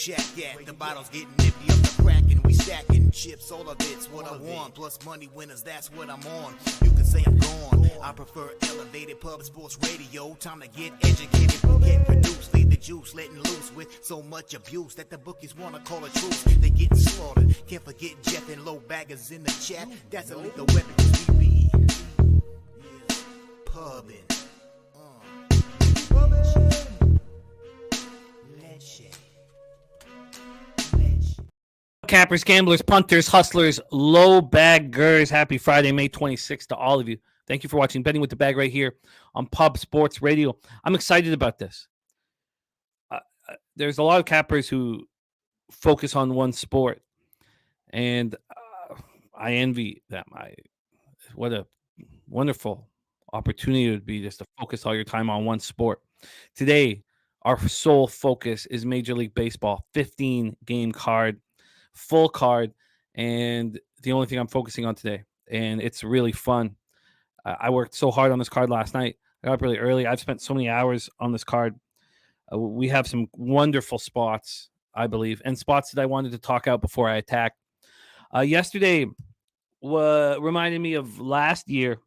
shack at. The bottles getting nifty up the crack and we stacking chips. All of it's what I want. Plus money winners, that's what I'm on. You can say I'm gone. I prefer elevated public sports radio. Time to get educated, get produced. Leave the juice letting loose with so much abuse that the bookies wanna call a truce. They getting slaughtered. Can't forget Jeff and low baggers in the chat. That's a lethal weapon 'cause we be pubbing. Cappers, gamblers, punters, hustlers, low baggers. Happy Friday, May 26th to all of you. Thank you for watching Betting with the Bag right here on Pub Sports Radio. I'm excited about this. There's a lot of cappers who focus on one sport, and I envy them. What a wonderful opportunity it would be just to focus all your time on one sport. Today, our sole focus is Major League Baseball, 15-game card, full card, and the only thing I'm focusing on today. And it's really fun. I worked so hard on this card last night. I got up really early. I've spent so many hours on this card. We have some wonderful spots, I believe, and spots that I wanted to talk out before I attack. Yesterday reminded me of last year.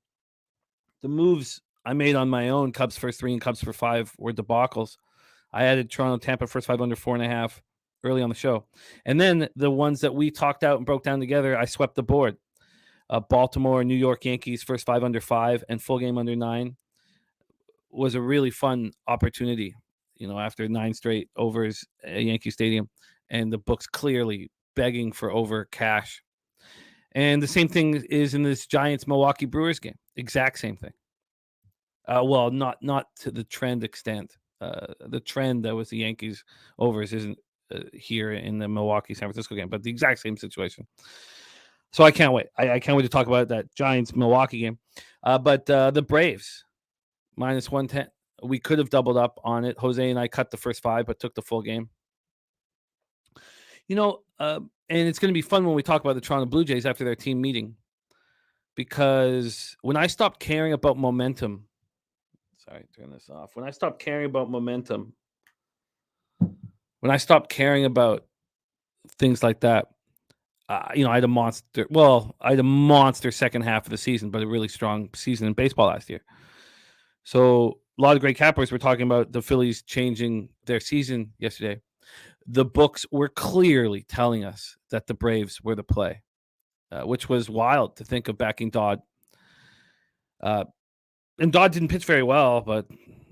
The moves I made on my own, Cubs first 3 and Cubs for 5, were debacles. I added Toronto, Tampa first 5 under 4.5 early on the show. And then the ones that we talked out and broke down together, I swept the board. Baltimore, New York Yankees first 5 under 5 and full game under 9 was a really fun opportunity, after 9 straight overs at Yankee Stadium, and the books clearly begging for over cash. And the same thing is in this Giants-Milwaukee Brewers game. Exact same thing. Well, not to the trend extent. The trend that was the Yankees overs isn't here in the Milwaukee-San Francisco game, but the exact same situation. So I can't wait. I can't wait to talk about that Giants-Milwaukee game. But the Braves, minus 110. We could have doubled up on it. Jose and I cut the first 5, but took the full game. And it's going to be fun when we talk about the Toronto Blue Jays after their team meeting. Because when I stopped caring about momentum, turn this off. When I stopped caring about momentum, when I stopped caring about things like that, I had a monster. Well, I had a monster second half of the season, but a really strong season in baseball last year. So a lot of great cappers were talking about the Phillies changing their season yesterday. The books were clearly telling us that the Braves were the play, which was wild to think of backing Dodd. And Dodd didn't pitch very well, but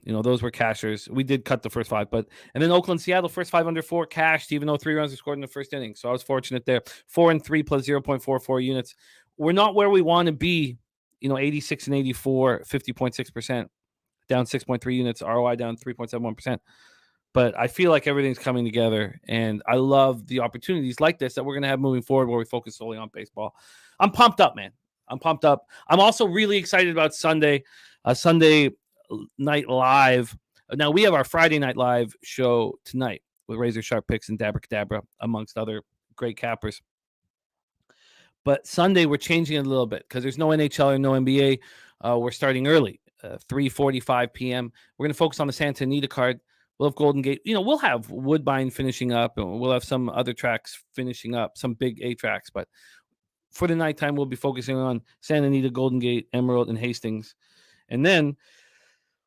those were cashers. We did cut the first 5, and then Oakland, Seattle, first 5 under 4 cashed, even though 3 runs were scored in the first inning. So I was fortunate there. 4 and 3 plus 0.44 units. We're not where we want to be. 86 and 84, 50.6%, down 6.3 units. ROI down 3.71%. But I feel like everything's coming together, and I love the opportunities like this that we're going to have moving forward where we focus solely on baseball. I'm pumped up, man. I'm pumped up. I'm also really excited about Sunday. Sunday Night Live. Now, we have our Friday Night Live show tonight with Razor Sharp Picks and Dabra Cadabra, amongst other great cappers. But Sunday, we're changing it a little bit because there's no NHL or no NBA. We're starting early, 3:45 p.m. We're going to focus on the Santa Anita card. We'll have Golden Gate. We'll have Woodbine finishing up, and we'll have some other tracks finishing up, some big A tracks. But for the nighttime, we'll be focusing on Santa Anita, Golden Gate, Emerald, and Hastings. And then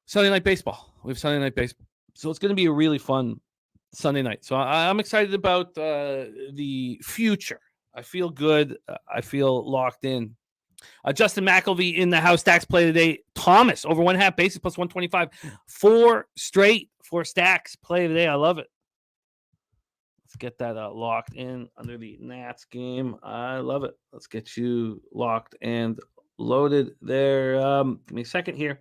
Sunday Night Baseball. We have Sunday Night Baseball. So it's going to be a really fun Sunday night. So I'm excited about the future. I feel good. I feel locked in. Justin McElvey in the house. Stacks play today. Thomas over 1/2 bases plus 125. 4 stacks play today. I love it. Let's get that locked in under the Nats game. I love it. Let's get you locked and loaded there. Give me a second here.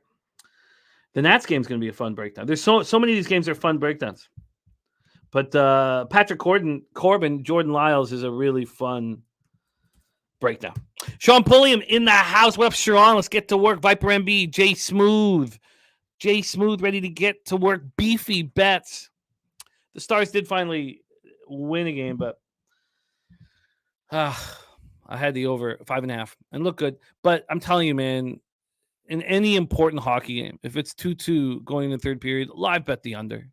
The Nats game is going to be a fun breakdown. There's so many of these games are fun breakdowns. But Patrick Corbin, Jordan Lyles is a really fun breakdown. Sean Pulliam in the house. What up, Sharon? Let's get to work. Viper MB, Jay Smooth ready to get to work. Beefy bets. The Stars did finally win a game, but I had the over 5.5 and look good. But I'm telling you, man, in any important hockey game, if it's 2-2 going in the third period, live bet the under.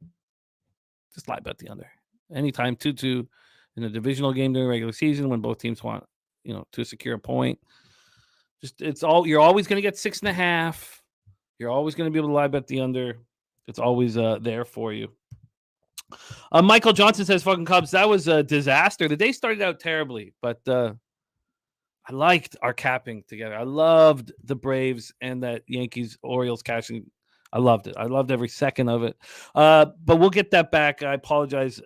Just live bet the under. anytime 2-2 in a divisional game during regular season when both teams want, to secure a point. You're always going to get 6.5. You're always going to be able to live bet the under. It's always there for you. Michael Johnson says, fucking Cubs, that was a disaster. The day started out terribly, but I liked our capping together. I loved the Braves and that Yankees Orioles cashing. I loved it. I loved every second of it. But we'll get that back. I apologize,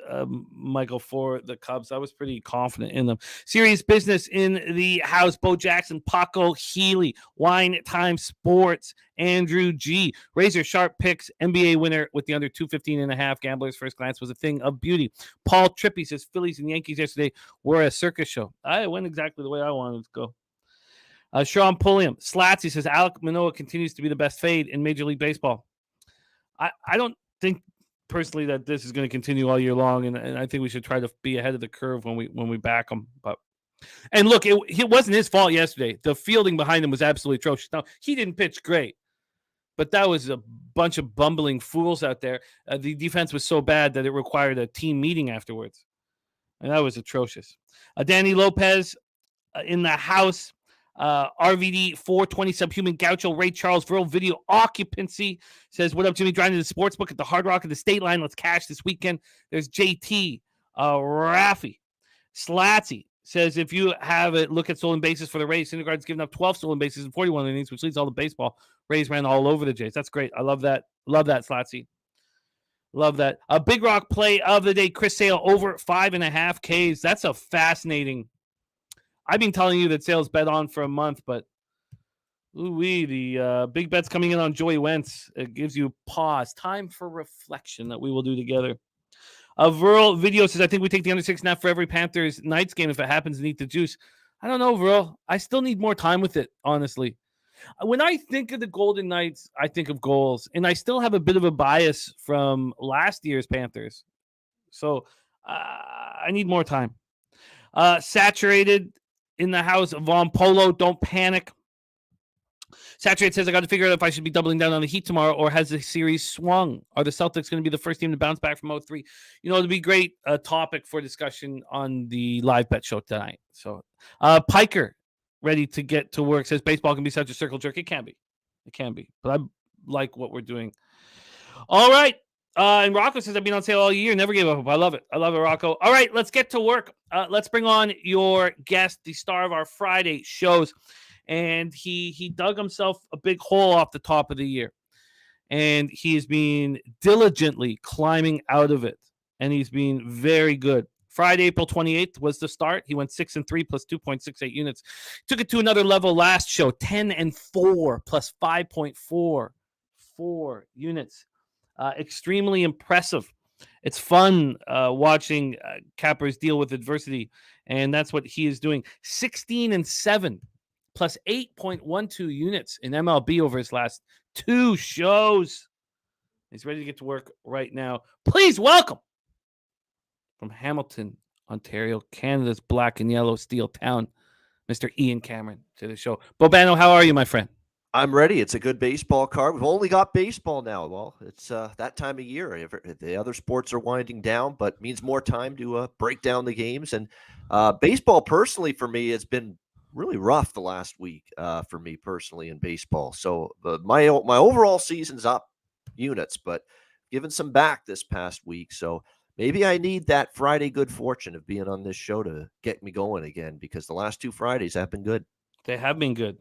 Michael, for the Cubs. I was pretty confident in them. Serious business in the house. Bo Jackson, Paco Healy, Wine Time Sports, Andrew G. Razor Sharp Picks, NBA winner with the under 215.5. Gamblers First Glance was a thing of beauty. Paul Trippy says Phillies and Yankees yesterday were a circus show. I went exactly the way I wanted to go. Sean Pulliam, Slatsy says Alek Manoah continues to be the best fade in Major League Baseball. I don't think personally that this is going to continue all year long, and I think we should try to be ahead of the curve when we back him. And look, it wasn't his fault yesterday. The fielding behind him was absolutely atrocious. Now, he didn't pitch great, but that was a bunch of bumbling fools out there. The defense was so bad that it required a team meeting afterwards, and that was atrocious. Danny Lopez in the house. RVD 420 Subhuman Gaucho Ray Charles Virl Video Occupancy says, what up, Jimmy? Driving to the sportsbook at the Hard Rock at the State Line. Let's cash this weekend. There's JT. Raffy Slatsy says, if you have it, look at stolen bases for the Rays. Syndergaard's given up 12 stolen bases in 41 innings, which leads all the baseball. Rays ran all over the Jays. That's great. I love that. Love that, Slatsy. Love that. A Big Rock play of the day. Chris Sale over 5.5 Ks. That's a fascinating. I've been telling you that Sale's bet on for a month, but the big bet's coming in on Joey Wentz. It gives you pause, time for reflection that we will do together. Virl Video says, I think we take the under 6.5 for every Panthers Knights game if it happens to need the juice. I don't know, Virl. I still need more time with it, honestly. When I think of the Golden Knights, I think of goals, and I still have a bit of a bias from last year's Panthers. So I need more time. Saturated in the house, Von Polo, don't panic. Saturated says, I got to figure out if I should be doubling down on the Heat tomorrow or has the series swung? Are the Celtics going to be the first team to bounce back from 0-3? It'd be great topic for discussion on the live bet show tonight. So Piker, ready to get to work, says baseball can be such a circle jerk. It can be. But I like what we're doing. All right. And Rocco says, I've been on sale all year. Never gave up. I love it, Rocco. All right, let's get to work. Let's bring on your guest, the star of our Friday shows. And he dug himself a big hole off the top of the year. And he's been diligently climbing out of it. And he's been very good. Friday, April 28th was the start. He went 6-3 plus 2.68 units. Took it to another level last show, 10-4 plus 5.44 units. Extremely impressive. It's fun watching cappers deal with adversity, and that's what he is doing. 16-7 plus 8.12 units in MLB over his last 2 shows. He's ready to get to work right now. Please welcome from Hamilton, Ontario, Canada's black and yellow steel town, Mr. Ian Cameron to the show. Bobano, how are you, my friend? I'm ready. It's a good baseball card. We've only got baseball now. Well, it's that time of year. The other sports are winding down, but means more time to break down the games. And baseball, personally, for me, has been really rough the last week for me personally in baseball. So my overall season's up units, but given some back this past week. So maybe I need that Friday good fortune of being on this show to get me going again, because the last 2 Fridays have been good. They have been good.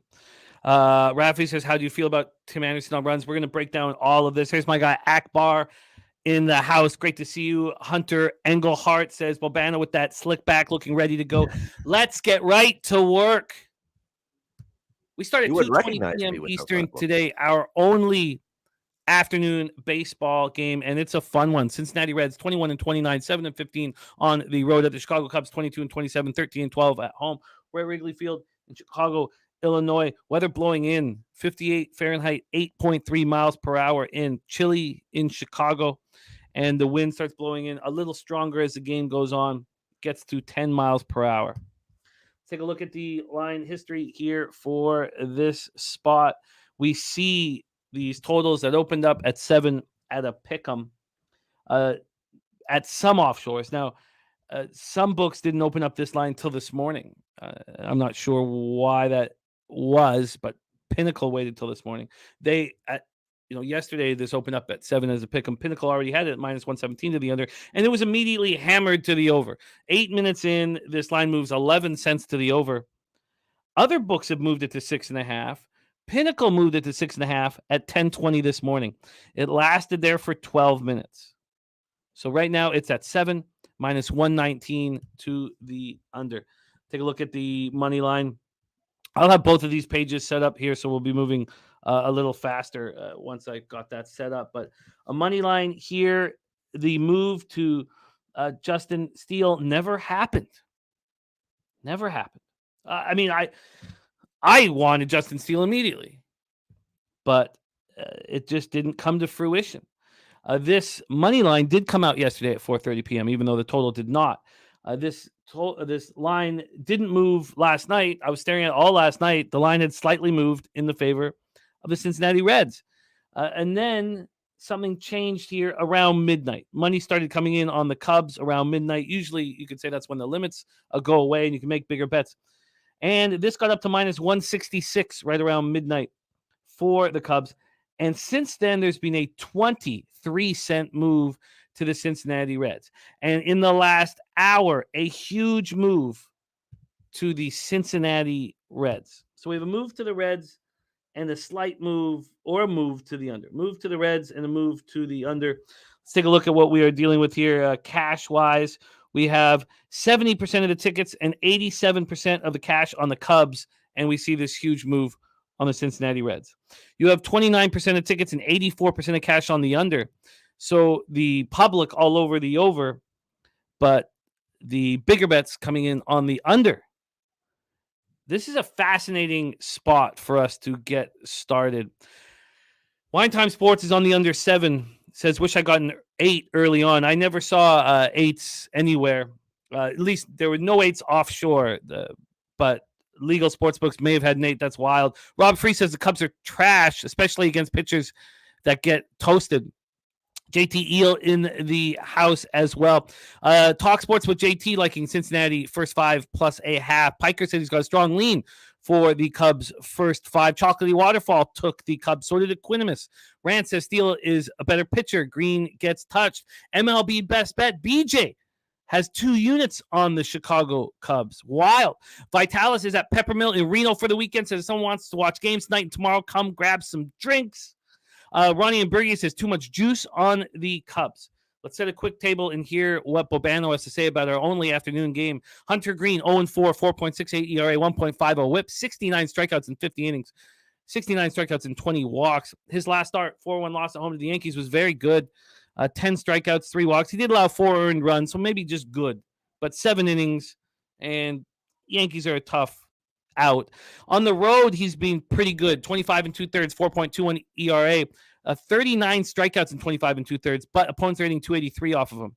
Rafi says, how do you feel about Tim Anderson on runs? We're going to break down all of this. Here's my guy, Akbar, in the house. Great to see you. Hunter Engelhart says, Bobana with that slick back looking ready to go. Let's get right to work. We started 2:20 p.m. Eastern today, our only afternoon baseball game, and it's a fun one. Cincinnati Reds 21-29, 7-15 on the road at the Chicago Cubs 22-27, 13-12 at home. We're at Wrigley Field in Chicago, Illinois. Weather blowing in 58 Fahrenheit, 8.3 miles per hour in chilly in Chicago. And the wind starts blowing in a little stronger as the game goes on, gets to 10 miles per hour. Take a look at the line history here for this spot. We see these totals that opened up at 7 at a pick'em. at some offshores. Now, some books didn't open up this line till this morning. I'm not sure why that was, but Pinnacle waited till this morning. Yesterday this opened up at 7 as a pick 'em. Pinnacle already had it at minus 117 to the under, and it was immediately hammered to the over. 8 minutes in, this line moves 11 cents to the over. Other books have moved it to 6.5. Pinnacle moved it to 6.5 at 10:20 this morning. It lasted there for 12 minutes. So right now it's at 7, minus 119 to the under. Take a look at the money line. I'll have both of these pages set up here, so we'll be moving a little faster once I got that set up. But a money line here, the move to Justin Steele never happened. Never happened. I wanted Justin Steele immediately, but it just didn't come to fruition. This money line did come out yesterday at 4:30 p.m., even though the total did not. This line didn't move last night. I was staring at it all last night. The line had slightly moved in the favor of the Cincinnati Reds. And then something changed here around midnight. Money started coming in on the Cubs around midnight. Usually you could say that's when the limits go away and you can make bigger bets. And this got up to minus 166 right around midnight for the Cubs. And since then, there's been a 23-cent move to the Cincinnati Reds. And in the last hour, a huge move to the Cincinnati Reds. So we have a move to the Reds and a slight move or a move to the under. Move to the Reds and a move to the under. Let's take a look at what we are dealing with here cash-wise. We have 70% of the tickets and 87% of the cash on the Cubs, and we see this huge move on the Cincinnati Reds. You have 29% of tickets and 84% of cash on the under. So the public all over the over, but the bigger bets coming in on the under. This is a fascinating spot for us to get started. Wine Time Sports is on the under 7. Says, wish I got an 8 early on. I never saw 8s anywhere. At least there were no 8s offshore, but legal sports books may have had an 8. That's wild. Rob Free says the Cubs are trash, especially against pitchers that get toasted. JT Eel in the house as well. Talk Sports with JT liking Cincinnati first 5 plus a half. Piker said he's got a strong lean for the Cubs first 5. Chocolatey Waterfall took the Cubs. So did Equanimus. Rand says Steele is a better pitcher. Green gets touched. MLB best bet. BJ has 2 units on the Chicago Cubs. Wild. Vitalis is at Peppermill in Reno for the weekend. Says someone wants to watch games tonight and tomorrow. Come grab some drinks. Ronnie and Bergie says too much juice on the Cubs. Let's set a quick table and hear what Bobano has to say about our only afternoon game. Hunter Green, 0-4, 4.68 ERA, 1.50 whip, 69 strikeouts in 50 innings, 69 strikeouts and 20 walks. His last start, 4-1 loss at home to the Yankees, was very good. 10 strikeouts, 3 walks. He did allow 4 earned runs, so maybe just good. But 7 innings, and Yankees are a tough out. On the road, he's been pretty good. 25 2/3, 4.21 ERA, 39 strikeouts in 25 2/3, but opponents rating 283 off of him.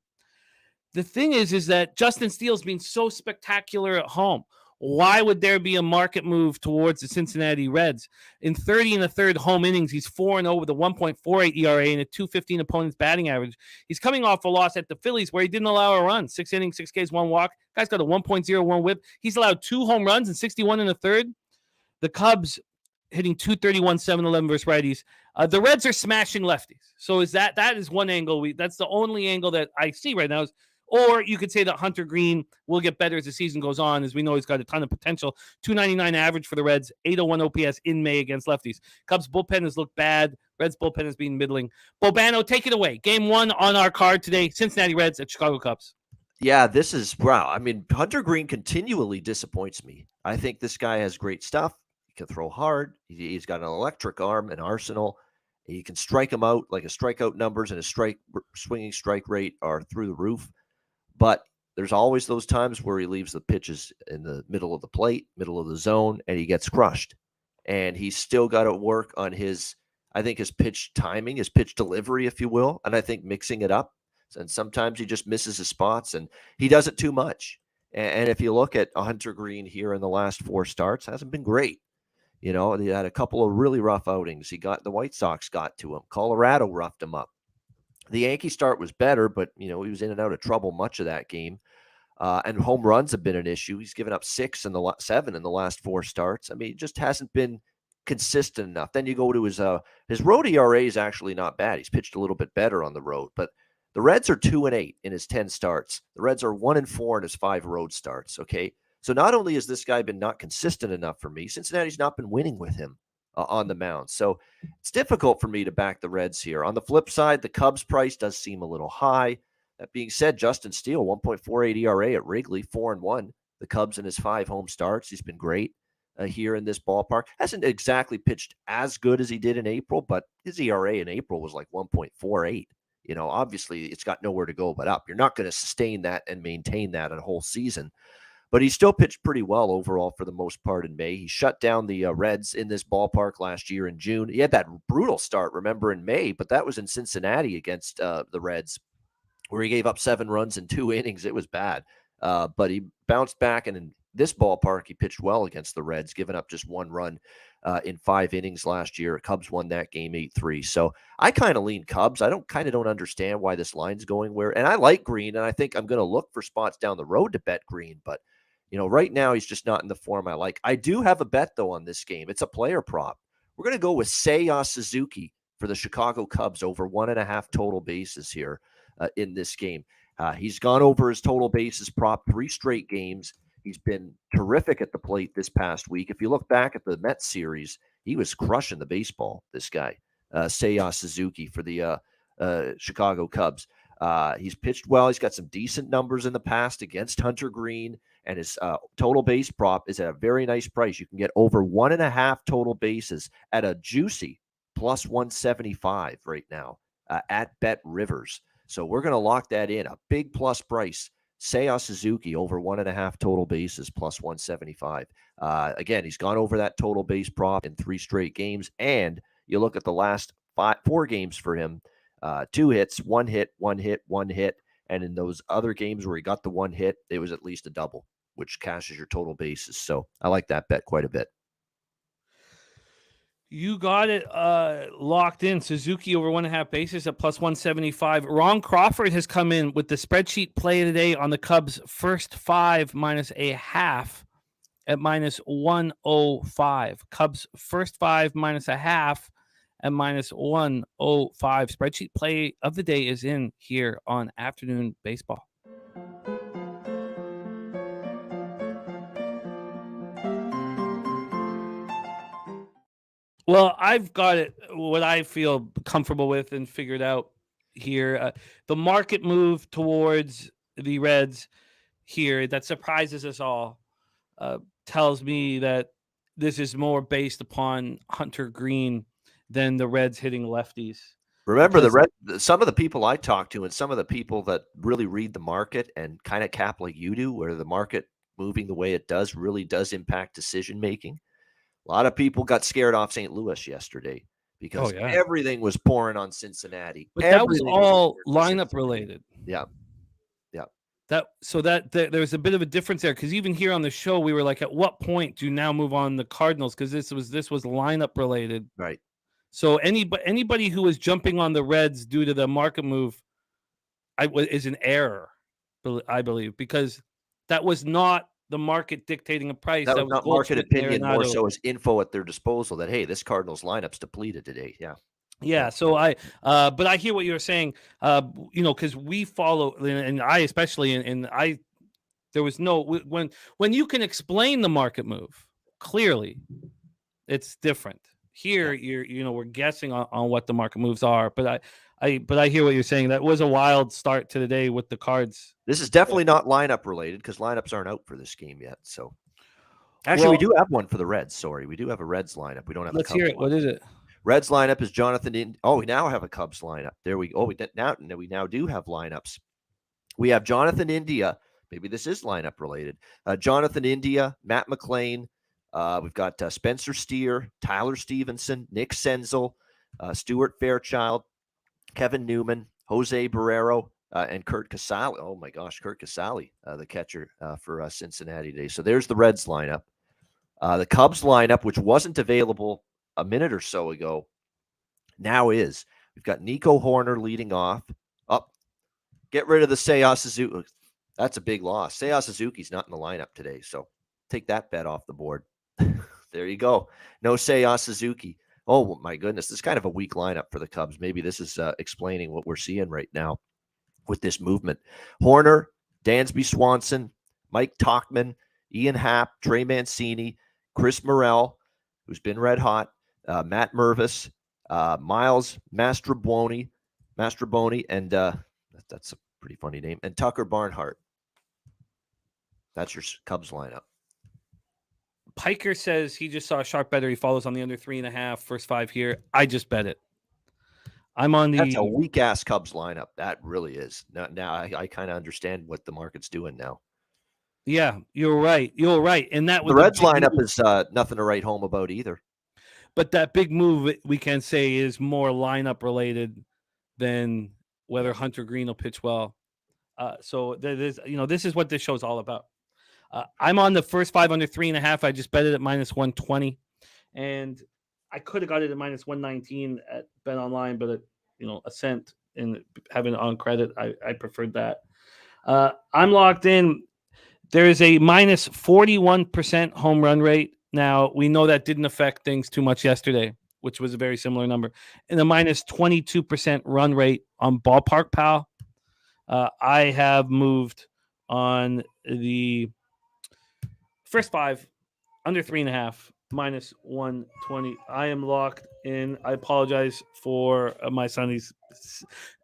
The thing is that Justin Steele's been so spectacular at home. Why would there be a market move towards the Cincinnati Reds? In 30 1/3 home innings, he's 4-0 with a 1.48 ERA and a 215 opponent's batting average. He's coming off a loss at the Phillies where he didn't allow a run. 6 innings, 6 Ks, 1 walk. Guy's got a 1.01 whip. He's allowed 2 home runs in 61 1/3. The Cubs hitting 231, 7-11 versus righties. The Reds are smashing lefties. So that is one angle. That's the only angle that I see right now. Or you could say that Hunter Green will get better as the season goes on. As we know, he's got a ton of potential. 299 average for the Reds, 801 OPS in May against lefties. Cubs bullpen has looked bad. Reds bullpen has been middling. Bobano, take it away. Game 1 on our card today, Cincinnati Reds at Chicago Cubs. Yeah, this is, wow. I mean, Hunter Green continually disappoints me. I think this guy has great stuff. He can throw hard. He's got an electric arm, an arsenal. He can strike him out. Like his strikeout numbers and his swinging strike rate are through the roof. But there's always those times where he leaves the pitches in the middle of the plate, middle of the zone, and he gets crushed. And he's still got to work on his pitch timing, his pitch delivery, if you will, and I think mixing it up. And sometimes he just misses his spots, and he does it too much. And if you look at Hunter Green here in the last 4 starts, hasn't been great. You know, he had a couple of really rough outings. The White Sox got to him. Colorado roughed him up. The Yankee start was better, but he was in and out of trouble much of that game. And home runs have been an issue. He's given up 7 in the last 4 starts. I mean, it just hasn't been consistent enough. Then you go to his road ERA is actually not bad. He's pitched a little bit better on the road, but the Reds are 2-8 in his 10 starts. The Reds are 1-4 in his 5 road starts. Okay, so not only has this guy been not consistent enough for me, Cincinnati's not been winning with him on the mound. So it's difficult for me to back the Reds here. On the flip side, the Cubs price does seem a little high. That being said, Justin Steele, 1.48 ERA at Wrigley, 4-1. The Cubs in his 5 home starts. He's been great here in this ballpark. Hasn't exactly pitched as good as he did in April, but his ERA in April was like 1.48. Obviously it's got nowhere to go but up. You're not going to sustain that and maintain that a whole season. But he still pitched pretty well overall for the most part in May. He shut down the Reds in this ballpark last year in June. He had that brutal start, remember, in May, but that was in Cincinnati against the Reds, where he gave up 7 runs in 2 innings. It was bad. But he bounced back, and in this ballpark, he pitched well against the Reds, giving up just 1 run in 5 innings last year. Cubs won that game 8-3. So I kind of lean Cubs. I don't understand why this line's going where, and I like Green, and I think I'm going to look for spots down the road to bet Green, but right now he's just not in the form I like. I do have a bet, though, on this game. It's a player prop. We're going to go with Seiya Suzuki for the Chicago Cubs over 1.5 total bases here in this game. He's gone over his total bases prop 3 straight games. He's been terrific at the plate this past week. If you look back at the Mets series, he was crushing the baseball, this guy, Seiya Suzuki for the Chicago Cubs. He's pitched well. He's got some decent numbers in the past against Hunter Green, and his total base prop is at a very nice price. You can get over 1.5 total bases at a juicy plus 175 right now at Bet Rivers. So we're going to lock that in. A big plus price. Seiya Suzuki over 1.5 total bases plus 175. Again, he's gone over that total base prop in 3 straight games. And you look at the last 4 games for him, 2 hits, 1 hit, 1 hit, 1 hit. And in those other games where he got the 1 hit, it was at least a double, which cashes your total bases. So I like that bet quite a bit. You got it locked in. Suzuki over 1.5 bases at plus 175. Ron Crawford has come in with the spreadsheet play today on the Cubs' first 5 minus a half at minus 105. Cubs' first 5 minus a half at minus 105. Spreadsheet play of the day is in here on Afternoon Baseball. Well, I've got it, what I feel comfortable with and figured out here. The market move towards the Reds here that surprises us all tells me that this is more based upon Hunter Green than the Reds hitting lefties. Remember, some of the people I talk to and some of the people that really read the market and kind of cap like you do, where the market moving the way it does really does impact decision-making. A lot of people got scared off St. Louis yesterday because everything was pouring on Cincinnati. But that was all lineup related. Yeah. There's a bit of a difference there, because even here on the show, we were like, at what point do you now move on the Cardinals? Because this was lineup related. Right. So anybody who is jumping on the Reds due to the market move is an error, I believe, because that was not the market dictating a price. That was not market opinion, more so as info at their disposal that, hey, this Cardinals lineup's depleted today. Yeah. Yeah. So but I hear what you're saying, because we follow, and I especially, and there was no, when you can explain the market move clearly, it's different. Here, we're guessing on what the market moves are, but I hear what you're saying. That was a wild start to the day with the Cards. This is definitely not lineup related because lineups aren't out for this game yet. So actually, we do have one for the Reds. Sorry, we do have a Reds lineup. We don't have. Let's hear it. What is it? Reds lineup is Jonathan. We now have a Cubs lineup. There we go. We now do have lineups. We have Jonathan India. Maybe this is lineup related. Jonathan India, Matt McLean. We've got Spencer Steer, Tyler Stevenson, Nick Senzel, Stuart Fairchild, Kevin Newman, Jose Barrero, and Kurt Casale. Oh my gosh, Kurt Casale, the catcher for Cincinnati today. So there's the Reds lineup. The Cubs lineup, which wasn't available a minute or so ago, now is. We've got Nico Horner leading off, Get rid of the Seiya Suzuki. That's a big loss. Seiya Suzuki's not in the lineup today, so take that bet off the board. There you go. No Seiya Suzuki. Oh, my goodness. This is kind of a weak lineup for the Cubs. Maybe this is explaining what we're seeing right now with this movement. Horner, Dansby Swanson, Mike Tauchman, Ian Happ, Trey Mancini, Chris Morel, who's been red hot, Matt Mervis, Miles Mastrobuoni, and that's a pretty funny name, and Tucker Barnhart. That's your Cubs lineup. Piker says he just saw a sharp better. He follows on the under 3.5, first 5 here. I just bet it. I'm on the. That's a weak ass Cubs lineup. That really is. Now I kind of understand what the market's doing now. Yeah, you're right. And that was the Reds lineup is nothing to write home about either. But that big move, we can say, is more lineup related than whether Hunter Green will pitch well. So this is what this show's all about. I'm on the first 5 under 3.5. I just bet it at -120, and I could have got it at -119 at Bet Online, but a cent and having it on credit, I preferred that. I'm locked in. There is a -41% home run rate. Now, we know that didn't affect things too much yesterday, which was a very similar number, and a -22% run rate on Ballpark Pal. I have moved on the first 5 under 3.5 -120. I am locked in. I apologize for my son.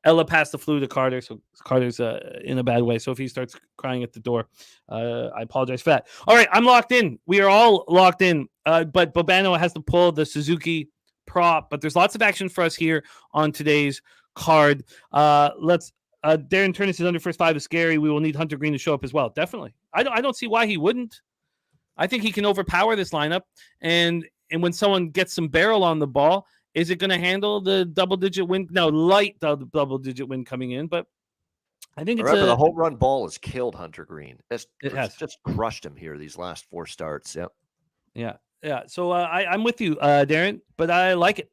Ella passed the flu to Carter, so Carter's in a bad way. So if he starts crying at the door, I apologize for that. All right, I'm locked in. We are all locked in. But Bobano has to pull the Suzuki prop. But there's lots of action for us here on today's card. Darren Turner says under first 5 is scary. We will need Hunter Green to show up as well. Definitely. I don't see why he wouldn't. I think he can overpower this lineup. And when someone gets some barrel on the ball, is it going to handle the double-digit win? No, light double-digit win coming in, but I think it's the home run ball has killed Hunter Green. It has just crushed him here these last 4 starts. Yep. Yeah. So I'm with you, Darren, but I like it.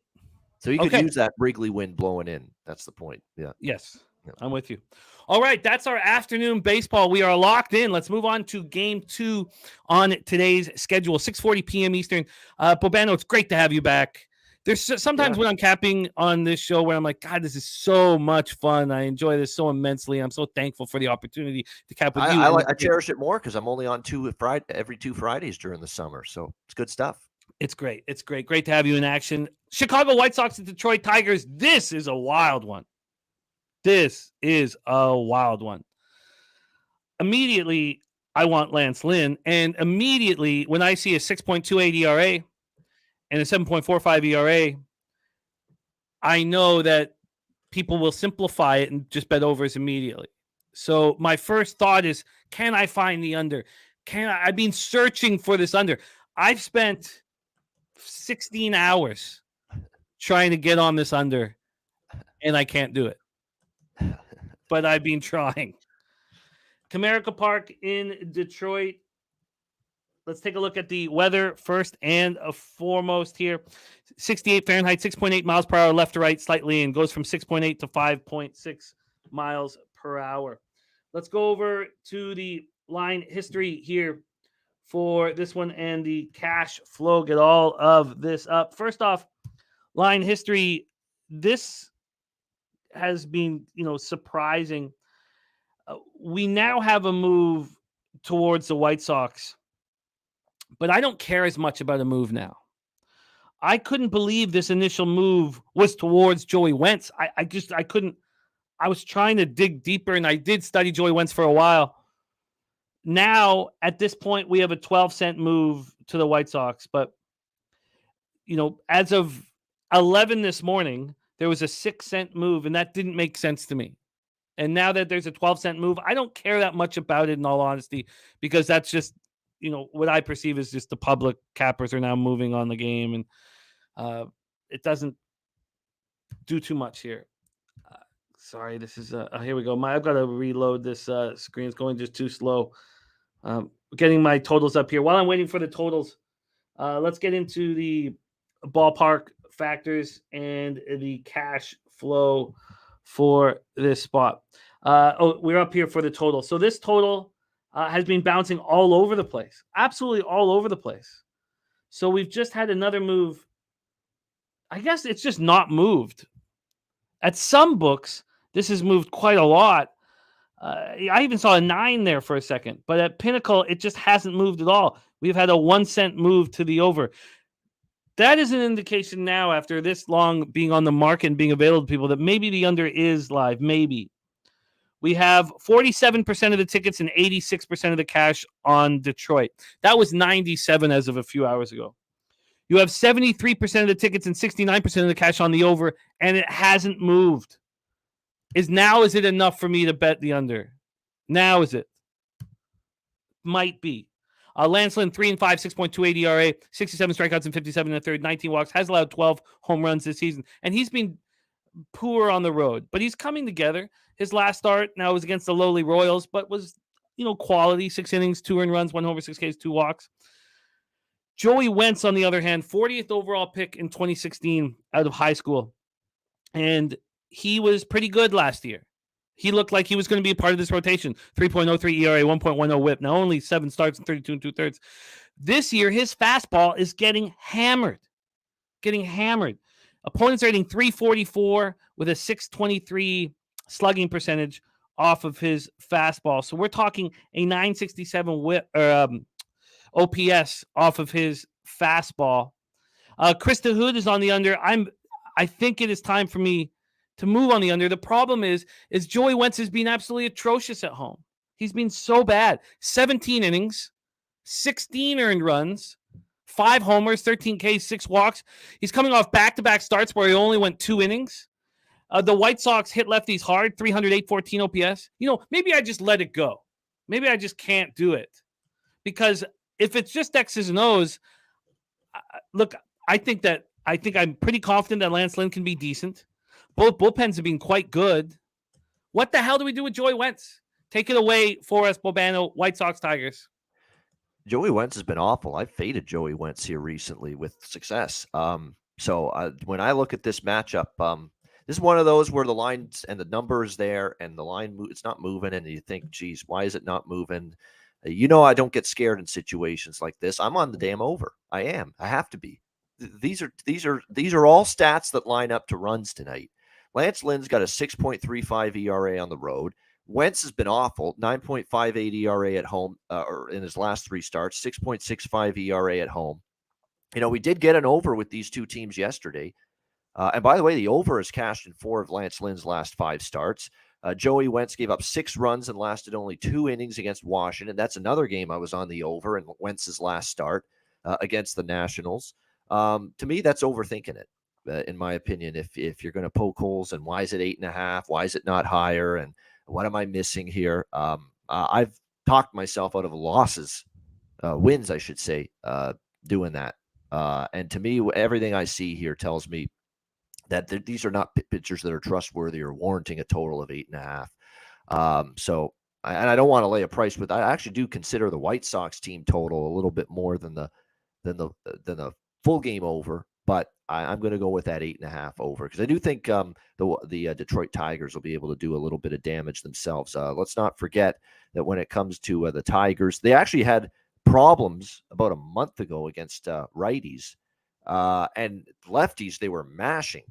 So you could use that Wrigley wind blowing in. That's the point. Yeah. Yes. I'm with you. All right, that's our afternoon baseball. We are locked in. Let's move on to game 2 on today's schedule, 6:40 p.m. Eastern. Bobano, it's great to have you back. There's sometimes when I'm capping on this show where I'm like, God, this is so much fun. I enjoy this so immensely. I'm so thankful for the opportunity to cap with you. I cherish it more because I'm only on every 2 Fridays during the summer. So it's good stuff. It's great. It's great. Great to have you in action. Chicago White Sox and Detroit Tigers. This is a wild one. Immediately, I want Lance Lynn. And immediately, when I see a 6.28 ERA and a 7.45 ERA, I know that people will simplify it and just bet overs immediately. So my first thought is, can I find the under? I've been searching for this under. I've spent 16 hours trying to get on this under, and I can't do it. But I've been trying. Comerica Park in Detroit. Let's take a look at the weather first and foremost here. 68 Fahrenheit, 6.8 miles per hour left to right slightly, and goes from 6.8 to 5.6 miles per hour. Let's go over to the line history here for this one and the cash flow. Get all of this up. First off, line history. This has been, surprising. We now have a move towards the White Sox, but I don't care as much about a move now. I couldn't believe this initial move was towards Joey Wentz. I couldn't. I was trying to dig deeper, and I did study Joey Wentz for a while. Now, at this point, we have a 12-cent move to the White Sox, but, as of 11 this morning, there was a 6-cent move, and that didn't make sense to me. And now that there's a 12-cent move, I don't care that much about it, in all honesty, because that's just, what I perceive as just the public cappers are now moving on the game, and it doesn't do too much here. Sorry, this is here we go. I've got to reload this screen. It's going just too slow. Getting my totals up here. While I'm waiting for the totals, let's get into the ballpark factors and the cash flow for this spot. We're up here for the total. So this total has been bouncing all over the place, absolutely all over the place. So we've just had another move. I guess it's just not moved. At some books, this has moved quite a lot. I even saw a 9 there for a second, but at Pinnacle, it just hasn't moved at all. We've had a 1 cent move to the over. That is an indication now, after this long being on the market and being available to people, that maybe the under is live. Maybe. We have 47% of the tickets and 86% of the cash on Detroit. That was 97 as of a few hours ago. You have 73% of the tickets and 69% of the cash on the over, and it hasn't moved. Is it enough for me to bet the under? Now is it? Might be. Lance Lynn, 3-5, 6.28 ERA, 67 strikeouts and 57 in the third, 19 walks, has allowed 12 home runs this season. And he's been poor on the road, but he's coming together. His last start now was against the lowly Royals, but was, quality. 6 innings, 2 earned runs, 1 homer, 6 Ks, 2 walks. Joey Wentz, on the other hand, 40th overall pick in 2016 out of high school. And he was pretty good last year. He looked like he was going to be a part of this rotation. 3.03 ERA, 1.10 whip. Now only 7 starts and 32 2/3. This year, his fastball is getting hammered. Opponents rating 344 with a 623 slugging percentage off of his fastball. So we're talking a 967 whip OPS off of his fastball. Krista Hood is on the under. I think it is time for me to move on the under. The problem is Joey Wentz has been absolutely atrocious at home. He's been so bad. 17 innings, 16 earned runs, 5 homers, 13 Ks, 6 walks. He's coming off back-to-back starts where he only went 2 innings. The White Sox hit lefties hard, 308, 14 OPS. Maybe I just let it go. Maybe I just can't do it. Because if it's just X's and O's, look, I think I'm pretty confident that Lance Lynn can be decent. Both bullpens have been quite good. What the hell do we do with Joey Wentz? Take it away for us, Bobano, White Sox, Tigers. Joey Wentz has been awful. I've faded Joey Wentz here recently with success. So when I look at this matchup, this is one of those where the lines and the number is there and the line it's not moving, and you think, geez, why is it not moving? I don't get scared in situations like this. I'm on the damn over. I am. I have to be. These are all stats that line up to runs tonight. Lance Lynn's got a 6.35 ERA on the road. Wentz has been awful, 9.58 ERA at home, or in his last 3 starts, 6.65 ERA at home. We did get an over with these two teams yesterday. And by the way, the over is cashed in 4 of Lance Lynn's last 5 starts. Joey Wentz gave up 6 runs and lasted only 2 innings against Washington. That's another game I was on the over in Wentz's last start against the Nationals. To me, that's overthinking it. In my opinion, if you're going to poke holes and why is it 8.5? Why is it not higher? And what am I missing here? I've talked myself out of losses, wins, I should say, doing that. And to me, everything I see here tells me that these are not pitchers that are trustworthy or warranting a total of 8.5. So I don't want to lay a price, but I actually do consider the White Sox team total a little bit more than the full game over. But I'm going to go with that 8.5 over because I do think the Detroit Tigers will be able to do a little bit of damage themselves. Let's not forget that when it comes to the Tigers, they actually had problems about a month ago against righties and lefties. They were mashing.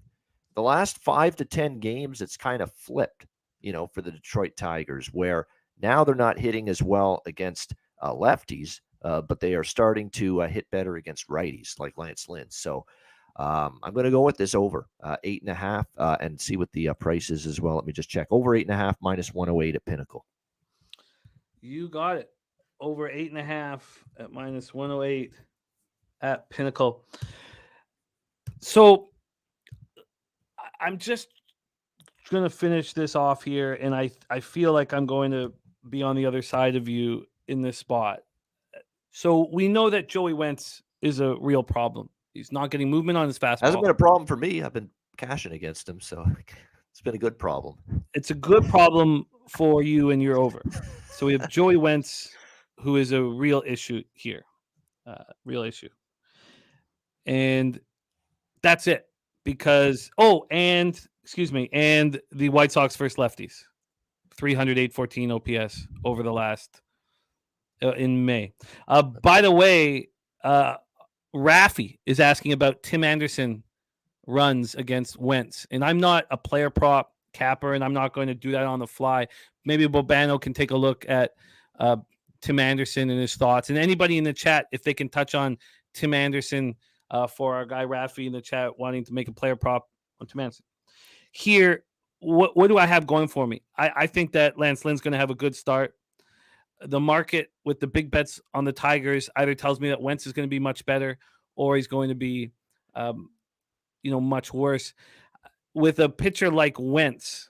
The last 5 to 10 games, it's kind of flipped, for the Detroit Tigers, where now they're not hitting as well against lefties, but they are starting to hit better against righties like Lance Lynn. So I'm going to go with this over 8.5 and see what the price is as well. Let me just check. Over 8.5 minus 108 at Pinnacle. You got it. Over 8.5 at minus 108 at Pinnacle. So I'm just going to finish this off here, and I feel like I'm going to be on the other side of you in this spot. So we know that Joey Wentz is a real problem. He's not getting movement on his fastball. Hasn't been a problem for me. I've been cashing against him, so it's been a good problem. It's a good problem for you, and you're over. So we have Joey Wentz, who is a real issue here. Real issue. And that's it. Because, and the White Sox first lefties. 300, 814 OPS over the last in May. By the way, Raffy is asking about Tim Anderson runs against Wentz, and I'm not a player prop capper, and I'm not going to do that on the fly. Maybe Bobano can take a look at Tim Anderson and his thoughts, and anybody in the chat, if they can touch on Tim Anderson for our guy Raffy in the chat wanting to make a player prop on Tim Anderson. Here, what do I have going for me? I think that Lance Lynn's going to have a good start. The market with the big bets on the Tigers either tells me that Wentz is going to be much better or he's going to be, much worse. With a pitcher like Wentz,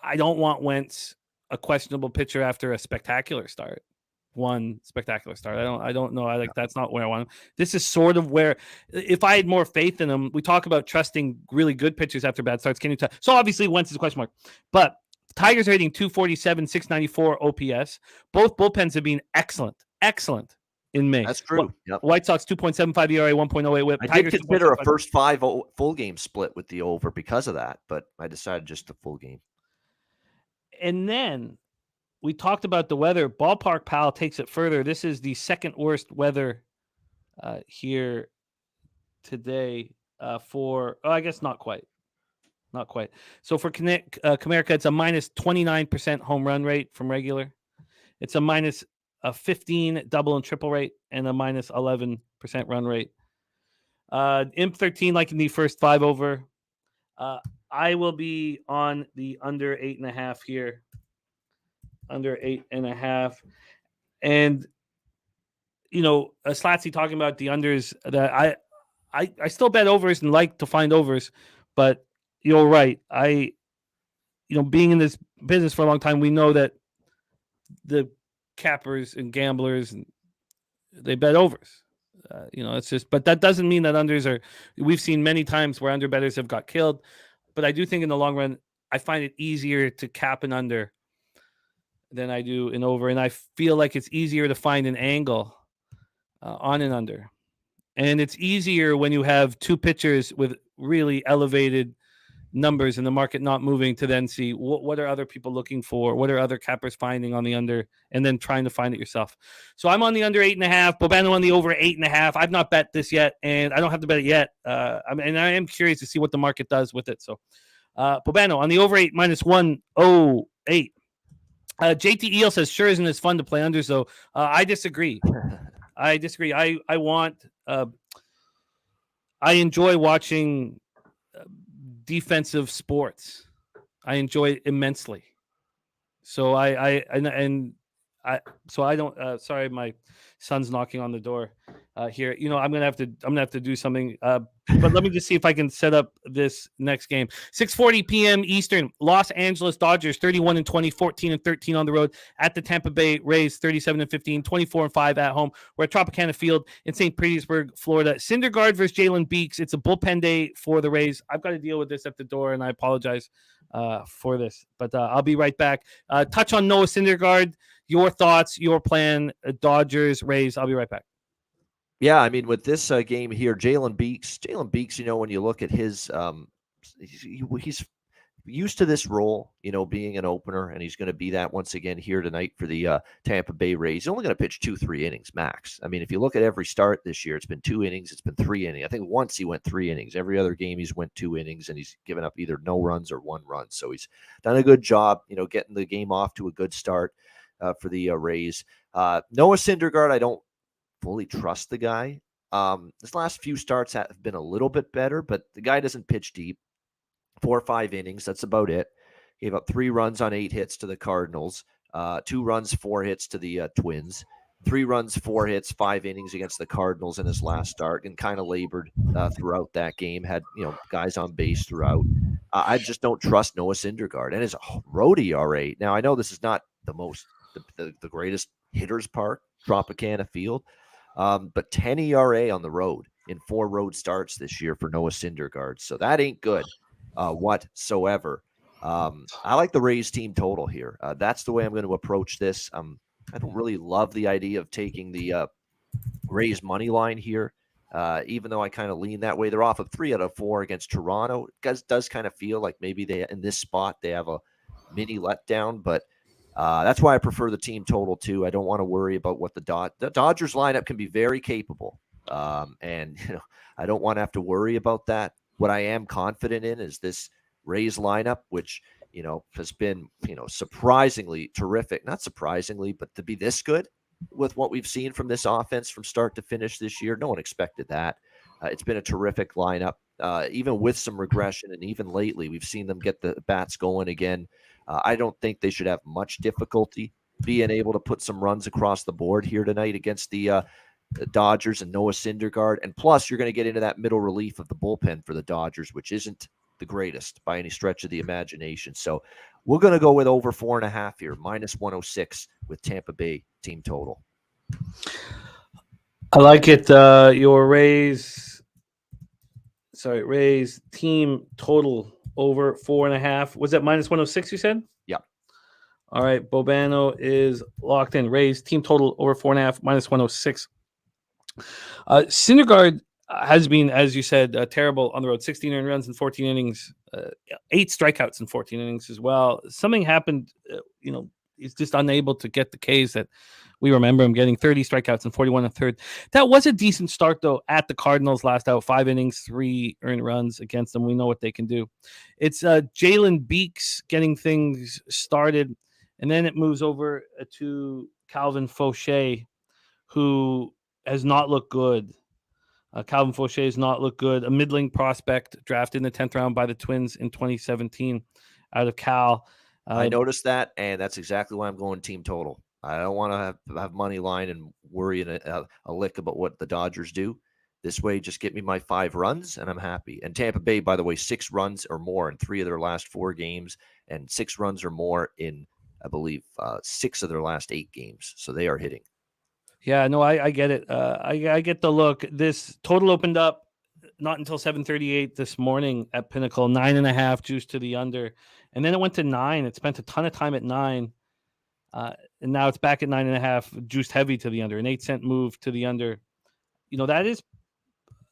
I don't want Wentz, a questionable pitcher after a spectacular start. One spectacular start. I don't know. That's not where I want him. This is sort of where, if I had more faith in him, we talk about trusting really good pitchers after bad starts. Can you tell? So obviously Wentz is a question mark, but Tigers are hitting 247, 694 OPS. Both bullpens have been excellent in May. That's true. Yep. White Sox 2.75 ERA, 1.08 WHIP. I Tigers did consider a first 5 full game split with the over because of that, but I decided just the full game. And then we talked about the weather. Ballpark Pal takes it further. This is the second worst weather here today I guess not quite. Not quite. So for Comerica, it's a minus 29% home run rate from regular. It's a minus 15 double and triple rate and a minus 11% run rate. Imp 13 like in the first 5 over. I will be on the under 8.5 here. Under 8.5. And, Slatsy talking about the unders that I still bet overs and like to find overs, but you're right. Being in this business for a long time, we know that the cappers and gamblers, they bet overs. It's just, but that doesn't mean that unders are. We've seen many times where under bettors have got killed, but I do think in the long run, I find it easier to cap an under than I do an over, and I feel like it's easier to find an angle on an under, and it's easier when you have two pitchers with really elevated numbers in the market not moving to then see what are other people looking for, what are other cappers finding on the under, and then trying to find it yourself. So I'm on the under 8.5, Bobano on the over 8.5. I've not bet this yet, and I don't have to bet it yet. And I am curious to see what the market does with it. So Bobano on the over 8 minus 108. JT Eel says, sure isn't as fun to play under, so I disagree. I disagree. I enjoy watching defensive sports. I enjoy it immensely. So I don't. Sorry, my son's knocking on the door here. I'm gonna have to do something. But let me just see if I can set up this next game. 6:40 p.m. Eastern. Los Angeles Dodgers 31-20, 14-13 on the road at the Tampa Bay Rays 37-15, 24-5 at home. We're at Tropicana Field in St. Petersburg, Florida. Syndergaard versus Jalen Beeks. It's a bullpen day for the Rays. I've got to deal with this at the door, and I apologize for this, but I'll be right back. Touch on Noah Syndergaard. Your thoughts, your plan, Dodgers, Rays. I'll be right back. Yeah, I mean, with this game here, Jalen Beeks, when you look at his, he's used to this role, being an opener, and he's going to be that once again here tonight for the Tampa Bay Rays. He's only going to pitch 2-3 innings max. I mean, if you look at every start this year, it's been 2 innings, it's been 3 innings. I think once he went 3 innings. Every other game he's went 2 innings, and he's given up either no runs or 1 run. So he's done a good job, getting the game off to a good start for the Rays. Noah Syndergaard, I don't fully trust the guy. His last few starts have been a little bit better, but the guy doesn't pitch deep. 4 or 5 innings, that's about it. Gave up 3 runs on 8 hits to the Cardinals, 2 runs, 4 hits to the Twins, 3 runs, 4 hits, 5 innings against the Cardinals in his last start, and kind of labored throughout that game. Had guys on base throughout. I just don't trust Noah Syndergaard and his road ERA. Now I know this is not the greatest hitters park, Tropicana Field. But 10 ERA on the road in 4 road starts this year for Noah Syndergaard. So that ain't good whatsoever. I like the Rays team total here. That's the way I'm going to approach this. I don't really love the idea of taking the Rays money line here, even though I kind of lean that way. They're off of 3 out of 4 against Toronto. It does kind of feel like maybe in this spot they have a mini letdown, but that's why I prefer the team total too. I don't want to worry about what the Dodgers lineup can be very capable. And I don't want to have to worry about that. What I am confident in is this Rays lineup, which, has been, surprisingly terrific. Not surprisingly, but to be this good with what we've seen from this offense from start to finish this year, no one expected that. It's been a terrific lineup, even with some regression, and even lately we've seen them get the bats going again. I don't think they should have much difficulty being able to put some runs across the board here tonight against the Dodgers and Noah Syndergaard. And plus, you're going to get into that middle relief of the bullpen for the Dodgers, which isn't the greatest by any stretch of the imagination. So we're going to go with over 4.5 here, -106 with Tampa Bay team total. I like it. Your Rays team total over 4.5. Was that -106 you said? Yeah. All right. Bobano is locked in. Rays team total over 4.5, -106. Syndergaard has been, as you said, terrible on the road. 16 earned runs in 14 innings, 8 strikeouts in 14 innings as well. Something happened, he's just unable to get the Ks that we remember him getting. 30 strikeouts and 41 and third. That was a decent start, though, at the Cardinals last out. 5 innings, 3 earned runs against them. We know what they can do. It's Jalen Beeks getting things started, and then it moves over to Calvin Fauché, who has not looked good. Calvin Fauché has not looked good. A middling prospect drafted in the 10th round by the Twins in 2017 out of Cal. I noticed that, and that's exactly why I'm going team total. I don't want to have money line and worry a lick about what the Dodgers do. This way, just get me my 5 runs, and I'm happy. And Tampa Bay, by the way, 6 runs or more in 3 of their last 4 games, and 6 runs or more in, I believe, 6 of their last 8 games. So they are hitting. Yeah, no, I get it. I get the look. This total opened up not until 7:38 this morning at Pinnacle, 9.5 juice to the under, and then it went to 9. It spent a ton of time at 9, and now it's back at 9.5, juiced heavy to the under, an 8-cent move to the under. That is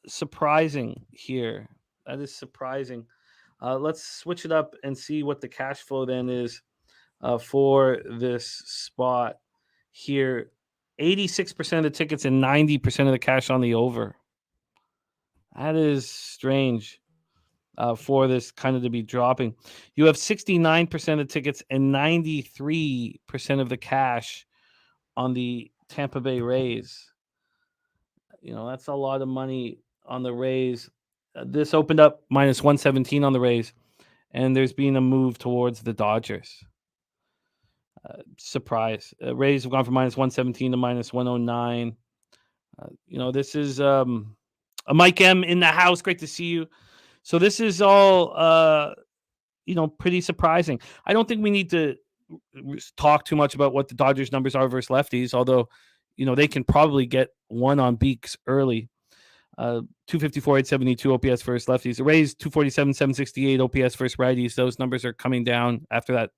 surprising here. That is surprising. Let's switch it up and see what the cash flow then is for this spot here. 86% of the tickets and 90% of the cash on the over. That is strange for this kind of to be dropping. You have 69% of the tickets and 93% of the cash on the Tampa Bay Rays. That's a lot of money on the Rays. This opened up -117 on the Rays, and there's been a move towards the Dodgers. Surprise. Rays have gone from -117 to -109. This is a Mike M in the house. Great to see you. So this is all, pretty surprising. I don't think we need to talk too much about what the Dodgers numbers are versus lefties, although, they can probably get one on Beeks early. 254, 872 OPS versus lefties. The Rays 247, 768 OPS versus righties. Those numbers are coming down after that,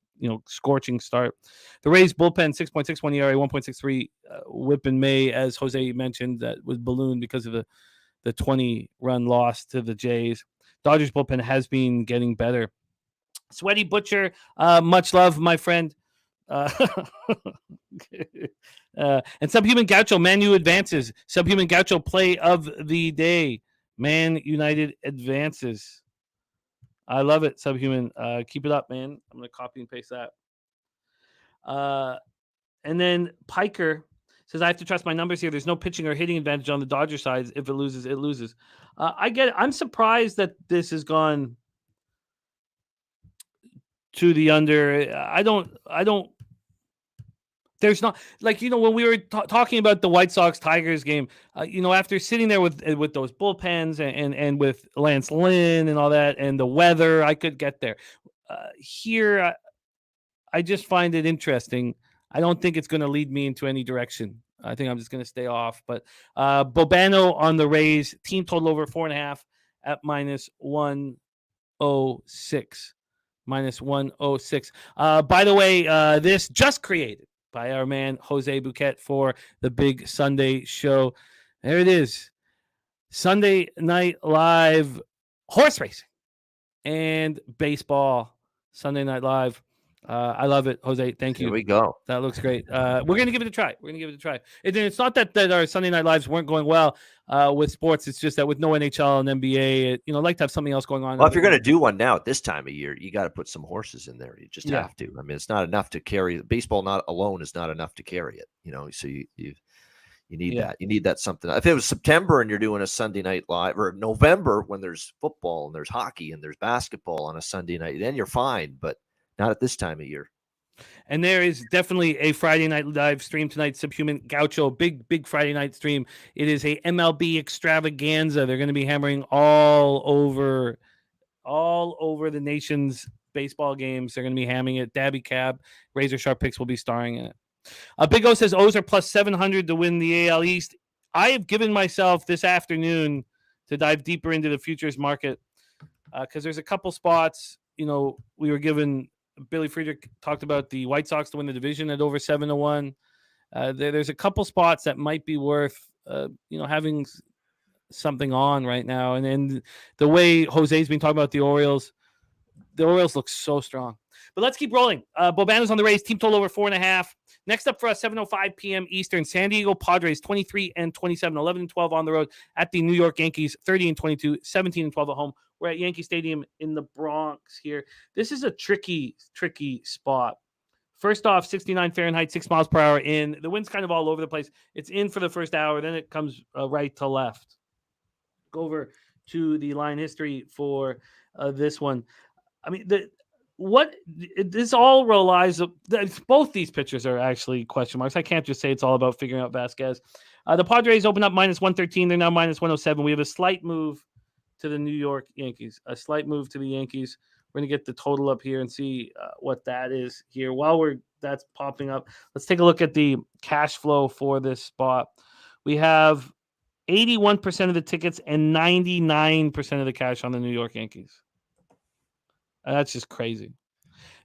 scorching start. The Rays bullpen 6.61 ERA, 1.63 WHIP in May, as Jose mentioned, that was ballooned because of the 20-run loss to the Jays. Dodgers bullpen has been getting better. Sweaty Butcher, much love, my friend. And Subhuman Gaucho, Man U advances. Subhuman Gaucho play of the day. Man United advances. I love it, Subhuman. Keep it up, man. I'm going to copy and paste that. And then Piker says, I have to trust my numbers here. There's no pitching or hitting advantage on the Dodger side. If it loses, it loses. I get it. I'm surprised that this has gone to the under. I don't. There's not, like, when we were talking about the White Sox-Tigers game, after sitting there with those bullpens and with Lance Lynn and all that and the weather, I could get there. Here, I just find it interesting. I don't think it's going to lead me into any direction. I think I'm just going to stay off. But Bobano on the Rays, team total over 4.5 at -106. -106. By the way, this just created by our man Jose Bouquet for the big Sunday show. There it is. Sunday Night Live horse racing and baseball. Sunday Night Live. I love it, Jose. Thank you. Here we go. That looks great. We're going to give it a try. It's not that our Sunday night lives weren't going well with sports. It's just that with no NHL and NBA, I'd like to have something else going on. Well, if you're going to do one now at this time of year, you got to put some horses in there. You just have to. I mean, it's not enough to carry. Baseball not alone is not enough to carry it. So you need that. You need that something. If it was September and you're doing a Sunday night live, or November when there's football and there's hockey and there's basketball on a Sunday night, then you're fine. But not at this time of year. And there is definitely a Friday night live stream tonight, Subhuman Gaucho, big Friday night stream. It is a MLB extravaganza. They're going to be hammering all over the nation's baseball games. They're going to be hammering it. Dabby Cab, Razor Sharp Picks will be starring in it. Big O says O's are plus 700 to win the AL East. I have given myself this afternoon to dive deeper into the futures market because there's a couple spots. We were given. Billy Friedrich talked about the White Sox to win the division at over 7-1. There's a couple spots that might be worth, having something on right now. And the way Jose's been talking about the Orioles look so strong. But let's keep rolling. Bobano's on the Rays. Team total over 4.5. Next up for us, 7:05 p.m. Eastern. San Diego Padres 23-27, 11-12 on the road at the New York Yankees, 30-22, 17-12 at home. We're at Yankee Stadium in the Bronx here. This is a tricky spot. First off, 69 Fahrenheit, 6 miles per hour in. The wind's kind of all over the place. It's in for the first hour. Then it comes right to left. Go over to the line history for this one. I mean, this all relies. Both these pitchers are actually question marks. I can't just say it's all about figuring out Vasquez. The Padres open up minus 113. They're now minus 107. We have a slight move to the New York Yankees. A slight move to the Yankees. We're going to get the total up here and see what that is here. While that's popping up, let's take a look at the cash flow for this spot. We have 81% of the tickets and 99% of the cash on the New York Yankees. That's just crazy.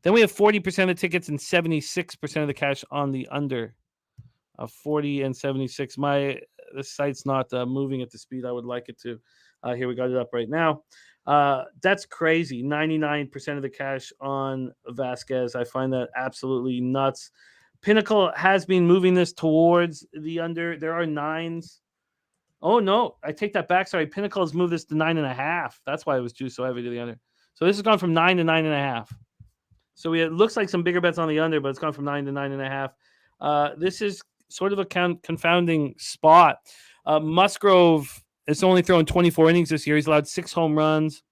Then we have 40% of the tickets and 76% of the cash on the under. 40 and 76. The site's not moving at the speed I would like it to. Here, we got it up right now. That's crazy. 99% of the cash on Vasquez. I find that absolutely nuts. Pinnacle has been moving this towards the under. There are 9s. Oh, no. I take that back. Sorry. Pinnacle has moved this to 9.5. That's why it was juiced so heavy to the under. So this has gone from 9 to 9.5. So it looks like some bigger bets on the under, but it's gone from 9 to 9.5. This is sort of a confounding spot. Musgrove is only thrown 24 innings this year. He's allowed 6 home runs.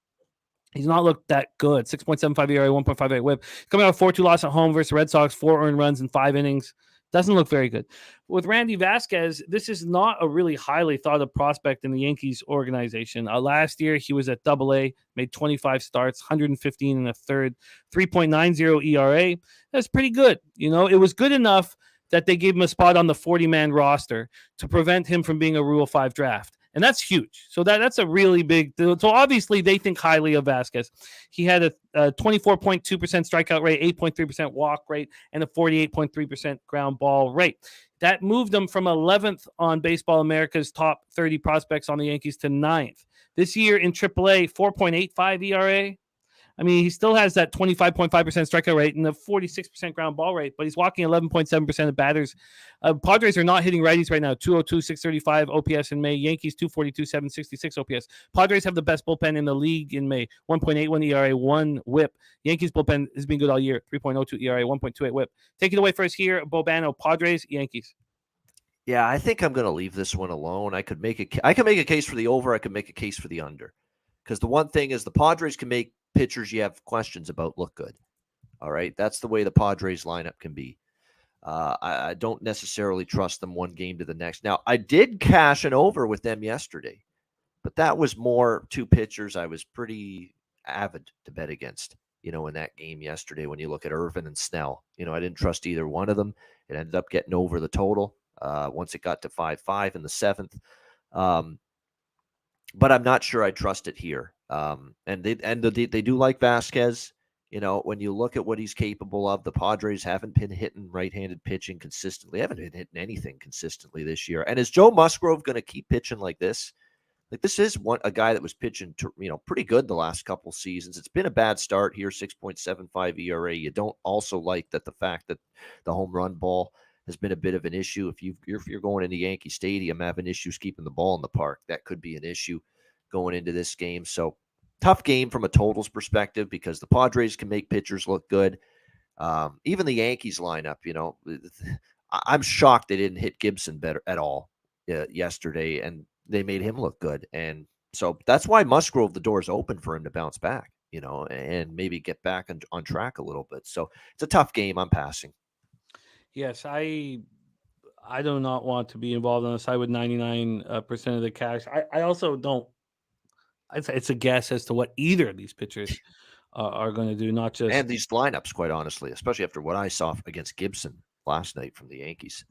He's not looked that good. 6.75 ERA, 1.58 whip. Coming out 4-2 loss at home versus Red Sox, 4 earned runs in 5 innings. Doesn't look very good. With Randy Vasquez, this is not a really highly thought of prospect in the Yankees organization. Last year, he was at AA, made 25 starts, 115 and a third, 3.90 ERA. That's pretty good. It was good enough that they gave him a spot on the 40-man roster to prevent him from being a Rule 5 draft. And that's huge. So that's a really big deal. So obviously they think highly of Vasquez. He had a 24.2% strikeout rate, 8.3% walk rate, and a 48.3% ground ball rate. That moved him from 11th on Baseball America's top 30 prospects on the Yankees to 9th. This year in AAA, 4.85 ERA. I mean, he still has that 25.5% strikeout rate and the 46% ground ball rate, but he's walking 11.7% of batters. Padres are not hitting righties right now. 202, 635 OPS in May. Yankees 242, 766 OPS. Padres have the best bullpen in the league in May. 1.81 ERA, 1 whip. Yankees bullpen has been good all year. 3.02 ERA, 1.28 whip. Take it away for us here, Bobano. Padres, Yankees. Yeah, I think I'm going to leave this one alone. I could make a case for the over. I could make a case for the under. Because the one thing is the Padres can make pitchers you have questions about look good. All right. That's the way the Padres lineup can be. I don't necessarily trust them one game to the next. Now, I did cash an over with them yesterday, but that was more 2 pitchers I was pretty avid to bet against, in that game yesterday when you look at Irvin and Snell. I didn't trust either one of them. It ended up getting over the total once it got to 5-5 in the 7th. But I'm not sure I trust it here. And they do like Vasquez. When you look at what he's capable of, the Padres haven't been hitting right-handed pitching consistently. Haven't been hitting anything consistently this year. And is Joe Musgrove going to keep pitching like this? Like this is a guy that was pitching, pretty good the last couple seasons. It's been a bad start here, 6.75 ERA. You don't also like the fact that the home run ball has been a bit of an issue. If you're going into Yankee Stadium having issues keeping the ball in the park, that could be an issue going into this game. So tough game from a totals perspective because the Padres can make pitchers look good. Even the Yankees lineup, I'm shocked they didn't hit Gibson better at all yesterday, and they made him look good. And so that's why Musgrove, the door's open for him to bounce back, and maybe get back on track a little bit. So it's a tough game. I'm passing. Yes, I do not want to be involved on the side with 99% of the cash. I also don't. It's a guess as to what either of these pitchers are going to do, not just. And these lineups, quite honestly, especially after what I saw against Gibson last night from the Yankees.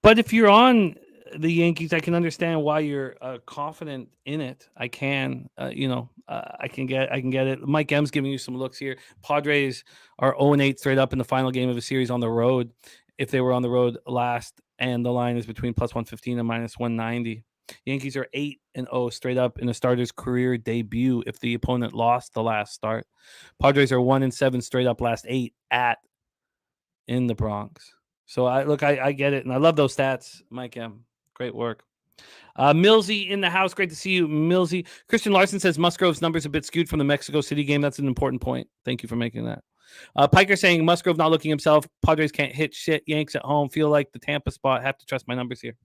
But if you're on the Yankees, I can understand why you're confident in it. I can, I can get it. Mike M's giving you some looks here. Padres are 0-8 straight up in the final game of a series on the road. If they were on the road last, and the line is between plus 115 and minus 190. Yankees are 8-0 straight up in a starter's career debut if the opponent lost the last start. Padres are 1-7 straight up last 8 in the Bronx. So I get it, and I love those stats, Mike M. Great work. Millsy in the house. Great to see you, Millsy. Christian Larson says Musgrove's numbers a bit skewed from the Mexico City game. That's an important point. Thank you for making that. Piker saying Musgrove not looking himself. Padres can't hit shit. Yanks at home. Feel like the Tampa spot. Have to trust my numbers here.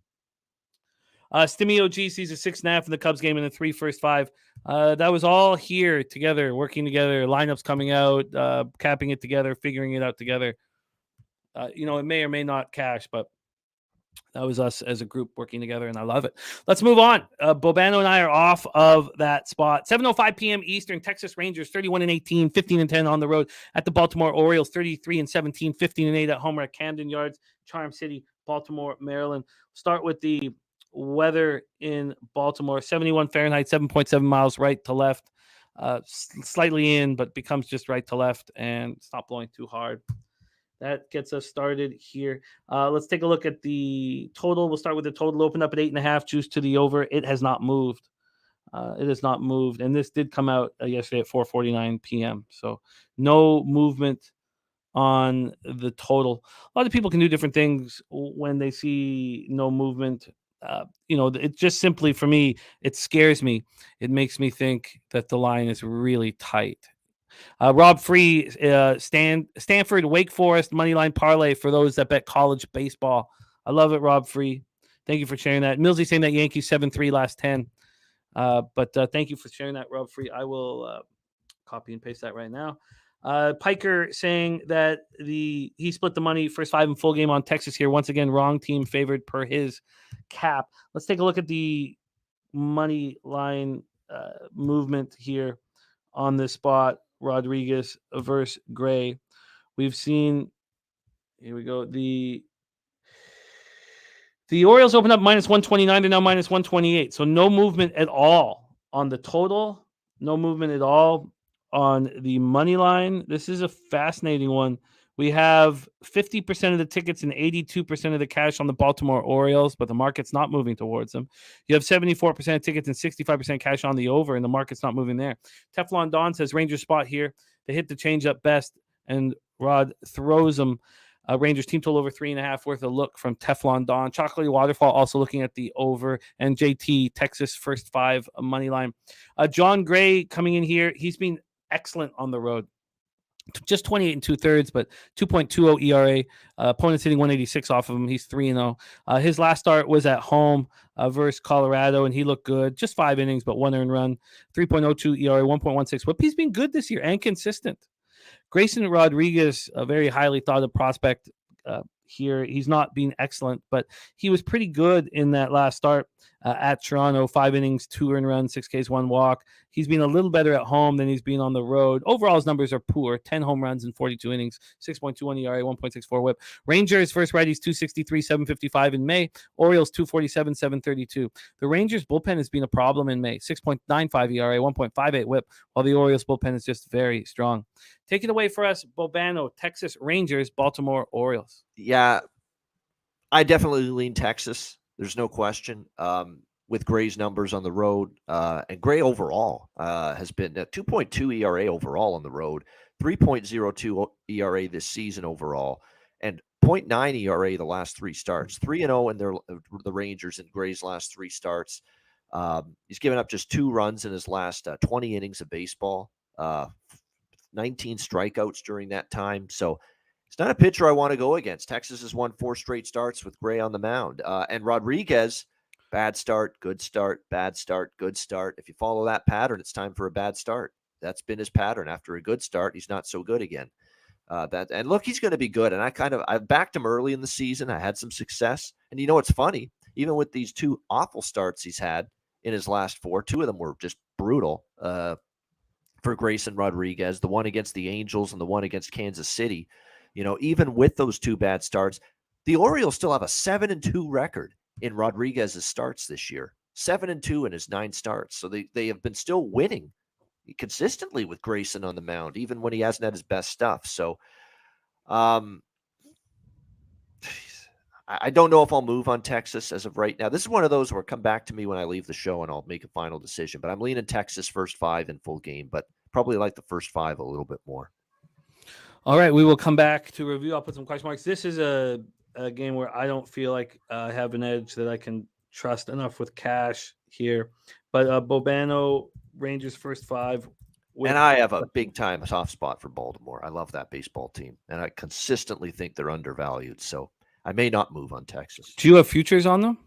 Stimmy OG sees a 6.5 in the Cubs game and the 3 first 5. That was all here together, working together, lineups coming out, capping it together, figuring it out together. It may or may not cash, but that was us as a group working together, and I love it. Let's move on. Bobano and I are off of that spot. 7:05 p.m. Eastern, Texas Rangers 31-18, 15-10 on the road at the Baltimore Orioles, 33-17, 15-8 at home at Camden Yards, Charm City, Baltimore, Maryland. Start with the weather in Baltimore. 71 Fahrenheit, 7.7 miles right to left. Slightly in, but becomes just right to left, and it's not blowing too hard. That gets us started here. Let's take a look at the total. We'll start with the total. Open up at 8.5, juice to the over. It has not moved. And this did come out yesterday at 4:49 p.m. So no movement on the total. A lot of people can do different things when they see no movement. It just simply, for me, it scares me. It makes me think that the line is really tight. Rob Free, Stanford, Wake Forest, moneyline parlay for those that bet college baseball. I love it, Rob Free. Thank you for sharing that. Millsy saying that Yankees 7-3 last 10. But thank you for sharing that, Rob Free. I will copy and paste that right now. Piker saying that he split the money first 5 in full game on Texas here. Once again, wrong team favored per his cap. Let's take a look at the money line movement here on this spot. Rodriguez versus Gray. We've seen, here we go, the Orioles open up minus 129 to now minus 128. So no movement at all on the total. No movement at all on the money line. This is a fascinating one. We have 50% of the tickets and 82% of the cash on the Baltimore Orioles, but the market's not moving towards them. You have 74% of tickets and 65% cash on the over, and the market's not moving there. Teflon Don says Rangers spot here. They hit the change up best, and Rod throws them. Rangers team total over 3.5 worth a look from Teflon Don. Chocolatey Waterfall also looking at the over, and JT Texas first 5 money line. John Gray coming in here. He's been excellent on the road. Just 28 2/3, but 2.20 ERA. Opponent's hitting 186 off of him. He's 3-0. His last start was at home versus Colorado, and he looked good. Just 5 innings, but 1 earned run. 3.02 ERA, 1.16 whip. He's been good this year and consistent. Grayson Rodriguez, a very highly thought of prospect here. He's not been excellent, but he was pretty good in that last start at Toronto. 5 innings, 2 earned runs, 6 Ks, 1 walk. He's been a little better at home than he's been on the road. Overall, his numbers are poor. 10 home runs in 42 innings, 6.21 ERA, 1.64 whip. Rangers first righties 263, 755 in May. Orioles 247, 732. The Rangers bullpen has been a problem in May. 6.95 ERA, 1.58 whip, while the Orioles bullpen is just very strong. Take it away for us, Bobano, Texas Rangers, Baltimore Orioles. Yeah, I definitely lean Texas. There's no question. with Gray's numbers on the road. And Gray overall has been at 2.2 ERA overall on the road, 3.02 ERA this season overall, and 0.9 ERA the last 3 starts. 3-0 in the Rangers in Gray's last 3 starts. He's given up just 2 runs in his last 20 innings of baseball, 19 strikeouts during that time. So it's not a pitcher I want to go against. Texas has won 4 straight starts with Gray on the mound. And Rodriguez, bad start, good start, bad start, good start. If you follow that pattern, it's time for a bad start. That's been his pattern. After a good start, he's not so good again. And look, he's going to be good. And I backed him early in the season. I had some success. And you know what's funny? Even with these 2 awful starts he's had in his last 4, 2 of them were just brutal for Grayson Rodriguez. The one against the Angels and the one against Kansas City. You know, even with those 2 bad starts, the Orioles still have a 7-2 record in Rodriguez's starts this year. 7-2 in his 9 starts. So they have been still winning consistently with Grayson on the mound, even when he hasn't had his best stuff. So I don't know if I'll move on Texas as of right now. This is one of those where come back to me when I leave the show and I'll make a final decision. But I'm leaning Texas first 5 in full game, but probably like the first 5 a little bit more. All right, we will come back to review. I'll put some question marks. This is a game where I don't feel like I have an edge that I can trust enough with cash here. But Bobano, Rangers first 5. And I have a big-time soft spot for Baltimore. I love that baseball team, and I consistently think they're undervalued. So I may not move on Texas. Do you have futures on them?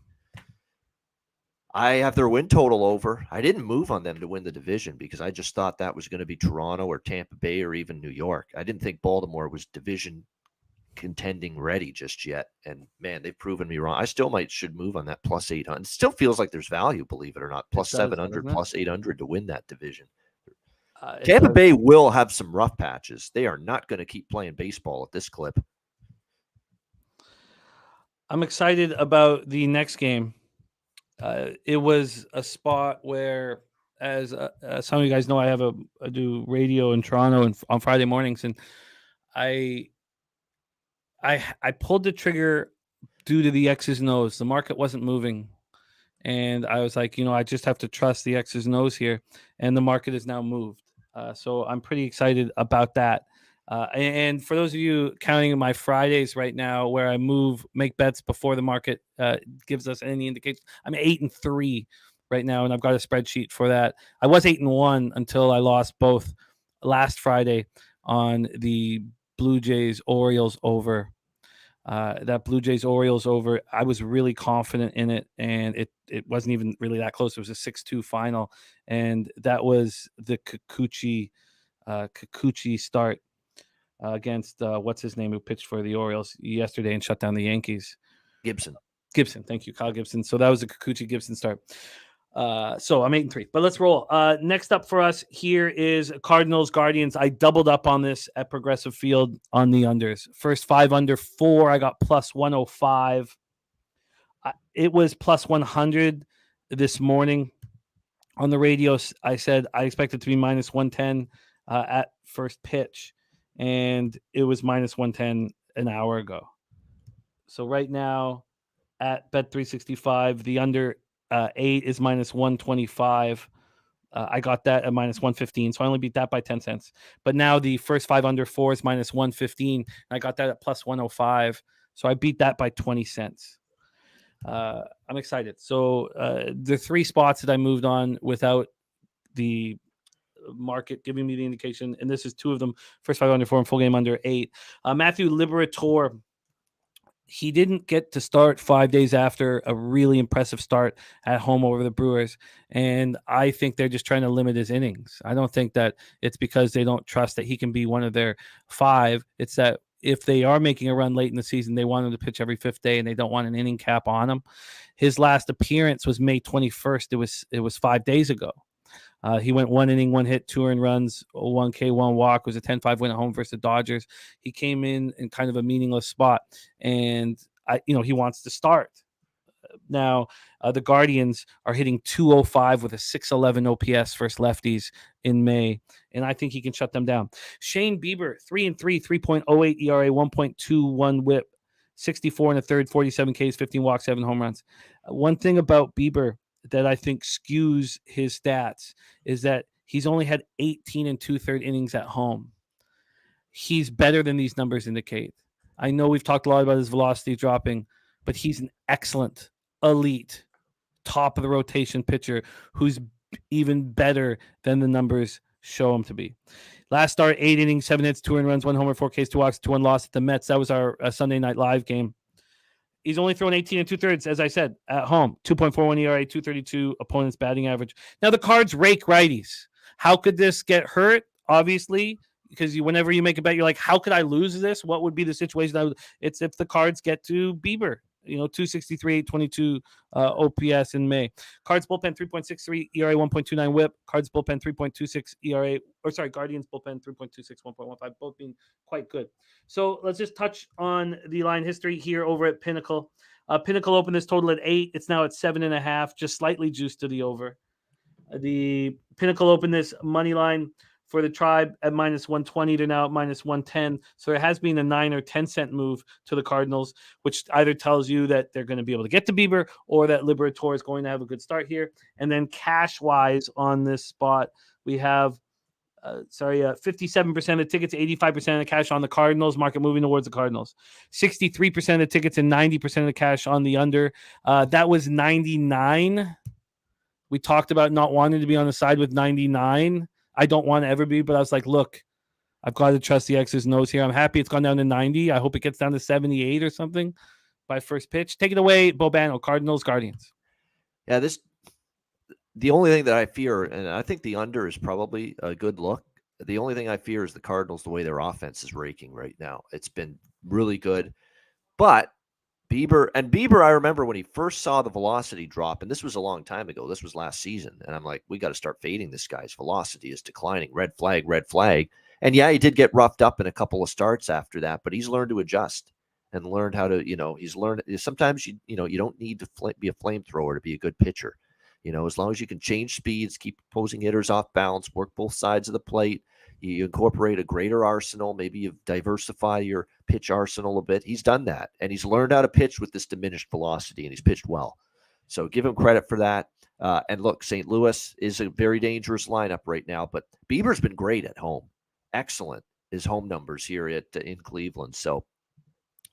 I have their win total over. I didn't move on them to win the division because I just thought that was going to be Toronto or Tampa Bay or even New York. I didn't think Baltimore was division contending ready just yet. And man, they've proven me wrong. I still should move on that plus 800. It still feels like there's value, believe it or not. Plus 700, plus 800 to win that division. Tampa Bay will have some rough patches. They are not going to keep playing baseball at this clip. I'm excited about the next game. It was a spot where, as some of you guys know, I do radio in Toronto and on Friday mornings, and I pulled the trigger due to the X's and O's. The market wasn't moving, and I was like, I just have to trust the X's and O's here, and the market has now moved. So I'm pretty excited about that. And for those of you counting my Fridays right now, where I make bets before the market gives us any indication, I'm 8-3 right now, and I've got a spreadsheet for that. I was 8-1 until I lost both last Friday on the Blue Jays Orioles over. That Blue Jays Orioles over, I was really confident in it, and it wasn't even really that close. It was a 6-2 final, and that was the Kikuchi start. Against what's his name, who pitched for the Orioles yesterday and shut down the Yankees. Gibson, thank you, Kyle Gibson. So that was a Kikuchi Gibson start. So I'm 8-3, but let's roll. Next up for us here is Cardinals Guardians. I doubled up on this at Progressive Field on the unders. First 5 under 4, I got plus 105. It was plus 100 this morning on the radio. I said I expect it to be minus 110 at first pitch. And it was minus 110 an hour ago. So right now at Bet365, the under 8 is minus 125. I got that at minus 115. So I only beat that by 10 cents. But now the first 5 under 4 is minus 115. I got that at plus 105. So I beat that by 20 cents. I'm excited. So the 3 spots that I moved on without the market giving me the indication, and this is 2 of them, first 5 under 4 and full game under 8. Matthew Liberatore, he didn't get to start 5 days after a really impressive start at home over the Brewers, and I think they're just trying to limit his innings. I don't think that it's because they don't trust that he can be one of their 5. It's that if they are making a run late in the season, they want him to pitch every 5th day, and they don't want an inning cap on him. His last appearance was May 21st. It was 5 days ago. He went 1 inning, 1 hit, 2 earned runs, 1 K, 1 walk. It was a 10-5 win at home versus the Dodgers. He came in kind of a meaningless spot, and he wants to start. Now, the Guardians are hitting 205 with a 611 OPS versus lefties in May, and I think he can shut them down. Shane Bieber, 3-3, 3.08 ERA, 1.21 WHIP, 64 in the third, 47 Ks, 15 walks, 7 home runs. One thing about Bieber that I think skews his stats is that he's only had 18 2/3 innings at home. He's better than these numbers indicate. I know we've talked a lot about his velocity dropping, but he's an excellent, elite, top of the rotation pitcher who's even better than the numbers show him to be. Last start, 8 innings, 7 hits, 2 earned runs, 1 homer, 4 Ks, 2 walks, 2-1 loss at the Mets. That was our Sunday Night Live game. He's only thrown 18 2/3, as I said, at home. 2.41 ERA, 232 opponent's batting average. Now, the Cards rake righties. How could this get hurt? Obviously, because whenever you make a bet, you're like, how could I lose this? What would be the situation? It's if the Cards get to Bieber. 263, 822 OPS in May. Cards bullpen 3.63 ERA, 1.29 WHIP. Cards bullpen 3.26 ERA, Guardians bullpen 3.26, 1.15, both being quite good. So let's just touch on the line history here over at Pinnacle. Pinnacle opened this total at 8. It's now at 7.5, just slightly juiced to the over. The Pinnacle opened this money line for the Tribe at -120. They're now at -110. So there has been a 9 or 10 cent move to the Cardinals, which either tells you that they're going to be able to get to Bieber or that Liberatore is going to have a good start here. And then cash-wise on this spot, we have 57% of tickets, 85% of the cash on the Cardinals, market moving towards the Cardinals. 63% of the tickets and 90% of the cash on the under. That was 99. We talked about not wanting to be on the side with 99. I don't want to ever be, but I was like, look, I've got to trust the X's and O's here. I'm happy it's gone down to 90. I hope it gets down to 78 or something by first pitch. Take it away, Bobano, Cardinals, Guardians. Yeah, the only thing that I fear, and I think the under is probably a good look. The only thing I fear is the Cardinals, the way their offense is raking right now. It's been really good. But Bieber, I remember when he first saw the velocity drop, and this was a long time ago. This was last season. And I'm like, we got to start fading this guy's velocity is declining. Red flag, red flag. And yeah, he did get roughed up in a couple of starts after that, but he's learned to adjust and learned how to, he's learned. Sometimes you don't need to be a flamethrower to be a good pitcher. As long as you can change speeds, keep opposing hitters off balance, work both sides of the plate, you incorporate a greater arsenal, maybe you diversify your pitch arsenal a bit. He's done that, and he's learned how to pitch with this diminished velocity, and he's pitched well. So give him credit for that. And look, St. Louis is a very dangerous lineup right now, but Bieber's been great at home. Excellent, his home numbers here in Cleveland. So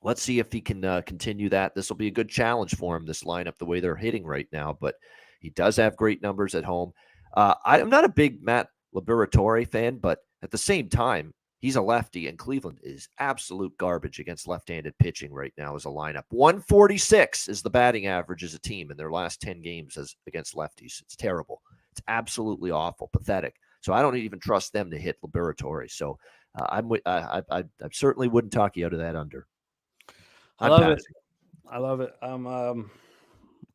let's see if he can continue that. This will be a good challenge for him, this lineup, the way they're hitting right now, but he does have great numbers at home. I'm not a big Matt Liberatore fan, but at the same time, he's a lefty, and Cleveland is absolute garbage against left-handed pitching right now as a lineup. 146 is the batting average as a team in their last 10 games against lefties. It's terrible. It's absolutely awful, pathetic. So I don't even trust them to hit Liberatore. So I certainly wouldn't talk you out of that under. I love it.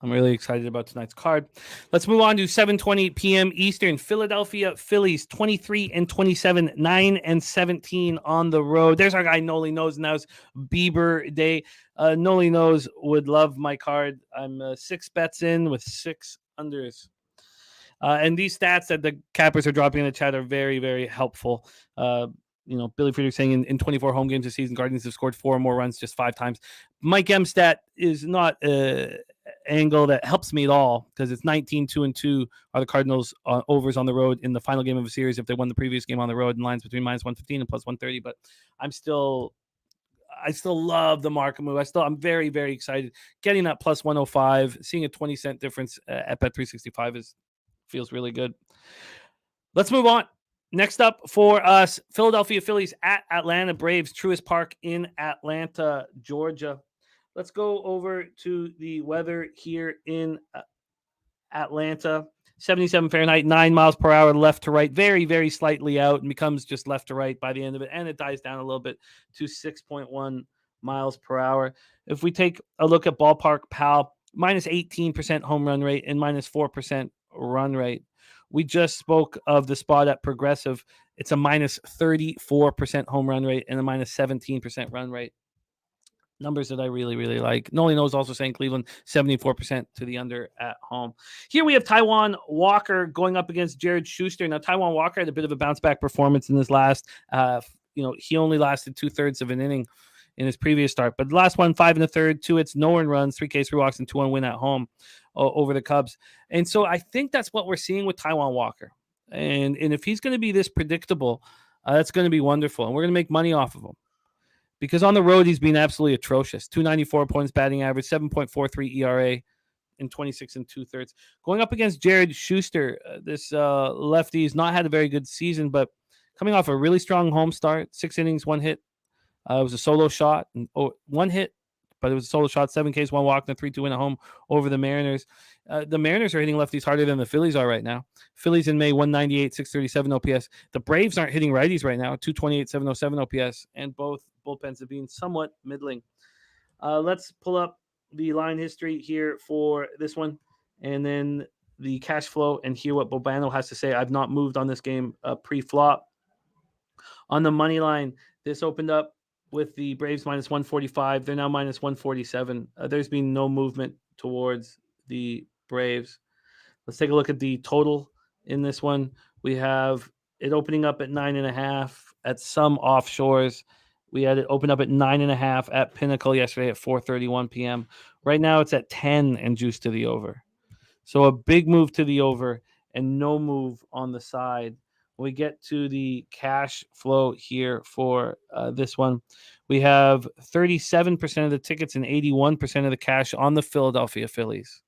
I'm really excited about tonight's card. Let's move on to 7:20 p.m. Eastern. Philadelphia Phillies 23-27, 9-17 on the road. There's our guy Noli Knows. Now it's Bieber day. Noli Knows would love my card. I'm 6 bets in with 6 unders. And these stats that the cappers are dropping in the chat are very, very helpful. Billy Friedrich saying in 24 home games this season, Guardians have scored 4 or more runs just 5 times. Mike M stat is not angle that helps me at all because it's 19-2-2 are the Cardinals overs on the road in the final game of a series if they won the previous game on the road, and lines between -115 and +130. But I still love the market move. I'm very, very excited. Getting that +105, seeing a 20-cent difference at Bet365 feels really good. Let's move on. Next up for us, Philadelphia Phillies at Atlanta Braves, Truist Park in Atlanta, Georgia. Let's go over to the weather here in Atlanta. 77 Fahrenheit, 9 miles per hour left to right, very, very slightly out, and becomes just left to right by the end of it. And it dies down a little bit to 6.1 miles per hour. If we take a look at Ballpark Pal, -18% home run rate and -4% run rate. We just spoke of the spot at Progressive. It's a -34% home run rate and a -17% run rate. Numbers that I really, really like. Noli Knows also saying Cleveland 74% to the under at home. Here we have Taijuan Walker going up against Jared Schuster. Now, Taijuan Walker had a bit of a bounce back performance in his last, he only lasted 2/3 of an inning in his previous start. But the last one, 5 1/3, 2 hits, no earned runs, 3 Ks, 3 walks, and 2-1 win at home. over the Cubs. And so I think that's what we're seeing with Taijuan Walker. And if he's going to be this predictable, that's going to be wonderful. And we're going to make money off of him. Because on the road, he's been absolutely atrocious. 294 points batting average, 7.43 ERA in 26 and 2/3. Going up against Jared Schuster, this lefty has not had a very good season, but coming off a really strong home start, 6 innings, 1 hit. It was a solo shot, and 1 hit, but it was a solo shot, 7 Ks, 1 walk, and a 3-2 win at home over the Mariners. The Mariners are hitting lefties harder than the Phillies are right now. Phillies in May, 198, 637 OPS. The Braves aren't hitting righties right now, 228, 707 OPS, and both bullpens have been somewhat middling. Let's pull up the line history here for this one, and then the cash flow, and hear what Bobano has to say. I've not moved on this game pre-flop. On the money line, this opened up with the Braves minus 145. They're now minus 147. There's been no movement towards the Braves. Let's take a look at the total in this one. We have it opening up at 9.5 at some offshores. We had it open up at 9.5 at Pinnacle yesterday at 4:31 p.m. Right now it's at 10 and juice to the over. So a big move to the over and no move on the side. When we get to the cash flow here for this one, we have 37% of the tickets and 81% of the cash on the Philadelphia Phillies.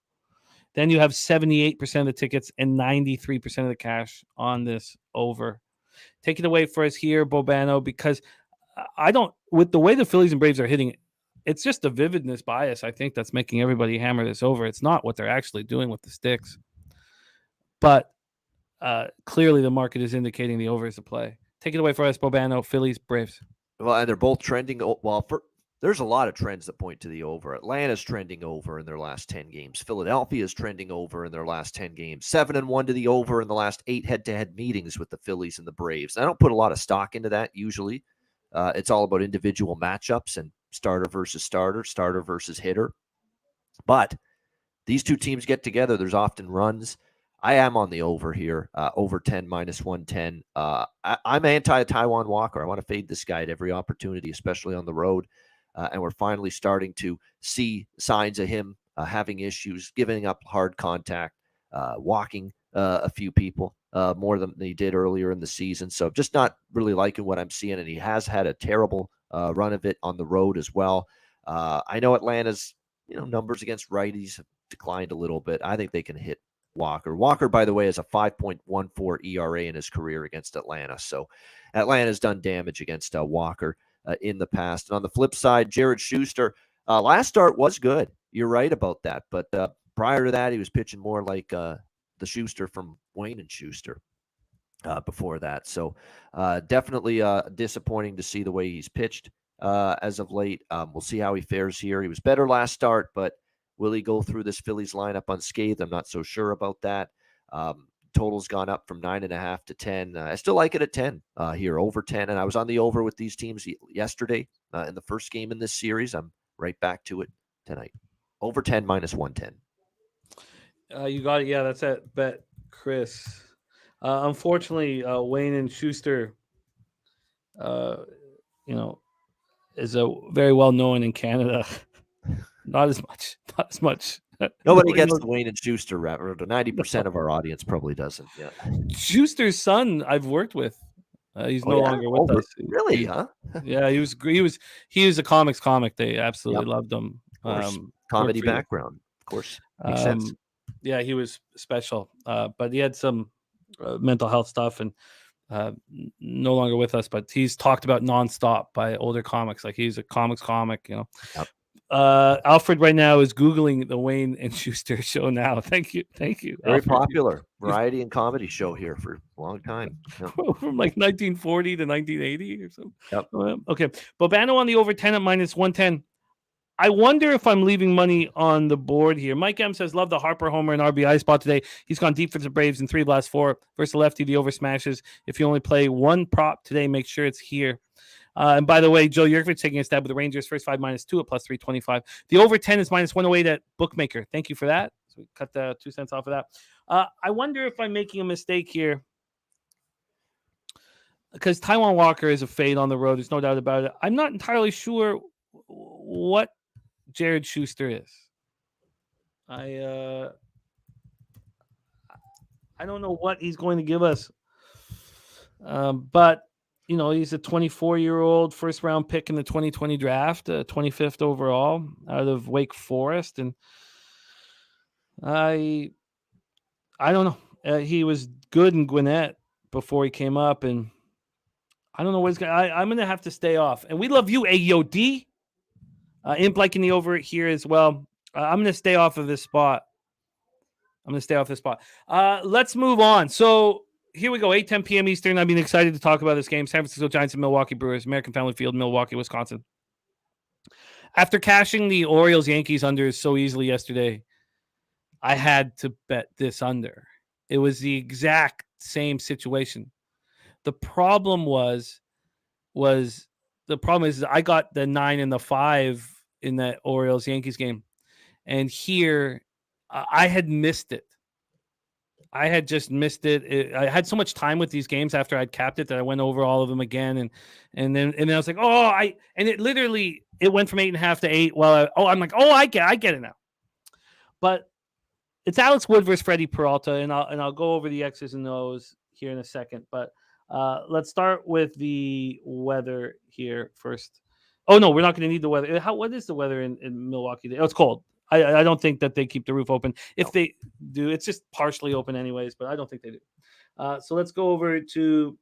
Then you have 78% of the tickets and 93% of the cash on this over. Take it away for us here, Bobano, because with the way the Phillies and Braves are hitting, it's just the vividness bias, I think, that's making everybody hammer this over. It's not what they're actually doing with the sticks. But clearly the market is indicating the over is a play. Take it away for us, Bobano, Phillies, Braves. Well, and they're both trending. Well, there's a lot of trends that point to the over. Atlanta's trending over in their last 10 games. Philadelphia's trending over in their last 10 games. 7-1 to the over in the last 8 head-to-head meetings with the Phillies and the Braves. And I don't put a lot of stock into that usually. It's all about individual matchups and starter versus starter, starter versus hitter. But these two teams get together. There's often runs. I am on the over here, over 10 minus 110. I'm anti-Taijuan Walker. I want to fade this guy at every opportunity, especially on the road. And we're finally starting to see signs of him having issues, giving up hard contact, walking a few people more than he did earlier in the season. So just not really liking what I'm seeing. And he has had a terrible run of it on the road as well. I know Atlanta's numbers against righties have declined a little bit. I think they can hit Walker. Walker, by the way, has a 5.14 ERA in his career against Atlanta. So Atlanta's done damage against Walker in the past. And on the flip side, Jared Schuster, last start was good. You're right about that. But prior to that, he was pitching more like the Schuster from Wayne and Schuster before that. So definitely disappointing to see the way he's pitched as of late. We'll see how he fares here. He was better last start, but will he go through this Phillies lineup unscathed? I'm not so sure about that. Total's gone up from 9.5 to 10. I still like it at 10 here, over 10. And I was on the over with these teams yesterday in the first game in this series. I'm right back to it tonight. Over 10 minus 110. You got it. Yeah, that's at Bet Chris. Unfortunately, Wayne and Schuster, is a very well known in Canada. Not as much. Nobody gets the Wayne and Schuster rap. 90% of our audience probably doesn't. Yeah. Schuster's son, I've worked with. He's no longer with us. Really? Huh? Yeah, he was a comics comic. They absolutely loved him. Comedy background, of course. Makes sense. Yeah, he was special, but he had some mental health stuff and no longer with us. But he's talked about nonstop by older comics. Like he's a comics comic, Yep. Alfred right now is Googling the Wayne and Schuster show now. Thank you. Very Alfred. popular variety and comedy show here for a long time. Yep. From like 1940 to 1980 or something. Yep. Okay. Bobano on the over 10 at minus 110. I wonder if I'm leaving money on the board here. Mike M says, love the Harper homer and RBI spot today. He's gone deep for the Braves in 3 of the last 4. Versus the lefty, the over smashes. If you only play one prop today, make sure it's here. And by the way, Joe Yurkovich taking a stab with the Rangers, first 5 minus 2 at plus 325. The over 10 is minus 108 at Bookmaker. Thank you for that. So we cut the 2 cents off of that. I wonder if I'm making a mistake here, because Taijuan Walker is a fade on the road. There's no doubt about it. I'm not entirely sure what Jared Schuster is. I don't know what he's going to give us, but he's a 24-year-old first round pick in the 2020 draft, 25th overall out of Wake Forest, and I don't know. He was good in Gwinnett before he came up, and I don't know what he's going. I'm going to have to stay off. And we love you, AOD. Imp liking the over here as well. I'm going to stay off of this spot. Let's move on. So here we go. 8:10 p.m. Eastern. I've been excited to talk about this game. San Francisco Giants and Milwaukee Brewers, American Family Field, Milwaukee, Wisconsin. After cashing the Orioles Yankees under so easily yesterday, I had to bet this under. It was the exact same situation. The problem is I got the 9 and the 5 in that Orioles Yankees game, and here I had missed it. I had just missed it. I had so much time with these games after I'd capped it that I went over all of them again, and then I was like, it went from 8.5 to 8. I'm like, I get it now. But it's Alex Wood versus Freddie Peralta, and I'll go over the X's and O's here in a second. But let's start with the weather here first. Oh no, we're not going to need the weather. What is the weather in Milwaukee? Oh, it's cold. I don't think that they keep the roof open. If they do, it's just partially open anyways, but I don't think they do. So let's go over to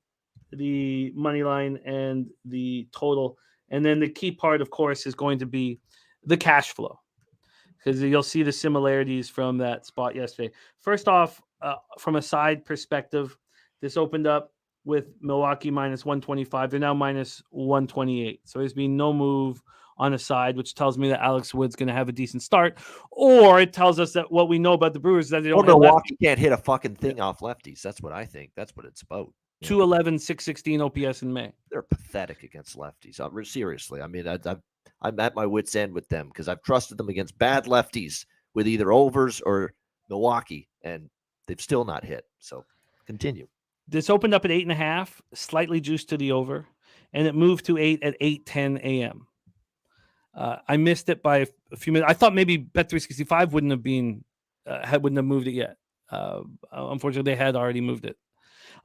the money line and the total. And then the key part, of course, is going to be the cash flow, because you'll see the similarities from that spot yesterday. First off, from a side perspective, this opened up with Milwaukee minus 125. They're now minus 128. So there's been no move on a side, which tells me that Alex Wood's going to have a decent start, or it tells us that what we know about the Brewers is that they don't. Milwaukee can't hit a fucking thing off lefties. That's what I think. That's what it's about. 211, 616 OPS in May. They're pathetic against lefties. Seriously, I mean, I'm at my wit's end with them because I've trusted them against bad lefties with either overs or Milwaukee, and they've still not hit. So continue. This opened up at 8.5, slightly juiced to the over, and it moved to 8 at 8:10 a.m. I missed it by a few minutes. I thought maybe Bet365 wouldn't have moved it yet. Unfortunately, they had already moved it.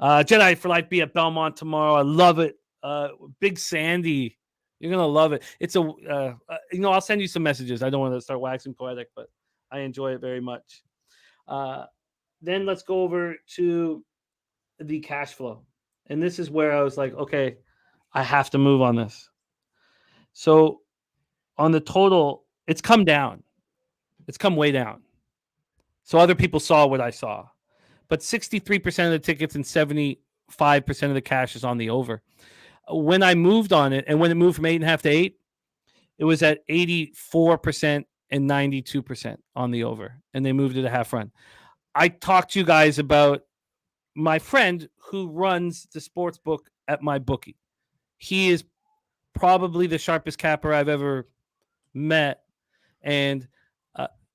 Jedi for Life be at Belmont tomorrow. I love it. Big Sandy, you're gonna love it. It's I'll send you some messages. I don't want to start waxing poetic, but I enjoy it very much. Then let's go over to the cash flow, and this is where I was like, okay, I have to move on this. So on the total, it's come down. It's come way down. So other people saw what I saw. But 63% of the tickets and 75% of the cash is on the over. When I moved on it, and when it moved from 8.5 to 8, it was at 84% and 92% on the over. And they moved it a half run. I talked to you guys about my friend who runs the sports book at my bookie. He is probably the sharpest capper I've ever met. And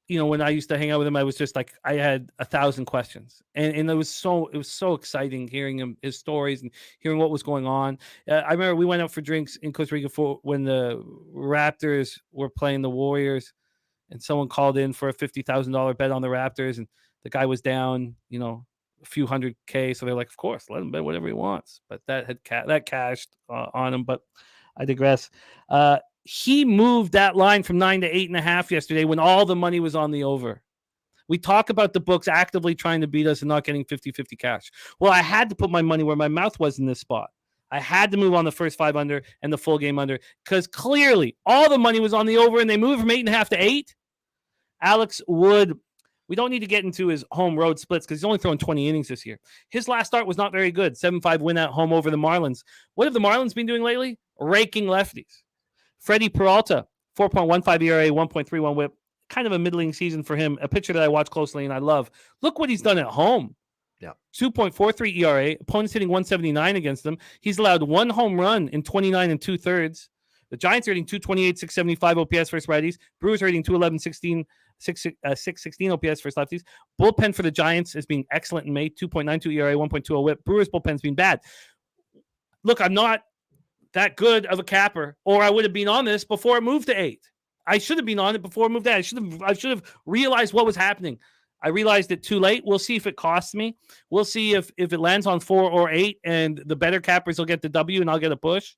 when I used to hang out with him, I was just like, I had 1,000 questions, and it was so exciting hearing his stories and hearing what was going on. I remember we went out for drinks in Costa Rica when the Raptors were playing the Warriors, and someone called in for a $50,000 bet on the Raptors, and the guy was down, a few $100K. So they're like, of course, let him bet whatever he wants. But that cashed on him. But I digress. He moved that line from 9 to 8.5 yesterday when all the money was on the over. We talk about the books actively trying to beat us and not getting 50-50 cash. Well, I had to put my money where my mouth was in this spot. I had to move on the first 5 under and the full game under, because clearly all the money was on the over, and they moved from 8.5 to 8. Alex Wood, we don't need to get into his home road splits because he's only thrown 20 innings this year. His last start was not very good. 7-5 win at home over the Marlins. What have the Marlins been doing lately? Raking lefties. Freddie Peralta, 4.15 ERA, 1.31 whip. Kind of a middling season for him. A pitcher that I watch closely and I love. Look what he's done at home. Yeah. 2.43 ERA. Opponents hitting 179 against them. He's allowed 1 home run in 29 2/3. The Giants are hitting 228, 675 OPS versus righties. Brewers are hitting 211, 616 OPS versus lefties. Bullpen for the Giants is being excellent in May. 2.92 ERA, 1.20 whip. Brewers bullpen's been bad. Look, I'm not that good of a capper, or I would have been on this before it moved to 8. I should have been on it before I moved out. I should have realized what was happening. I realized it too late. We'll see if it costs me. We'll see if it lands on 4 or 8, and the better cappers will get the W, and I'll get a push.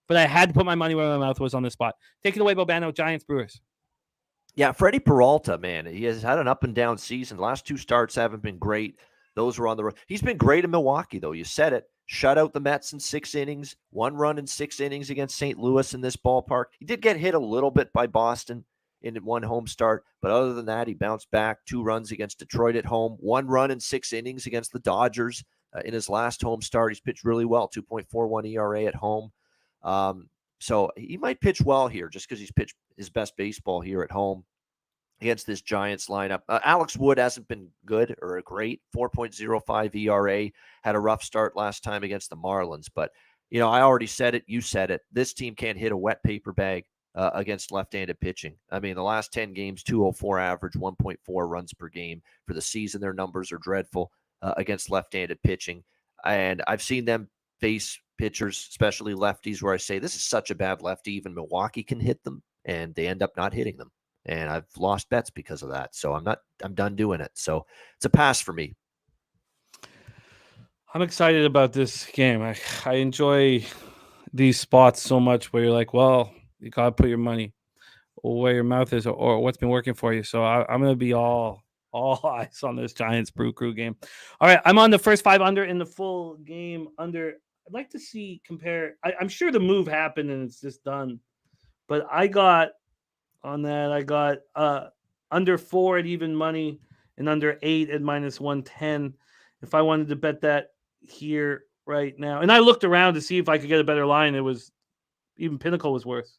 But I had to put my money where my mouth was on this spot. Take it away, Bobano. Giants, Brewers. Yeah, Freddie Peralta, man, he has had an up and down season. The last 2 starts haven't been great. Those were on the road. He's been great in Milwaukee, though. You said it. Shut out the Mets in 6 innings, 1 run in 6 innings against St. Louis in this ballpark. He did get hit a little bit by Boston in 1 home start, but other than that, he bounced back. 2 runs against Detroit at home, 1 run in 6 innings against the Dodgers in his last home start. He's pitched really well, 2.41 ERA at home. So he might pitch well here just because he's pitched his best baseball here at home against this Giants lineup. Alex Wood hasn't been good or great, 4.05 ERA, had a rough start last time against the Marlins. But, I already said it. You said it. This team can't hit a wet paper bag against left-handed pitching. I mean, the last 10 games, 204 average, 1.4 runs per game. For the season, their numbers are dreadful against left-handed pitching. And I've seen them face pitchers, especially lefties, where I say, this is such a bad lefty, even Milwaukee can hit them, and they end up not hitting them. And I've lost bets because of that. So I'm done doing it. So it's a pass for me. I'm excited about this game. I enjoy these spots so much where you're like, well, you got to put your money where your mouth is or what's been working for you. So I'm going to be all eyes on this Giants Brew Crew game. All right. I'm on the first 5 under in the full game under. I'd like to compare. I'm sure the move happened and it's just done. But I got under 4 at even money and under 8 at minus 110. If I wanted to bet that here right now, and I looked around to see if I could get a better line, it was even Pinnacle was worse.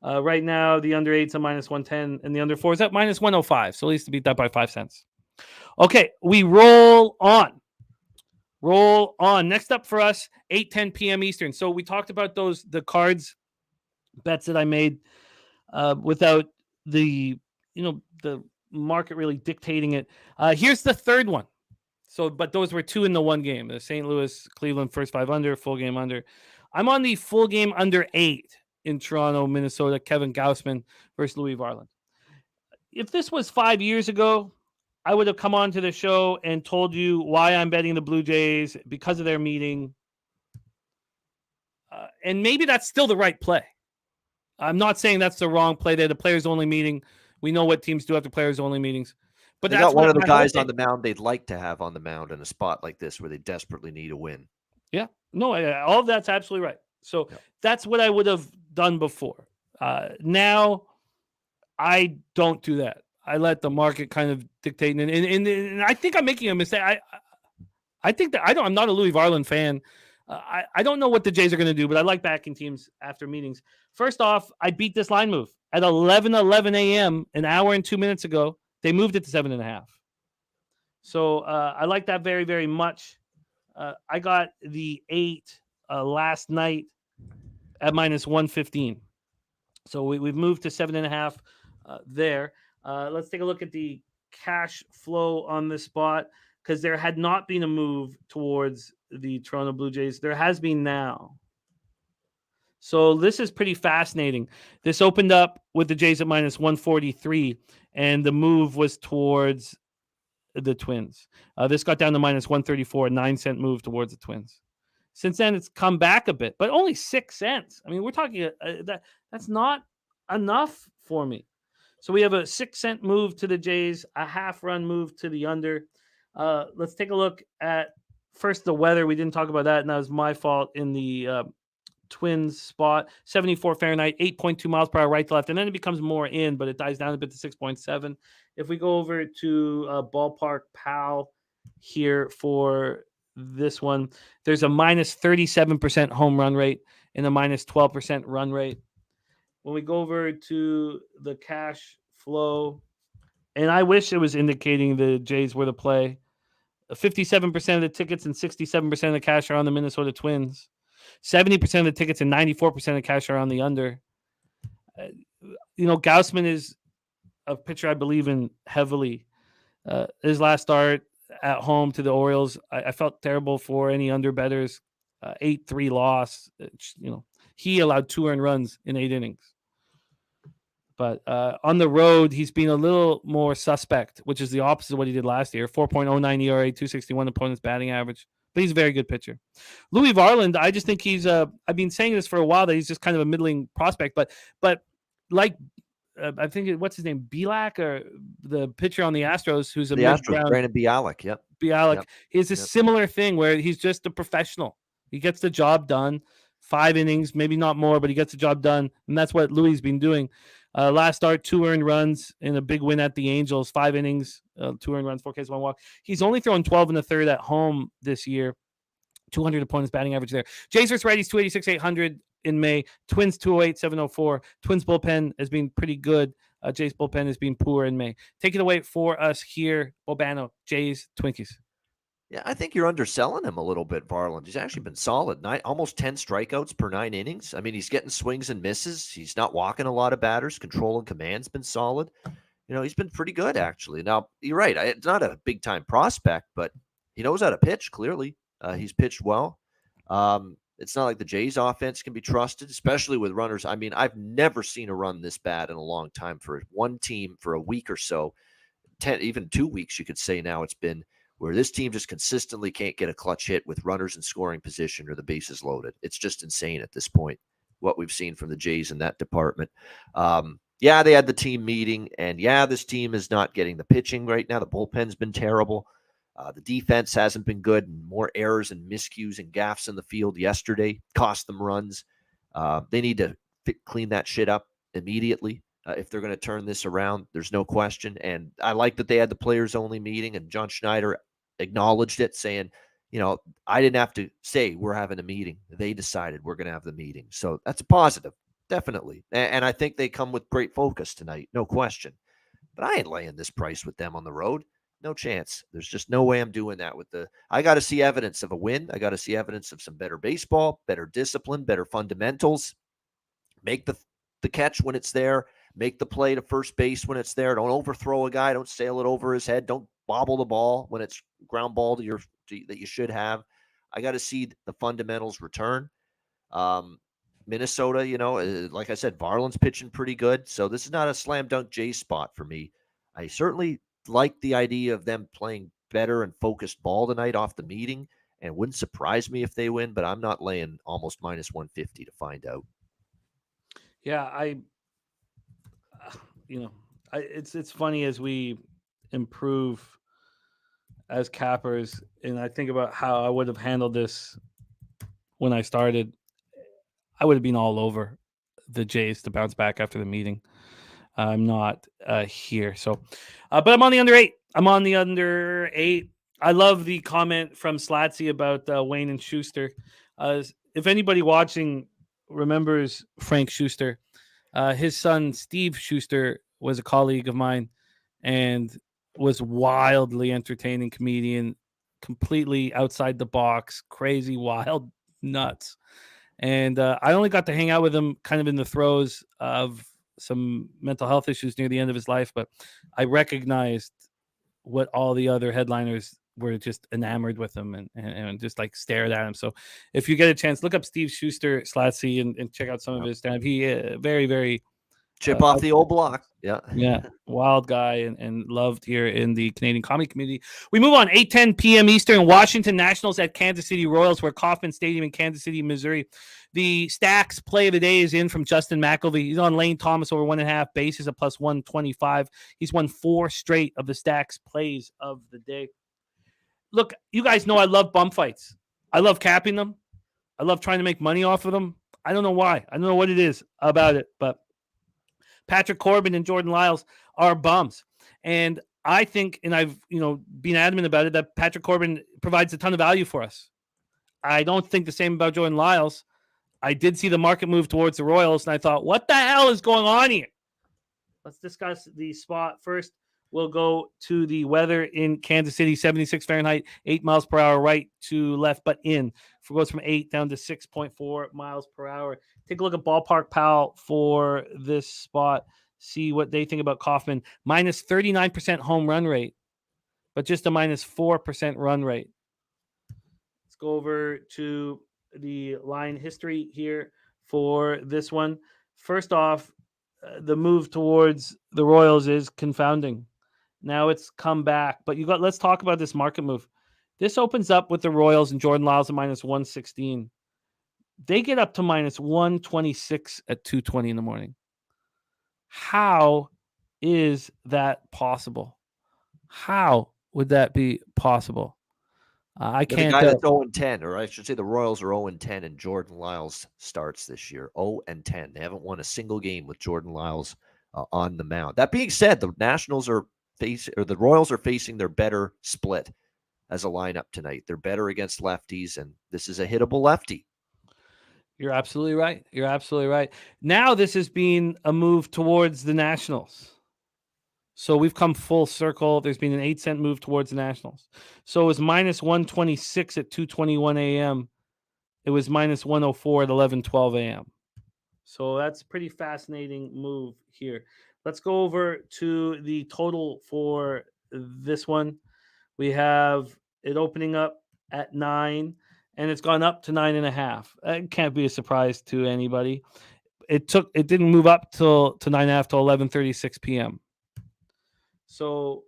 Right now, the under 8's at minus 110 and the under 4 is at minus 105. So at least to beat that by 5 cents. Okay, we roll on. Next up for us, 8:10 p.m. Eastern. So we talked about the cards bets that I made without the market really dictating it. Here's the third one. So, but those were 2 in the one game. The St. Louis, Cleveland, first 5 under, full game under. I'm on the full game under 8 in Toronto, Minnesota, Kevin Gausman versus Louis Varland. If this was 5 years ago, I would have come on to the show and told you why I'm betting the Blue Jays because of their meeting. And maybe that's still the right play. I'm not saying that's the wrong play. They're the players-only meeting. We know what teams do after players-only meetings. But they that's got one of the guys on the mound they'd like to have on the mound in a spot like this where they desperately need a win. Yeah. No, all of that's absolutely right. So That's what I would have done before. Now, I don't do that. I let the market kind of dictate. And I think I'm making a mistake. I think that I'm not a Louis Varland fan. I don't know what the Jays are going to do, but I like backing teams after meetings. First off, I beat this line move at 11:11 a.m. an hour and 2 minutes ago. They moved it to 7.5. So I like that very, very much. I got the 8 last night at minus 115. So we've moved to 7.5 there. Let's take a look at the cash flow on this spot because there had not been a move towards the Toronto Blue Jays. There has been now. So this is pretty fascinating. This opened up with the Jays at minus 143, and the move was towards the Twins. This got down to minus 134, a 9-cent move towards the Twins. Since then, it's come back a bit, but only 6 cents. I mean, we're talking that's not enough for me. So we have a 6-cent move to the Jays, a half-run move to the under. Let's take a look at first the weather. We didn't talk about that, and that was my fault in the Twins spot. 74 Fahrenheit, 8.2 miles per hour right to left, and then it becomes more in, but it dies down a bit to 6.7. If we go over to Ballpark Pal here for this one, there's a minus 37% home run rate and a minus 12% run rate. When we go over to the cash flow, and I wish it was indicating the Jays were the play. 57% of the tickets and 67% of the cash are on the Minnesota Twins. 70% of the tickets and 94% of the cash are on the under. Gausman is a pitcher I believe in heavily. His last start at home to the Orioles, I felt terrible for any under bettors. 8-3 loss. He allowed 2 earned runs in 8 innings. But on the road, he's been a little more suspect, which is the opposite of what he did last year. 4.09 ERA, 261 opponent's batting average. But he's a very good pitcher. Louis Varland, I just think he's I've been saying this for a while that he's just kind of a middling prospect, but like I think what's his name, Bielak, or the pitcher on the Astros, who's a The Astros, mid-round Brandon Bialek. Yep. Bialek. Is a similar thing where he's just a professional. He gets the job done. 5 innings, maybe not more, but he gets the job done, and that's what Louis has been doing. Last start, 2 earned runs in a big win at the Angels. 5 innings, 2 earned runs, 4 Ks, 1 walk. He's only thrown 12 in the third at home this year. 200 opponents batting average there. Jays versus righties, 286, 800 in May. Twins, 208, 704. Twins bullpen has been pretty good. Jays bullpen has been poor in May. Take it away for us here, Bobano. Jays, Twinkies. Yeah, I think you're underselling him a little bit, Varland. He's actually been solid. Almost 10 strikeouts per 9 innings. I mean, he's getting swings and misses. He's not walking a lot of batters. Control and command's been solid. He's been pretty good, actually. Now, you're right. It's not a big-time prospect, but he knows how to pitch, clearly. He's pitched well. It's not like the Jays offense can be trusted, especially with runners. I mean, I've never seen a run this bad in a long time for one team for a week or so. 10, even 2 weeks, you could say now it's been, where this team just consistently can't get a clutch hit with runners in scoring position or the bases loaded. It's just insane at this point, what we've seen from the Jays in that department. Yeah, they had the team meeting, and yeah, this team is not getting the pitching right now. The bullpen's been terrible. The defense hasn't been good, and more errors and miscues and gaffes in the field yesterday cost them runs. They need to clean that shit up immediately. If they're going to turn this around, there's no question. And I like that they had the players-only meeting, and John Schneider acknowledged it, saying, I didn't have to say we're having a meeting. They decided we're going to have the meeting. So that's a positive, definitely. And I think they come with great focus tonight, no question. But I ain't laying this price with them on the road. No chance. There's just no way I'm doing that I got to see evidence of a win. I got to see evidence of some better baseball, better discipline, better fundamentals. Make the catch when it's there. Make the play to first base when it's there. Don't overthrow a guy. Don't sail it over his head. Don't bobble the ball when it's ground ball that you should have. I got to see the fundamentals return. Minnesota, like I said, Varland's pitching pretty good. So this is not a slam dunk Jays spot for me. I certainly like the idea of them playing better and focused ball tonight off the meeting, and it wouldn't surprise me if they win, but I'm not laying almost minus 150 to find out. Yeah, it's funny as we improve as cappers, and I think about how I would have handled this when I started. I would have been all over the Jays to bounce back after the meeting. I'm not here, so but I'm on the under 8. I'm on the under 8. I love the comment from Slatsy about Wayne and Schuster. If anybody watching remembers Frank Schuster, his son Steve Schuster was a colleague of mine and was wildly entertaining comedian, completely outside the box, crazy, wild, nuts. And I only got to hang out with him kind of in the throes of some mental health issues near the end of his life, but I recognized what all the other headliners were just enamored with him and just like stared at him. So if you get a chance, look up Steve Schuster, Slatsy, and check out some of his stand-up. He very, very chip off the old block. Yeah, wild guy and loved here in the Canadian comedy community. We move on. 8:10 p.m. Eastern. Washington Nationals at Kansas City Royals. We're Kauffman Stadium in Kansas City, Missouri. The Stacks play of the day is in from Justin McElvey. He's on Lane Thomas over 1.5 bases at plus 125. He's won 4 straight of the Stacks plays of the day. Look, you guys know I love bum fights. I love capping them. I love trying to make money off of them. I don't know why. I don't know what it is about it, but Patrick Corbin and Jordan Lyles are bums. And I think, and I've been adamant about it, that Patrick Corbin provides a ton of value for us. I don't think the same about Jordan Lyles. I did see the market move towards the Royals, and I thought, what the hell is going on here? Let's discuss the spot first. We'll go to the weather in Kansas City, 76 Fahrenheit, 8 miles per hour right to left, but in. It goes from 8 down to 6.4 miles per hour. Take a look at Ballpark Pal for this spot. See what they think about Kauffman. Minus 39% home run rate, but just a minus 4% run rate. Let's go over to the line history here for this one. First off, the move towards the Royals is confounding. Now it's come back, but let's talk about this market move. This opens up with the Royals and Jordan Lyles at minus 116. They get up to minus 126 at 2:20 in the morning. How is that possible? How would that be possible? I can't. The guy that's 0-10, or I should say the Royals are 0-10, and Jordan Lyles starts this year. 0-10. They haven't won a single game with Jordan Lyles on the mound. That being said, the the Royals are facing their better split as a lineup tonight. They're better against lefties, and this is a hittable lefty. You're absolutely right. You're absolutely right. Now this has been a move towards the Nationals. So we've come full circle. There's been an 8-cent move towards the Nationals. So it was minus 126 at 2:21 a.m. It was minus 104 at 11:12 a.m. So that's a pretty fascinating move here. Let's go over to the total for this one. We have it opening up at 9, and it's gone up to 9.5. It can't be a surprise to anybody. It didn't move up to 9.5 till 11:36 p.m. So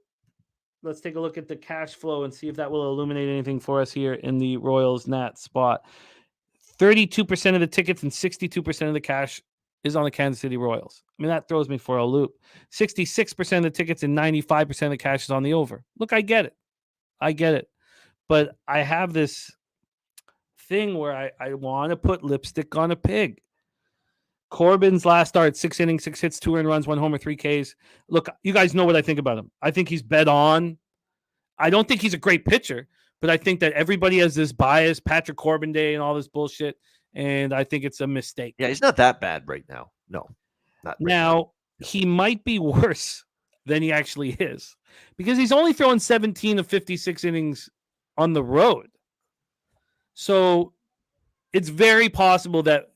let's take a look at the cash flow and see if that will illuminate anything for us here in the Royals Nats spot. 32% of the tickets and 62% of the cash is on the Kansas City Royals. I mean, that throws me for a loop. 66% of the tickets and 95% of the cash is on the over. Look, I get it. But I have this thing where I want to put lipstick on a pig. Corbin's last start, 6 innings, 6 hits, 2 earned runs, 1 homer, 3 Ks. Look, you guys know what I think about him. I think he's bet on. I don't think he's a great pitcher, but I think that everybody has this bias, Patrick Corbin Day and all this bullshit, and I think it's a mistake. Yeah, he's not that bad right now. No, not right now. He might be worse than he actually is because he's only throwing 17 of 56 innings on the road. So it's very possible that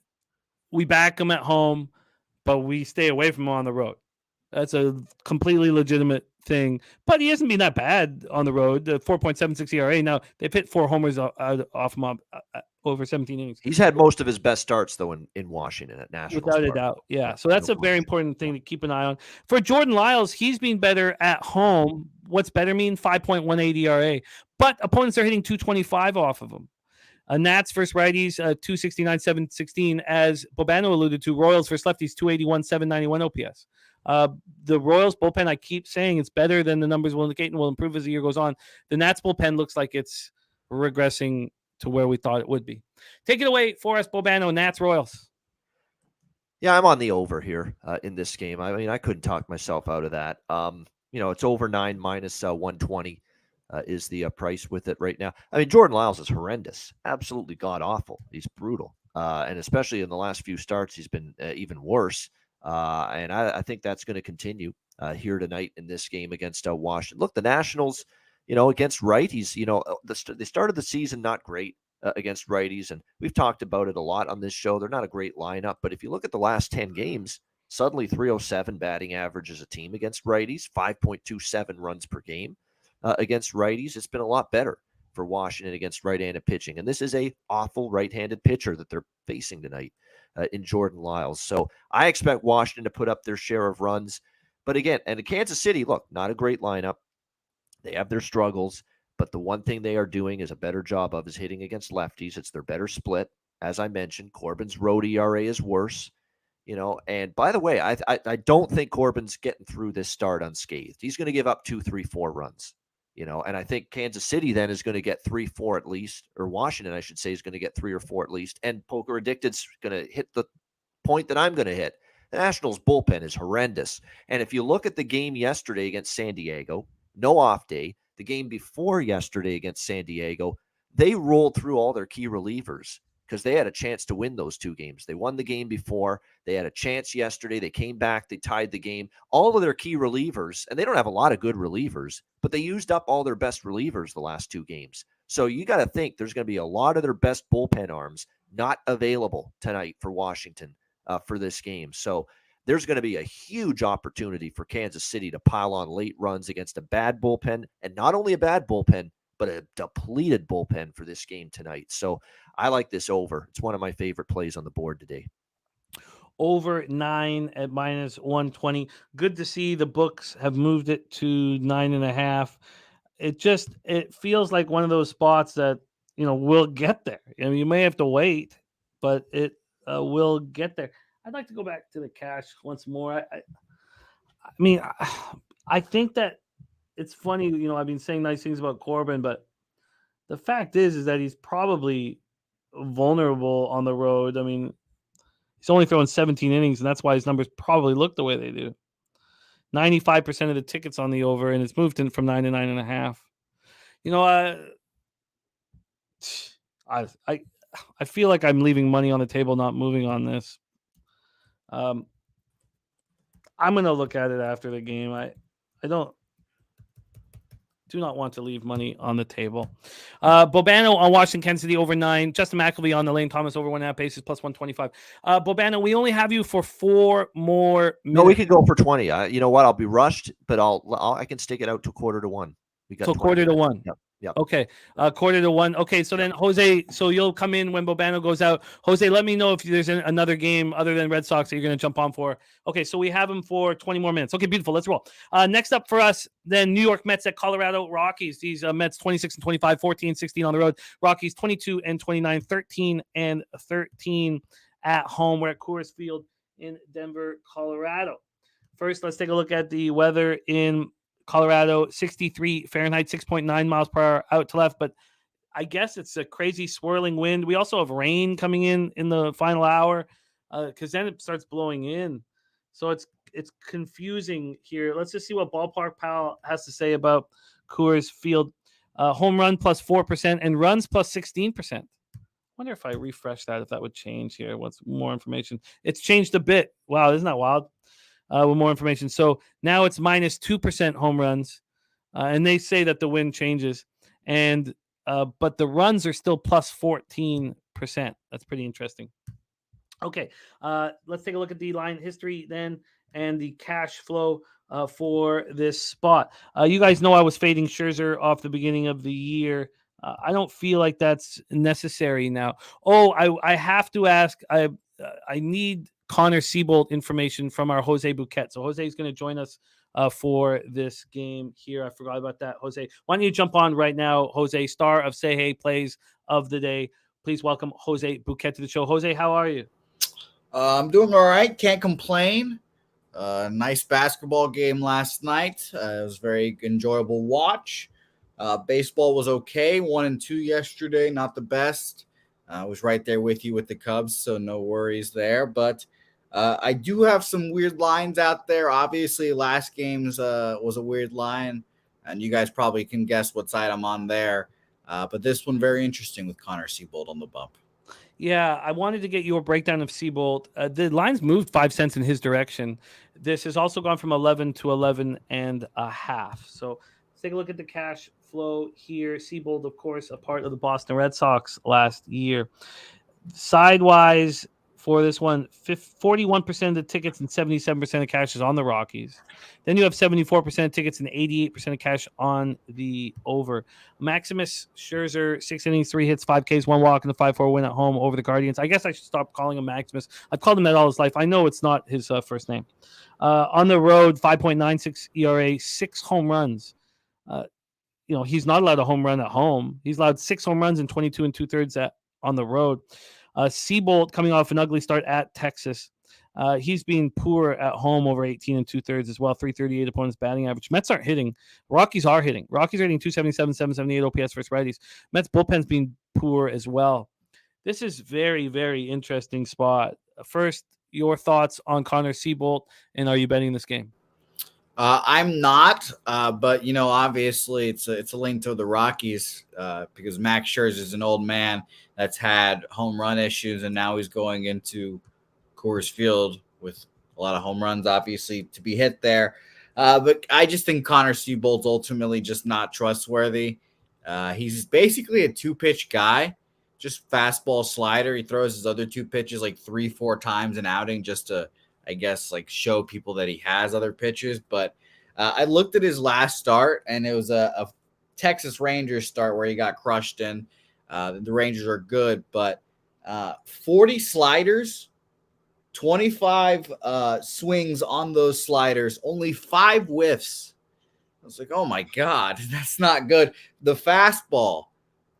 we back him at home, but we stay away from him on the road. That's a completely legitimate thing. But he hasn't been that bad on the road. The 4.76 ERA. Now, they've hit 4 homers off him over 17 innings. He's had most of his best starts, though, in Washington at Nationals. Without a doubt, yeah. So that's a very important thing to keep an eye on. For Jordan Lyles, he's been better at home. What's better mean? 5.18 ERA. But opponents are hitting 225 off of him. Nats versus righties, 269, 716. As Bobano alluded to, Royals versus lefties, 281, 791 OPS. The Royals bullpen, I keep saying it's better than the numbers will indicate and will improve as the year goes on. The Nats bullpen looks like it's regressing to where we thought it would be. Take it away for us, Bobano, Nats Royals. Yeah, I'm on the over here in this game. I mean, I couldn't talk myself out of that. It's over 9 minus 120. Is the price with it right now. I mean, Jordan Lyles is horrendous, absolutely god-awful. He's brutal. And especially in the last few starts, he's been even worse. And I think that's going to continue here tonight in this game against Washington. Look, the Nationals, against righties, they started the season not great against righties. And we've talked about it a lot on this show. They're not a great lineup. But if you look at the last 10 games, suddenly 307 batting average as a team against righties, 5.27 runs per game. Against righties, it's been a lot better for Washington against right-handed pitching. And this is a awful right-handed pitcher that they're facing tonight in Jordan Lyles. So I expect Washington to put up their share of runs. But again, and Kansas City, look, not a great lineup. They have their struggles. But the one thing they are doing is a better job of is hitting against lefties. It's their better split. As I mentioned, Corbin's road ERA is worse. And by the way, I don't think Corbin's getting through this start unscathed. He's going to give up 2, 3, 4 runs. And I think Kansas City then is going to get 3, 4 at least, or Washington, I should say, is going to get 3 or 4 at least. And Poker Addicted's going to hit the point that I'm going to hit. The Nationals bullpen is horrendous. And if you look at the game yesterday against San Diego, no off day, the game before yesterday against San Diego, they rolled through all their key relievers because they had a chance to win those 2 games. They won the game before. They had a chance yesterday. They came back. They tied the game. All of their key relievers, and they don't have a lot of good relievers, but they used up all their best relievers the last 2 games. So you got to think there's going to be a lot of their best bullpen arms not available tonight for Washington for this game. So there's going to be a huge opportunity for Kansas City to pile on late runs against a bad bullpen, and not only a bad bullpen, but a depleted bullpen for this game tonight. So I like this over. It's one of my favorite plays on the board today. over 9 at minus 120. Good to see the books have moved it to 9.5. It feels like one of those spots that, will get there. You may have to wait, but it will get there. I'd like to go back to the cash once more. I mean, I think that it's funny, I've been saying nice things about Corbin, but the fact is that he's probably vulnerable on the road. I mean, he's only throwing 17 innings, and that's why his numbers probably look the way they do. 95% of the tickets on the over, and it's moved in from 9 to 9.5. I feel like I'm leaving money on the table, not moving on this. I'm gonna look at it after the game. I do not want to leave money on the table. Bobano on Washington, Kansas City over 9. Justin McElvey on the Lane Thomas over 1.5 bases plus 125. Bobano, we only have you for 4 more minutes. No, we could go for 20. You know what? I'll be rushed, but I can stick it out to 1:45. We got so 1:45. Yep. Yep. Okay. 1:45. Okay. So then Jose, so you'll come in when Bobano goes out. Jose, let me know if there's another game other than Red Sox that you're going to jump on for. Okay. So we have him for 20 more minutes. Okay. Beautiful. Let's roll. Next up for us, then New York Mets at Colorado Rockies. These Mets 26-25, 14-16 on the road. Rockies 22-29, 13-13 at home. We're at Coors Field in Denver, Colorado. First, let's take a look at the weather in Colorado. 63 Fahrenheit, 6.9 miles per hour out to left, but I guess it's a crazy swirling wind. We also have rain coming in the final hour because then it starts blowing in. So it's confusing here. Let's just see what Ballpark Pal has to say about Coors Field. Home run plus 4% and runs plus 16%. Wonder if I refresh that, if that would change here. What's more information? It's changed a bit. Wow, isn't that wild? With more information. So now it's minus 2% home runs. And they say that the wind changes. And but the runs are still plus 14%. That's pretty interesting. Okay, let's take a look at the line history then and the cash flow for this spot. You guys know I was fading Scherzer off the beginning of the year. I don't feel like that's necessary now. Oh, I have to ask. I need Connor Siebold information from our Jose Bouquet. So Jose is going to join us for this game here. I forgot about that. Jose, why don't you jump on right now? Jose, star of Say Hey Plays of the Day. Please welcome Jose Bouquet to the show. Jose, how are you? I'm doing all right. Can't complain. Nice basketball game last night. It was a very enjoyable watch. Baseball was okay. 1-2 yesterday. Not the best. I was right there with you with the Cubs, so no worries there. But I do have some weird lines out there. Obviously, last game's was a weird line, and you guys probably can guess what side I'm on there. But this one, very interesting with Connor Siebold on the bump. Yeah, I wanted to get your breakdown of Siebold. The line's moved 5 cents in his direction. This has also gone from 11 to 11.5. So let's take a look at the cash flow here. Siebold, of course, a part of the Boston Red Sox last year. Sidewise for this one, 41% of the tickets and 77% of cash is on the Rockies. Then you have 74% of tickets and 88% of cash on the over. Maximus Scherzer, 6 innings, 3 hits, 5 Ks, 1 walk, and a 5-4 win at home over the Guardians. I guess I should stop calling him Maximus. I've called him that all his life. I know it's not his first name. On the road, 5.96 ERA, 6 home runs. He's not allowed a home run at home. He's allowed 6 home runs and 22 2/3 on the road. Siebold coming off an ugly start at Texas. He's being poor at home over 18 2/3 as well. 338 opponents batting average. Mets aren't hitting. Rockies are hitting. Rockies are hitting 277, 778 OPS versus righties. Mets bullpen's being poor as well. This is very, very interesting spot. First, your thoughts on Connor Siebold, and are you betting this game? I'm not, but obviously it's a link to the Rockies because Max Scherzer is an old man that's had home run issues, and now he's going into Coors Field with a lot of home runs, obviously, to be hit there. But I just think Connor Siebold's ultimately just not trustworthy. He's basically a 2-pitch guy, just fastball slider. He throws his other 2 pitches like 3-4 times an outing just to, I guess, like show people that he has other pitches. But I looked at his last start, and it was a Texas Rangers start where he got crushed in. The Rangers are good, but 40 sliders 25 swings on those sliders, only 5 whiffs. I was like, oh my God, that's not good. The fastball,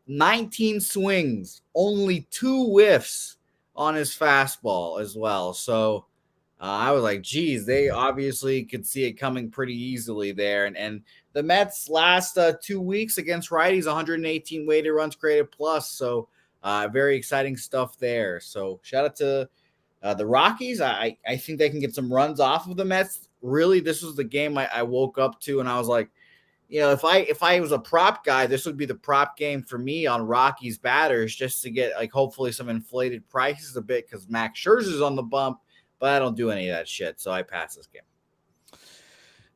19 swings, only 2 whiffs on his fastball as well. So I was like, geez, they obviously could see it coming pretty easily there. And the Mets last 2 weeks against righties, 118 weighted runs created plus. So very exciting stuff there. So shout out to the Rockies. I think they can get some runs off of the Mets. Really, this was the game I woke up to, and I was like, if I was a prop guy, this would be the prop game for me on Rockies batters, just to get like hopefully some inflated prices a bit because Max Scherzer's on the bump, but I don't do any of that shit, so I pass this game.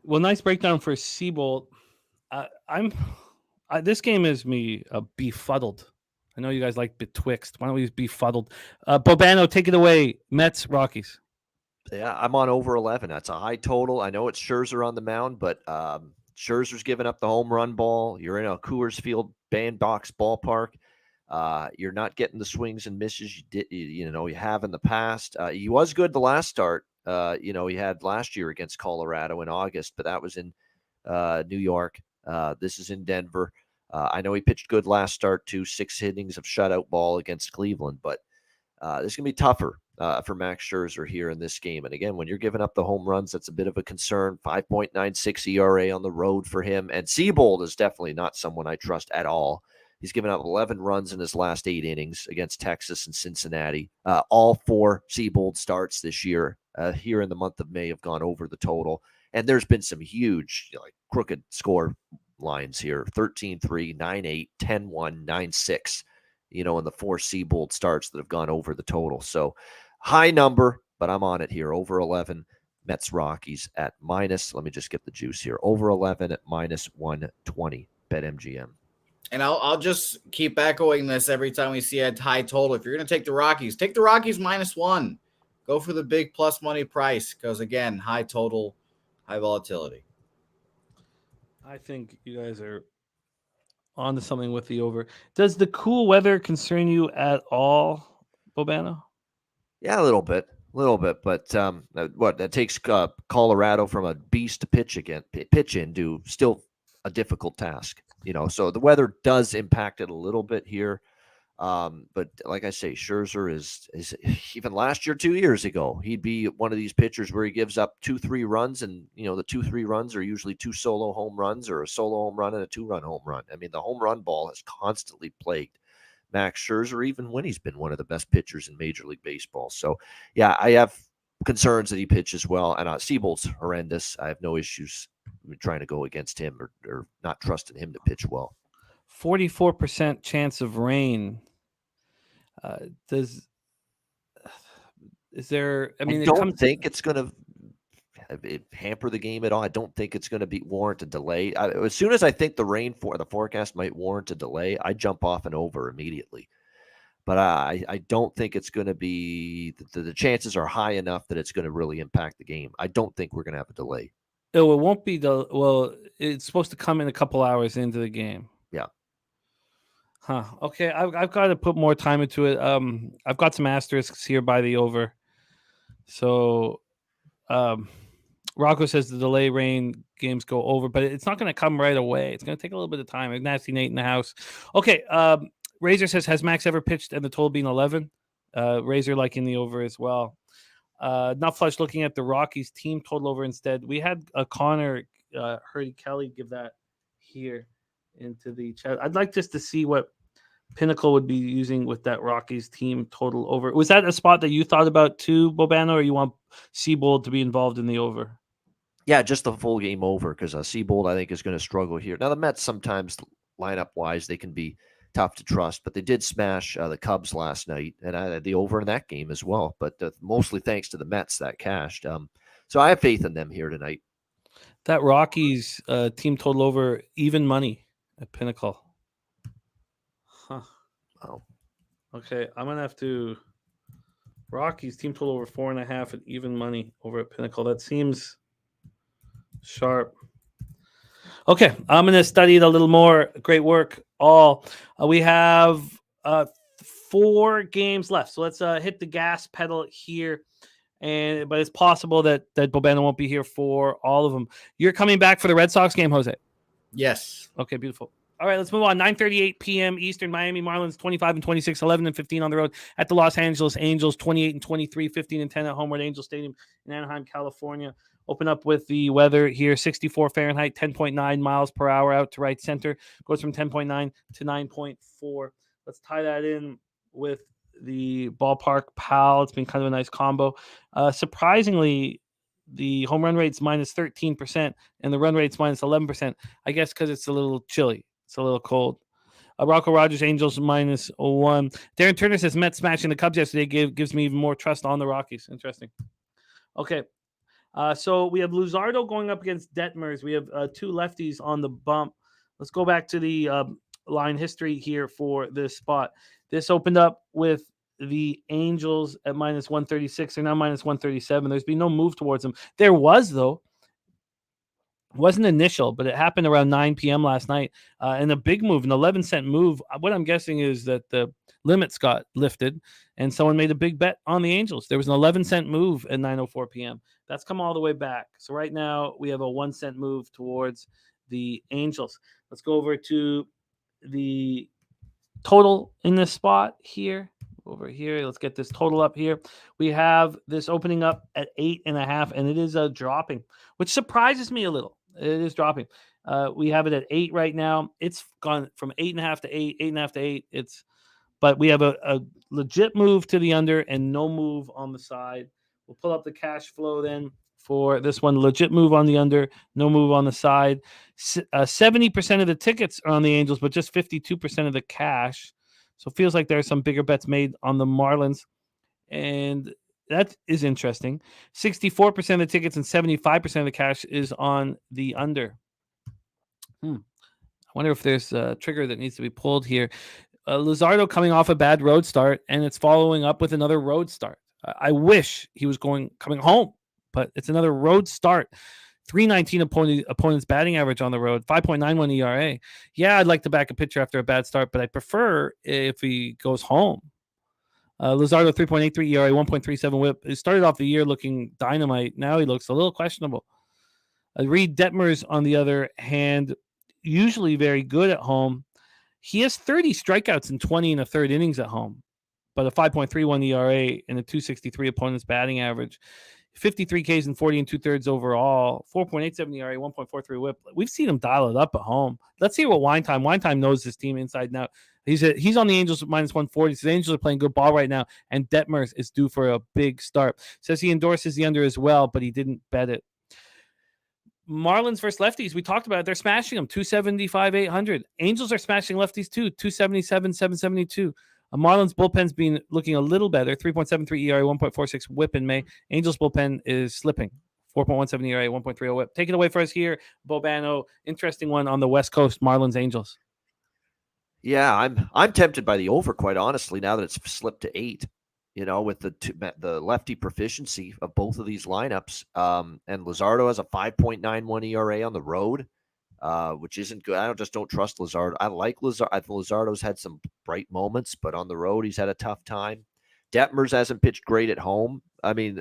Well, nice breakdown for Seabolt. This game is me befuddled. I know you guys like betwixt. Why don't we just befuddled? Bobano, take it away. Mets, Rockies. Yeah, I'm on over 11. That's a high total. I know it's Scherzer on the mound, but Scherzer's giving up the home run ball. You're in a Coors Field bandbox ballpark. You're not getting the swings and misses you have in the past. He was good the last start. He had last year against Colorado in August, but that was in New York. This is in Denver. I know he pitched good last start too, 6 innings of shutout ball against Cleveland, but this is going to be tougher for Max Scherzer here in this game. And again, when you're giving up the home runs, that's a bit of a concern. 5.96 ERA on the road for him. And Seabold is definitely not someone I trust at all. He's given up 11 runs in his last 8 innings against Texas and Cincinnati. All 4 Seabold starts this year here in the month of May have gone over the total. And there's been some huge crooked score lines here, 13-3, 9-8, 10-1, 9-6, in the 4 Seabold starts that have gone over the total. So high number, but I'm on it here. Over 11, Mets Rockies at minus, let me just get the juice here, over 11 at minus 120, BetMGM. And I'll just keep echoing this every time we see a high total. If you're going to take the Rockies -1. Go for the big plus money price because, again, high total, high volatility. I think you guys are on to something with the over. Does the cool weather concern you at all, Bobano? Yeah, a little bit. But that takes Colorado from a beast to pitch in to still a difficult task. So the weather does impact it a little bit here. But like I say, Scherzer is even last year, 2 years ago, he'd be one of these pitchers where he gives up 2-3 runs, and the 2-3 runs are usually 2 solo home runs or a solo home run and a 2-run home run. I mean, the home run ball has constantly plagued Max Scherzer, even when he's been one of the best pitchers in Major League Baseball. So yeah, I have concerns that he pitches well, and Seabold's horrendous. I have no issues trying to go against him or not trusting him to pitch well. 44% chance of rain. Is there? I mean, I don't think it's going to hamper the game at all. I don't think it's going to warrant a delay. As soon as I think the forecast might warrant a delay, I jump off and over immediately. But I don't think it's going to be. The chances are high enough that it's going to really impact the game. I don't think we're going to have a delay. Oh, it won't be it's supposed to come in a couple hours into the game. Yeah. Huh. Okay. I've got to put more time into it. I've got some asterisks here by the over. So, Rocco says the delay rain games go over, but it's not going to come right away. It's going to take a little bit of time. Nasty Nate in the house. Okay. Razor says, has Max ever pitched and the total being 11? Razor liking the over as well. Not Flush looking at the Rockies team total over instead. We had Connor Hurdy Kelly give that here into the chat. I'd like just to see what Pinnacle would be using with that Rockies team total over. Was that a spot that you thought about too, Bobano, or you want Seabold to be involved in the over? Yeah, just the full game over because Seabold, I think, is going to struggle here. Now, the Mets sometimes lineup-wise, they can be tough to trust, but they did smash the Cubs last night, and I had the over in that game as well, but mostly thanks to the Mets that cashed. So I have faith in them here tonight. That Rockies team total over even money at Pinnacle. Huh. Wow. Okay, I'm going to have to... Rockies team total over 4.5 at even money over at Pinnacle. That seems sharp. Okay, I'm going to study it a little more. Great work, all. We have 4 games left, so let's hit the gas pedal here. but it's possible that Bobano won't be here for all of them. You're coming back for the Red Sox game, Jose? Yes. Okay, beautiful. All right, let's move on. 9:38 p.m. Eastern. Miami Marlins 25-26, 11-15 on the road at the Los Angeles Angels. 28-23, 15-10 at home at Angel Stadium in Anaheim, California. Open up with the weather here. 64 Fahrenheit, 10.9 miles per hour out to right center. Goes from 10.9 to 9.4. Let's tie that in with the ballpark pal. It's been kind of a nice combo. Surprisingly, the home run rate's minus 13% and the run rate's minus 11%. I guess because it's a little chilly. It's a little cold. Rocco Rogers, Angels -1. Darren Turner says Mets smashing the Cubs yesterday gives me even more trust on the Rockies. Interesting. Okay. So we have Luzardo going up against Detmers. We have two lefties on the bump. Let's go back to the line history here for this spot. This opened up with the Angels at -136. They're now -137. There's been no move towards them. There was, though. It wasn't initial, but it happened around 9 p.m. last night. And a big move, an 11-cent move. What I'm guessing is that the limits got lifted and someone made a big bet on the Angels. There was an 11-cent move at 9:04 p.m. That's come all the way back. So right now we have a 1-cent move towards the Angels. Let's go over to the total in this spot here. Over here, let's get this total up here. We have this opening up at 8.5, and it is dropping, which surprises me a little. It is dropping. We have it at 8 right now. It's gone from 8.5 to 8, 8.5 to 8. But we have a legit move to the under and no move on the side. We'll pull up the cash flow then for this one. Legit move on the under, no move on the side. 70% of the tickets are on the Angels, but just 52% of the cash. So it feels like there are some bigger bets made on the Marlins. And that is interesting. 64% of the tickets and 75% of the cash is on the under. I wonder if there's a trigger that needs to be pulled here. Luzardo coming off a bad road start, and it's following up with another road start. I wish he was coming home, but it's another road start. 3.19 opponent's batting average on the road, 5.91 ERA. Yeah, I'd like to back a pitcher after a bad start, but I prefer if he goes home. Luzardo 3.83 ERA, 1.37 WHIP. He started off the year looking dynamite. Now he looks a little questionable. Reed Detmers, on the other hand, usually very good at home. He has 30 strikeouts in 20 and a third innings at home, but a 5.31 ERA and a 2.63 opponent's batting average. 53 Ks and 40 and 2/3 overall, 4.87 ERA, 1.43 WHIP. We've seen him dial it up at home. Let's see what Wine Time knows this team inside and out. He's on the Angels at -140. So the Angels are playing good ball right now, and Detmers is due for a big start. Says he endorses the under as well, but he didn't bet it. Marlins versus lefties, we talked about it. They're smashing them, 275, 800. Angels are smashing lefties too, 277, 772. Marlins bullpen's been looking a little better, 3.73 ERA, 1.46 WHIP in May. Angels bullpen is slipping, 4.17 ERA, 1.30 WHIP. Take it away for us here, Bobano. Interesting one on the West Coast, Marlins Angels. Yeah, I'm tempted by the over, quite honestly, now that it's slipped to 8. With the lefty proficiency of both of these lineups. And Luzardo has a 5.91 ERA on the road, which isn't good. I don't trust Luzardo. I like Luzardo. I think Luzardo's had some bright moments, but on the road, he's had a tough time. Detmers hasn't pitched great at home. I mean,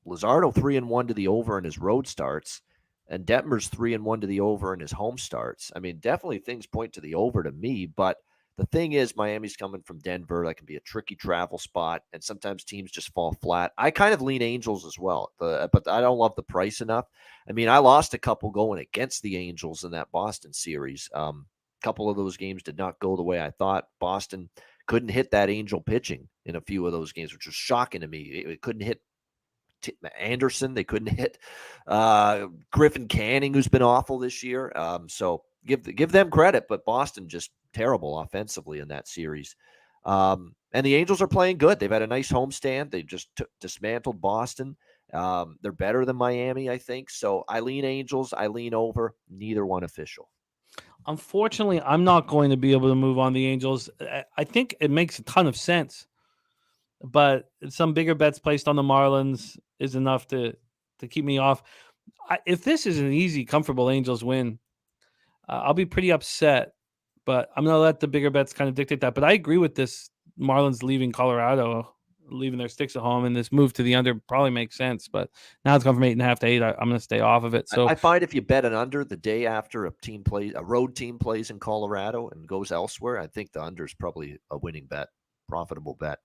Luzardo 3-1 to the over in his road starts, and Detmers 3-1 to the over in his home starts. I mean, definitely things point to the over to me, but the thing is, Miami's coming from Denver. That can be a tricky travel spot, and sometimes teams just fall flat. I kind of lean Angels as well, but I don't love the price enough. I mean, I lost a couple going against the Angels in that Boston series. A couple of those games did not go the way I thought. Boston couldn't hit that Angel pitching in a few of those games, which was shocking to me. It couldn't hit Anderson. They couldn't hit Griffin Canning, who's been awful this year. So give them credit, but Boston just terrible offensively in that series. And the Angels are playing good. They've had a nice homestand. They just dismantled Boston. They're better than Miami, I think. So I lean Angels. I lean over. Neither one official. Unfortunately, I'm not going to be able to move on the Angels. I think it makes a ton of sense, but some bigger bets placed on the Marlins is enough to keep me off. If this is an easy, comfortable Angels win, I'll be pretty upset, but I'm going to let the bigger bets kind of dictate that. But I agree with this Marlins leaving Colorado. leaving their sticks at home, and this move to the under probably makes sense. But now it's gone from 8.5 to 8. I'm going to stay off of it. So I find if you bet an under the day after a road team plays in Colorado and goes elsewhere, I think the under is probably a winning bet, profitable bet.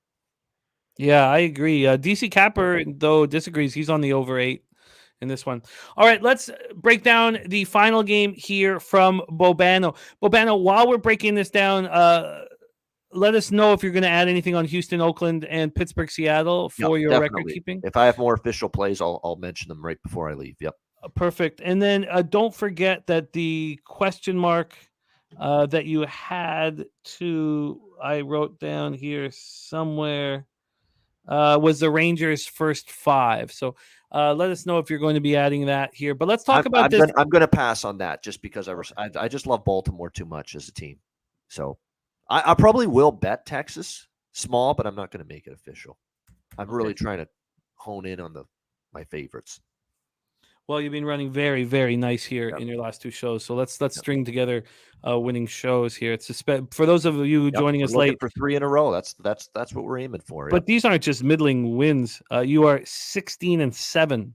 Yeah, I agree. DC Capper, though, disagrees. He's on the over 8 in this one. All right, let's break down the final game here from Bobano. Bobano, while we're breaking this down, let us know if you're going to add anything on Houston, Oakland, and Pittsburgh, Seattle for your definitely. record keeping. If I have more official plays, I'll mention them right before I leave. Yep. Perfect. And then don't forget that the question mark that you had I wrote down here somewhere, was the Rangers' first 5. So let us know if you're going to be adding that here. But let's talk about this. I'm going to pass on that just because I just love Baltimore too much as a team. So I probably will bet Texas small, but I'm not going to make it official. I'm really trying to hone in on my favorites. Well, you've been running very, very nice here in your last 2 shows. So let's string together winning shows here. It's for those of you joining us late for 3 in a row. That's what we're aiming for. But these aren't just middling wins. You are 16-7.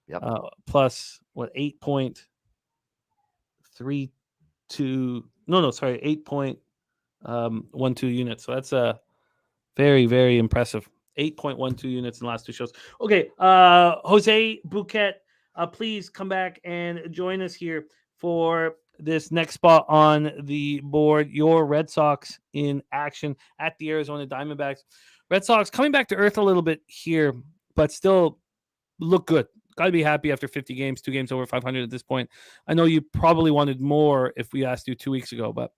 Yep. Plus 8.32. No, sorry, 8.12 units. So that's very, very impressive. 8.12 units in the last 2 shows. Okay, Jose Bouquet. Please come back and join us here for this next spot on the board. Your Red Sox in action at the Arizona Diamondbacks. Red Sox coming back to earth a little bit here, but still look good. Got to be happy after 50 games, 2 games over 500 at this point. I know you probably wanted more if we asked you 2 weeks ago, but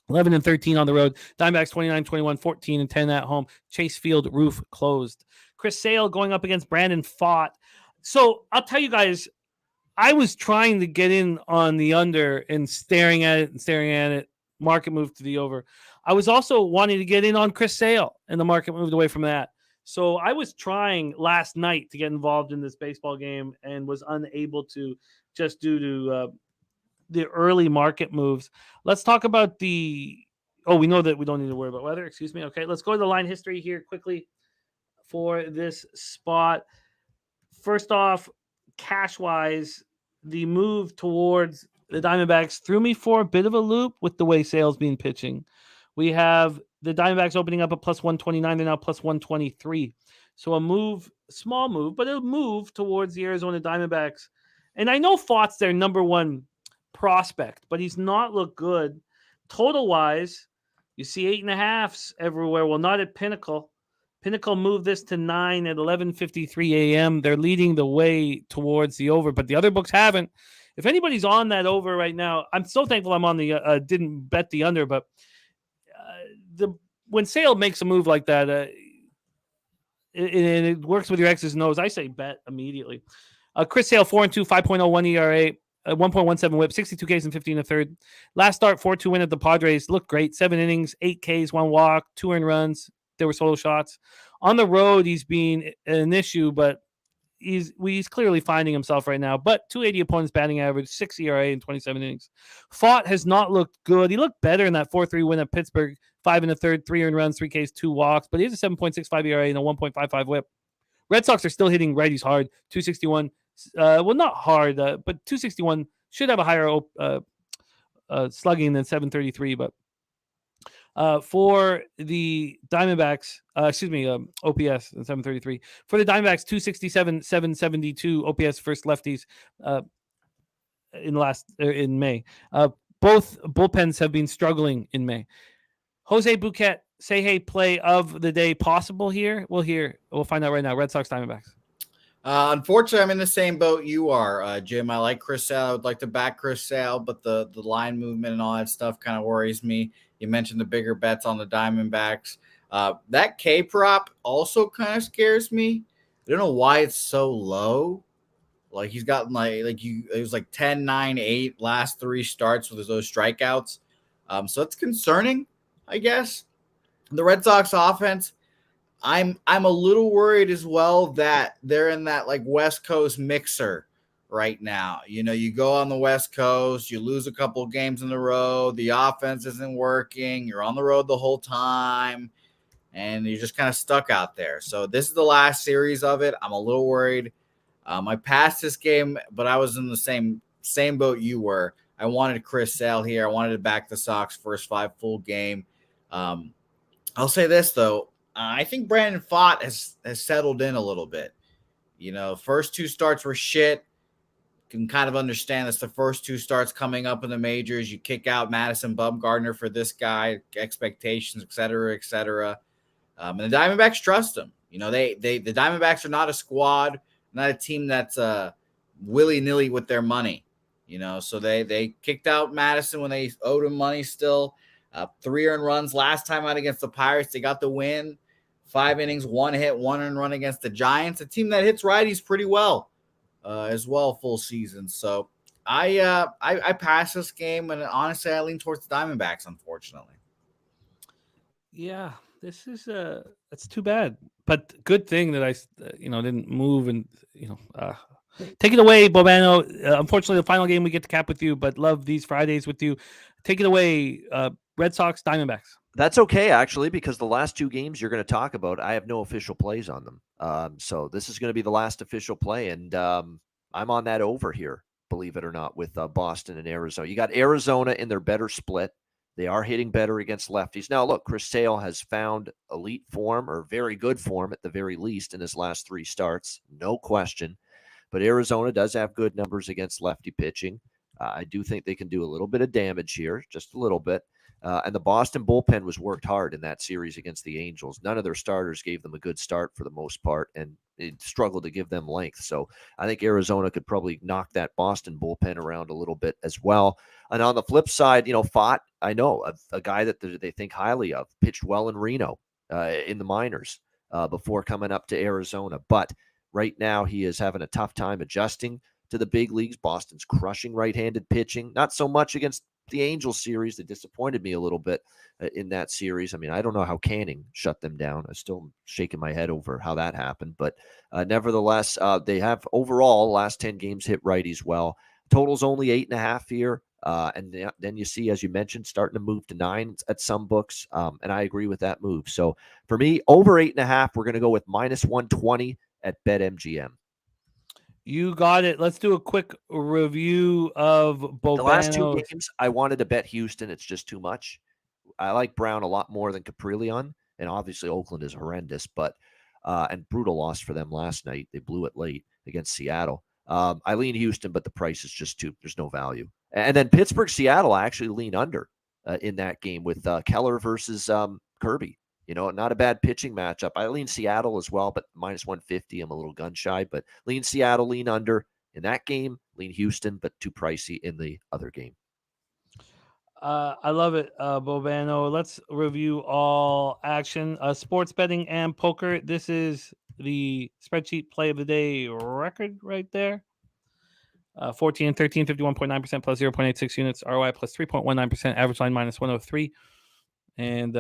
11-13 on the road. Diamondbacks 29-21, 14-10 at home. Chase Field roof closed. Chris Sale going up against Brandon Pfaadt. So I'll tell you guys, I was trying to get in on the under and staring at it. Market moved to the over. I was also wanting to get in on Chris Sale, and the market moved away from that. So I was trying last night to get involved in this baseball game and was unable to, just due to the early market moves. Let's talk about we know that we don't need to worry about weather. Excuse me. Okay, let's go to the line history here quickly for this spot. First off, cash-wise, the move towards the Diamondbacks threw me for a bit of a loop with the way Sale's been pitching. We have the Diamondbacks opening up at plus 129. They're now plus 123. So a small move, but a move towards the Arizona Diamondbacks. And I know Pfaadt's their number 1 prospect, but he's not looked good. Total-wise, you see 8.5s everywhere. Well, not at Pinnacle. Pinnacle moved this to 9 at 11:53 a.m. They're leading the way towards the over, but the other books haven't. If anybody's on that over right now, I'm so thankful I'm on the didn't bet the under, but when Sale makes a move like that, and it works with your X's and O's, I say bet immediately. Chris Sale 4-2, 5.01 ERA. 1.17 whip, 62 Ks and 15 1/3. Last start, 4-2 win at the Padres. Looked great. 7 innings, 8 Ks, 1 walk, 2 earned runs. There were solo shots. On the road, he's been an issue, but he's clearly finding himself right now. But 280 opponents batting average, 6 ERA in 27 innings. Pfaadt has not looked good. He looked better in that 4-3 win at Pittsburgh. 5 1/3, 3 earned runs, 3 Ks, 2 walks. But he has a 7.65 ERA and a 1.55 whip. Red Sox are still hitting righties hard. 261. Well, not hard, but 261 should have a higher slugging than 733. But for the Diamondbacks, OPS 733. For the Diamondbacks, 267, 772 OPS first lefties in May. Both bullpens have been struggling in May. Jose Bouquet, say hey play of the day possible here. We'll find out right now. Red Sox Diamondbacks. Unfortunately, I'm in the same boat you are, Jim. I like Chris Sale. I would like to back Chris Sale, but the line movement and all that stuff kind of worries me. You mentioned the bigger bets on the Diamondbacks. That K prop also kind of scares me. I don't know why it's so low. Like he's gotten it was like 10, 9, 8 last 3 starts with those strikeouts. So it's concerning, I guess. The Red Sox offense, I'm a little worried as well that they're in that like West Coast mixer right now. You know, you go on the West Coast, you lose a couple of games in a row, the offense isn't working, you're on the road the whole time. and you're just kind of stuck out there. So this is the last series of it. I'm a little worried. I passed this game, but I was in the same boat you were. I wanted Chris Sale here. I wanted to back the Sox first 5 full game. I'll say this though. I think Brandon Pfaadt has settled in a little bit. First 2 starts were shit. Can kind of understand that's the first 2 starts coming up in the majors. You kick out Madison Bumgarner for this guy, expectations, et cetera, et cetera. And the Diamondbacks trust him. The Diamondbacks are not a squad, not a team that's willy-nilly with their money. So they kicked out Madison when they owed him money still. 3 earned runs last time out against the Pirates. They got the win. 5 innings, 1 hit, 1 earned run against the Giants, a team that hits righties pretty well as well full season. So I passed this game, and honestly, I lean towards the Diamondbacks, unfortunately. Yeah, this is it's too bad, but good thing that I didn't move and take it away, Bobano. Unfortunately, the final game we get to cap with you, but love these Fridays with you. Take it away, Red Sox, Diamondbacks. That's okay, actually, because the last 2 games you're going to talk about, I have no official plays on them. So this is going to be the last official play, and I'm on that over here, believe it or not, with Boston and Arizona. You got Arizona in their better split. They are hitting better against lefties. Now, look, Chris Sale has found elite form, or very good form at the very least, in his last 3 starts, no question. But Arizona does have good numbers against lefty pitching. I do think they can do a little bit of damage here, just a little bit. And the Boston bullpen was worked hard in that series against the Angels. None of their starters gave them a good start for the most part, and it struggled to give them length. So I think Arizona could probably knock that Boston bullpen around a little bit as well. And on the flip side, Pfaadt, I know, a guy that they think highly of, pitched well in Reno in the minors before coming up to Arizona. But right now he is having a tough time adjusting to the big leagues. Boston's crushing right-handed pitching. Not so much against the Angels series. That disappointed me a little bit in that series. I mean, I don't know how Canning shut them down. I'm still shaking my head over how that happened. But nevertheless, they have overall last 10 games hit righties well. Total's only 8.5 here. And then you see, as you mentioned, starting to move to 9 at some books. And I agree with that move. So for me, over 8.5, we're going to go with minus 120 at BetMGM. You got it. Let's do a quick review of Bobano's. The last 2 games, I wanted to bet Houston. It's just too much. I like Brown a lot more than Caprillion, and obviously Oakland is horrendous, but and brutal loss for them last night. They blew it late against Seattle. I lean Houston, but the price is just there's no value. And then Pittsburgh, Seattle, I actually lean under in that game with Keller versus Kirby. Not a bad pitching matchup. I lean Seattle as well, but minus 150. I'm a little gun shy, but lean Seattle, lean under in that game. Lean Houston, but too pricey in the other game. I love it, Bobano. Let's review all action, sports betting and poker. This is the spreadsheet play of the day record right there. 14 and 13, 51.9% plus 0.86 units, ROI plus 3.19%, average line minus 103. And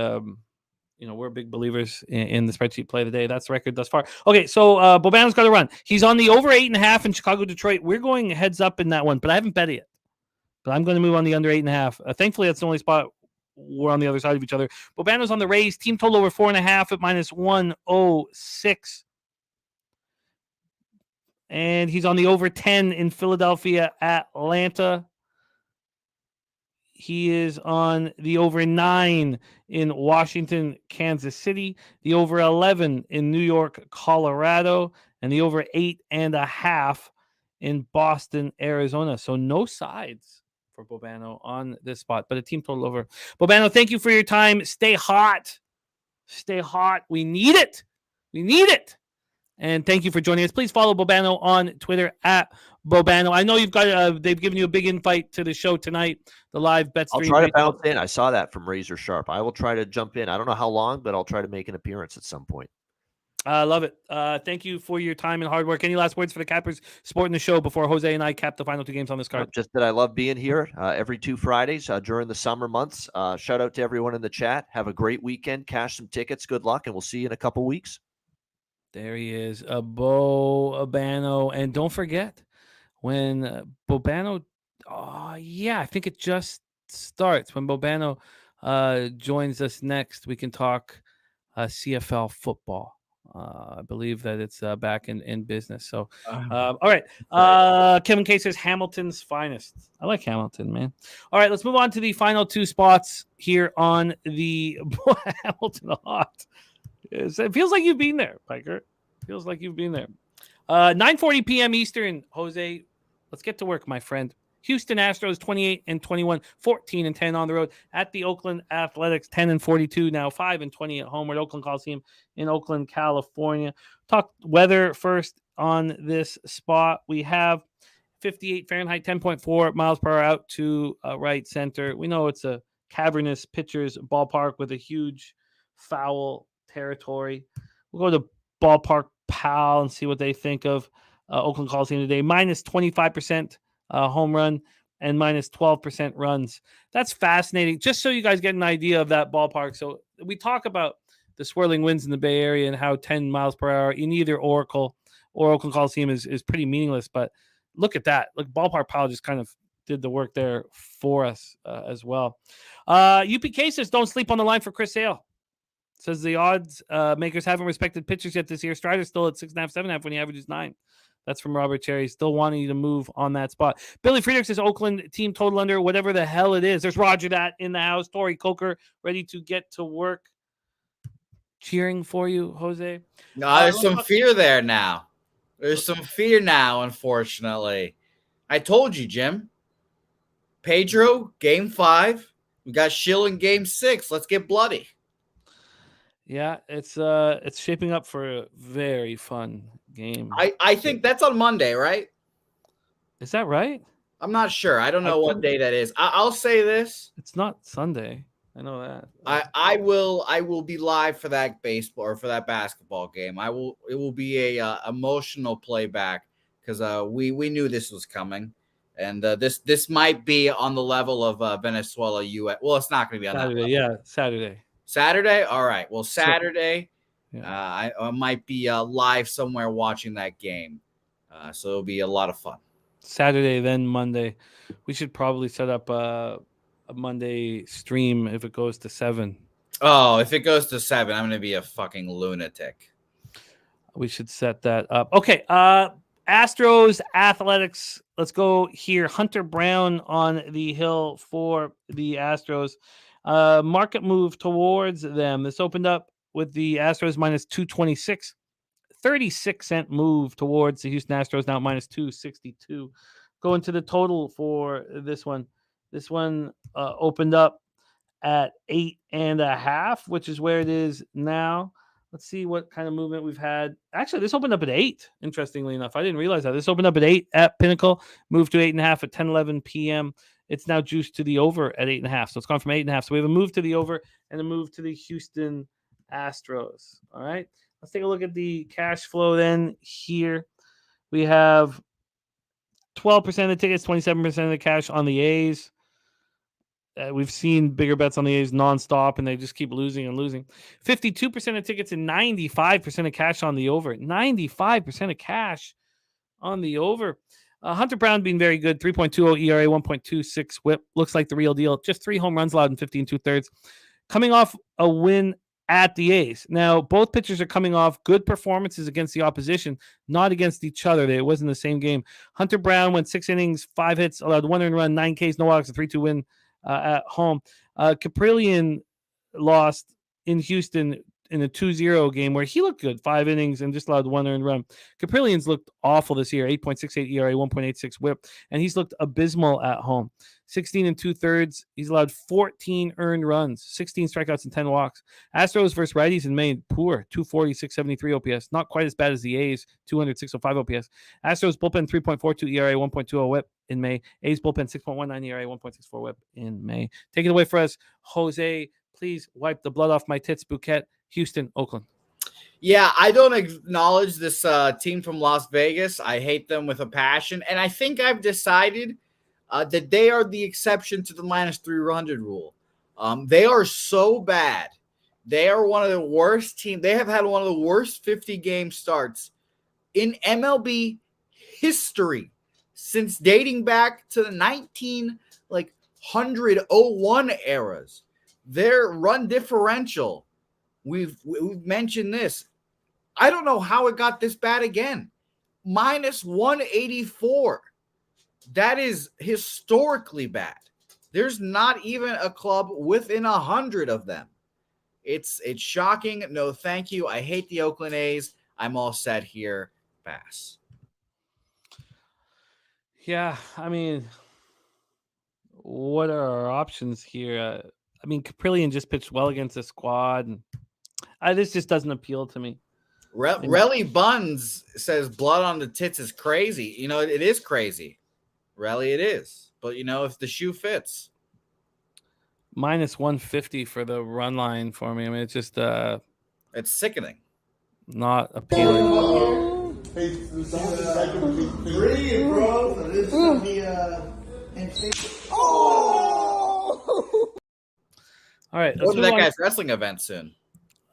we're big believers in the spreadsheet play of the day. That's the record thus far. Okay, so Bobano's got to run. He's on the over 8.5 in Chicago, Detroit. We're going heads up in that one, but I haven't bet it yet. But I'm going to move on the under 8.5. Thankfully, that's the only spot we're on the other side of each other. Bobano's on the Rays. Team total over 4.5 at minus 106. And he's on the over 10 in Philadelphia, Atlanta. He is on the over 9 in Washington, Kansas City, the over 11 in New York, Colorado, and the over 8.5 in Boston, Arizona. So no sides for Bobano on this spot, but a team total over. Bobano, thank you for your time. Stay hot. Stay hot. We need it. We need it. And thank you for joining us. Please follow Bobano on Twitter at Bobano. I know you've got they've given you a big invite to the show tonight, the live bet stream. I'll try to bounce in. I saw that from Razor Sharp. I will try to jump in. I don't know how long, but I'll try to make an appearance at some point. I love it. Thank you for your time and hard work. Any last words for the cappers supporting the show before Jose and I cap the final 2 games on this card? Just that I love being here every 2 Fridays during the summer months. Shout out to everyone in the chat. Have a great weekend. Cash some tickets. Good luck, and we'll see you in a couple weeks. There he is, Bobano. And don't forget, when Bobano, I think it just starts. When Bobano joins us next, we can talk CFL football. I believe that it's back in business. So, all right. Kevin K says Hamilton's finest. I like Hamilton, man. All right, let's move on to the final two spots here on the Hamilton Hot. It feels like you've been there, Piker. Feels like you've been there. 9:40 p.m. Eastern. Jose, let's get to work, my friend. Houston Astros 28-21, 14-10 on the road at the Oakland Athletics, 10-42 now, 5-20 at home at Oakland Coliseum in Oakland, California. Talk weather first on this spot. We have 58 Fahrenheit, 10.4 miles per hour out to right center. We know it's a cavernous pitcher's ballpark with a huge foul territory. We'll go to Ballpark Pal and see what they think of Oakland Coliseum today. Minus 25% home run and minus 12% runs. That's fascinating. Just so you guys get an idea of that ballpark. So we talk about the swirling winds in the Bay Area and how 10 miles per hour in either Oracle or Oakland Coliseum is pretty meaningless. But look at that. Look, Ballpark Pal just kind of did the work there for us as well. UPK says don't sleep on the line for Chris Sale. Says the odds makers haven't respected pitchers yet this year. Strider's still at 6.5, 7.5 when he averages 9. That's from Robert Cherry. Still wanting you to move on that spot. Billy Friedrich says Oakland team total under whatever the hell it is. There's Roger that in the house. Tori Coker ready to get to work. Cheering for you, Jose. No, there's some fear there now. There's some fear now, unfortunately. I told you, Jim. Pedro, game 5. We got Schill in game 6. Let's get bloody. Yeah, it's shaping up for a very fun game. I think that's on Monday, right? Is that right? I'm not sure. I don't know what day that is. I'll say this. It's not Sunday. I know that. I will be live for that baseball or for that basketball game. It will be a emotional playback because we knew this was coming. And this might be on the level of Venezuela US. Well, it's not going to be on Saturday, that level. yeah, Saturday. Saturday? All right. Well, Saturday, I might be live somewhere watching that game. So it'll be a lot of fun. Saturday, then Monday. We should probably set up a Monday stream if it goes to 7. Oh, if it goes to 7, I'm going to be a fucking lunatic. We should set that up. Okay. Astros, Athletics. Let's go here. Hunter Brown on the hill for the Astros. Market move towards them. This opened up with the Astros minus 226. 36-cent move towards the Houston Astros, now minus 262. Going to the total for this one. This one opened up at 8.5, which is where it is now. Let's see what kind of movement we've had. Actually, this opened up at 8, interestingly enough. I didn't realize that. This opened up at 8 at Pinnacle, moved to 8.5 at 10:11 p.m. It's now juiced to the over at 8.5. So it's gone from 8.5. So we have a move to the over and a move to the Houston Astros. All right. Let's take a look at the cash flow then here. We have 12% of the tickets, 27% of the cash on the A's. We've seen bigger bets on the A's nonstop, and they just keep losing and losing. 52% of tickets and 95% of cash on the over. 95% of cash on the over. Hunter Brown being very good. 3.20 ERA, 1.26 whip. Looks like the real deal. Just 3 home runs allowed in 15 2/3. Coming off a win at the A's. Now, both pitchers are coming off good performances against the opposition, not against each other. It wasn't the same game. Hunter Brown went 6 innings, 5 hits, allowed 1 earned run, 9 Ks, no walks, a 3-2 win at home. Caprillion lost in Houston in a 2-0 game where he looked good, 5 innings and just allowed 1 earned run. Caprilion's looked awful this year, 8.68 ERA, 1.86 whip, and he's looked abysmal at home. 16 2/3. He's allowed 14 earned runs, 16 strikeouts and 10 walks. Astros versus righties in May, poor, 240, 673 OPS. Not quite as bad as the A's, 200, 605 OPS. Astros bullpen 3.42 ERA, 1.20 whip in May. A's bullpen 6.19 ERA, 1.64 whip in May. Take it away for us, Jose. Please wipe the blood off my tits, Bouquet. Houston, Oakland. Yeah, I don't acknowledge this team from Las Vegas. I hate them with a passion. And I think I've decided that they are the exception to the minus 300 rule. They are so bad. They are one of the worst teams. They have had one of the worst 50-game starts in MLB history since dating back to the 1901 eras. Their run differential we've mentioned this. I don't know how it got this bad again. Minus 184. That is historically bad. There's not even a club within 100 of them. It's shocking. No, thank you. I hate the Oakland A's. I'm all set here. Pass. Yeah, I mean, what are our options here? I mean, Caprillion just pitched well against the squad, and this just doesn't appeal to me. Relly Buns says blood on the tits is crazy. You know, it is crazy. Relly, it is. But, you know, if the shoe fits. Minus 150 for the run line for me. I mean, it's just it's sickening. Not appealing. Hey, three, bro. So this is the All right. Go to that guy's wrestling event soon.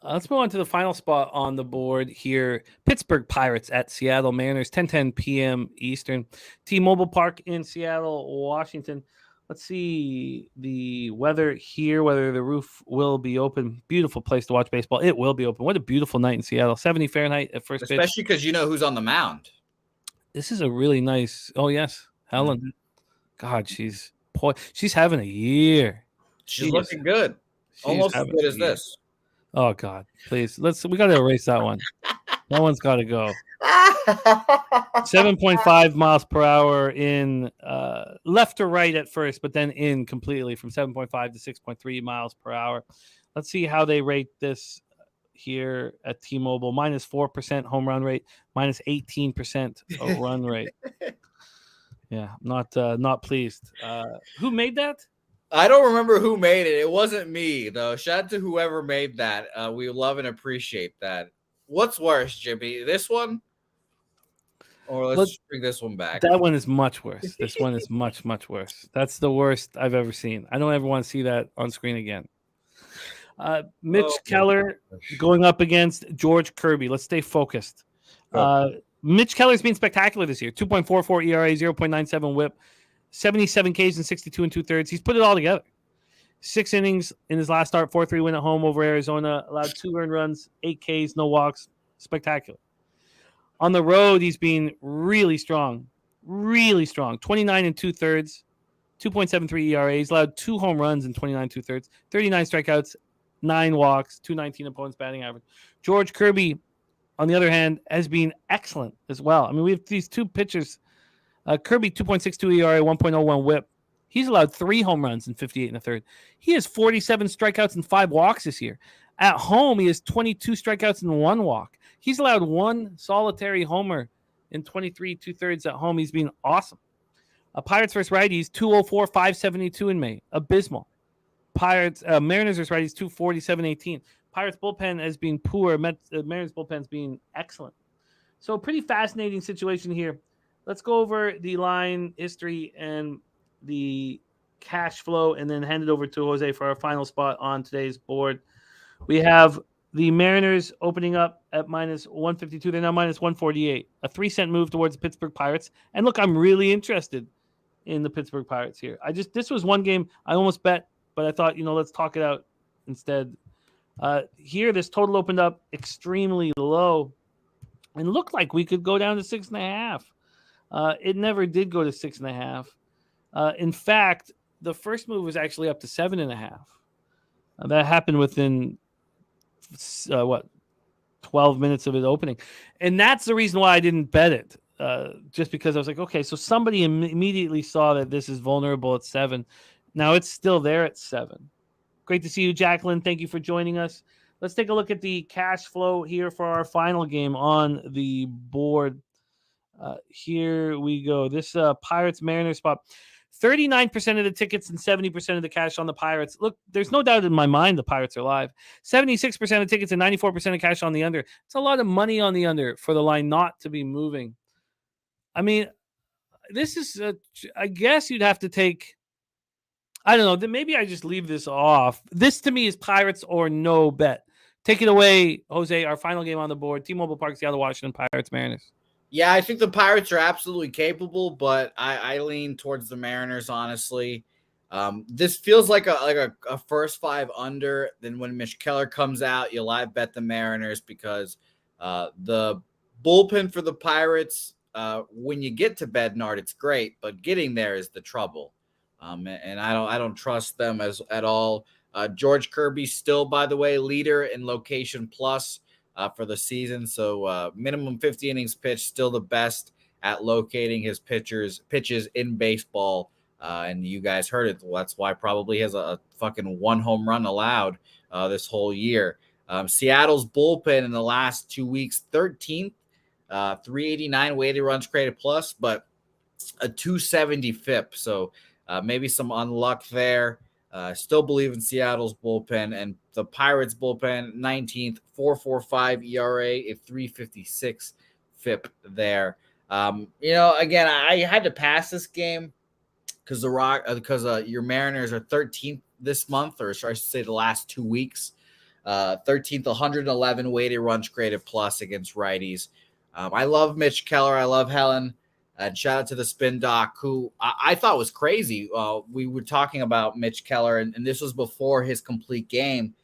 Let's move on to the final spot on the board here. Pittsburgh Pirates at Seattle Mariners, 10:10 p.m. Eastern. T-Mobile Park in Seattle, Washington. Let's see the weather here, whether the roof will be open. Beautiful place to watch baseball. It will be open. What a beautiful night in Seattle. 70 Fahrenheit at first pitch. Especially because you know who's on the mound. This is a really nice. Oh, yes. Helen. Mm-hmm. God, she's having a year. She's looking good. Almost as good as this. Oh, God. Please. We got to erase that one. That one's got to go. 7.5 miles per hour in left to right at first, but then in completely from 7.5 to 6.3 miles per hour. Let's see how they rate this here at T-Mobile. Minus 4% home run rate, minus 18% run rate. Yeah, not pleased. Who made that? I don't remember who made it. It wasn't me, though. Shout out to whoever made that. We love and appreciate that. What's worse, Jimmy? This one? Or let's bring this one back. That one is much worse. This one is much, much worse. That's the worst I've ever seen. I don't ever want to see that on screen again. Mitch Keller going up against George Kirby. Let's stay focused. Mitch Keller's been spectacular this year. 2.44 ERA, 0.97 whip, 77 Ks and 62 2/3. He's put it all together. 6 innings in his last start, 4-3 win at home over Arizona. Allowed 2 earned runs, 8 Ks, no walks. Spectacular. On the road, he's been really strong. Really strong. 29 2/3, 2.73 ERA. He's allowed 2 home runs in 29 2/3, 39 strikeouts, 9 walks, 219 opponents batting average. George Kirby, on the other hand, has been excellent as well. I mean, we have these 2 pitchers. Kirby, 2.62 ERA, 1.01 whip. He's allowed 3 home runs in 58 1/3. He has 47 strikeouts and 5 walks this year. At home, he has 22 strikeouts and 1 walk. He's allowed 1 solitary homer in 23 2/3 at home. He's been awesome. Pirates versus righties, 204, 572 in May. Abysmal. Mariners versus righties, 247, 18. Pirates bullpen has been poor. Mariners bullpen has been excellent. So pretty fascinating situation here. Let's go over the line history and the cash flow and then hand it over to Jose for our final spot on today's board. We have the Mariners opening up at minus 152. They're now minus 148. A 3-cent move towards the Pittsburgh Pirates. And look, I'm really interested in the Pittsburgh Pirates here. This was one game I almost bet, but I thought, let's talk it out instead. Here, this total opened up extremely low and looked like we could go down to 6.5. It never did go to 6.5. In fact, the first move was actually up to 7.5. That happened within 12 minutes of it opening, and that's the reason why I didn't bet it. Just because I was like, okay, so somebody immediately saw that this is vulnerable at 7. Now it's still there at 7. Great to see you, Jacqueline. Thank you for joining us. Let's take a look at the cash flow here for our final game on the board. Here we go. This Pirates Mariners spot. 39% of the tickets and 70% of the cash on the Pirates. Look, there's no doubt in my mind the Pirates are live. 76% of tickets and 94% of cash on the under. It's a lot of money on the under for the line not to be moving. I mean, this is, I guess you'd have to take, I don't know, maybe I just leave this off. This to me is Pirates or no bet. Take it away, Jose, our final game on the board. T-Mobile Park, Seattle, Washington, Pirates, Mariners. Yeah, I think the Pirates are absolutely capable, but I lean towards the Mariners, honestly. This feels like a first 5 under. Then when Mitch Keller comes out, you live bet the Mariners because the bullpen for the Pirates, when you get to Bednard, it's great, but getting there is the trouble. And I don't trust them at all. George Kirby still, by the way, leader in location plus for the season. So minimum 50 innings pitched, still the best at locating his pitches in baseball. And you guys heard it. Well, that's why probably he has a fucking 1 home run allowed this whole year. Seattle's bullpen in the last 2 weeks, 13th, 389 weighted runs created plus, but a 270 FIP. So maybe some unluck there. Still believe in Seattle's bullpen, and the Pirates bullpen 19th, 4.45 ERA, a 356 FIP there. Again, I had to pass this game because your Mariners are 13th this month, or I should say the last 2 weeks. 13th, 111 weighted runs created plus against righties. I love Mitch Keller. I love Helen. And shout out to the Spin Doc, who I thought was crazy. We were talking about Mitch Keller, and this was before his complete game.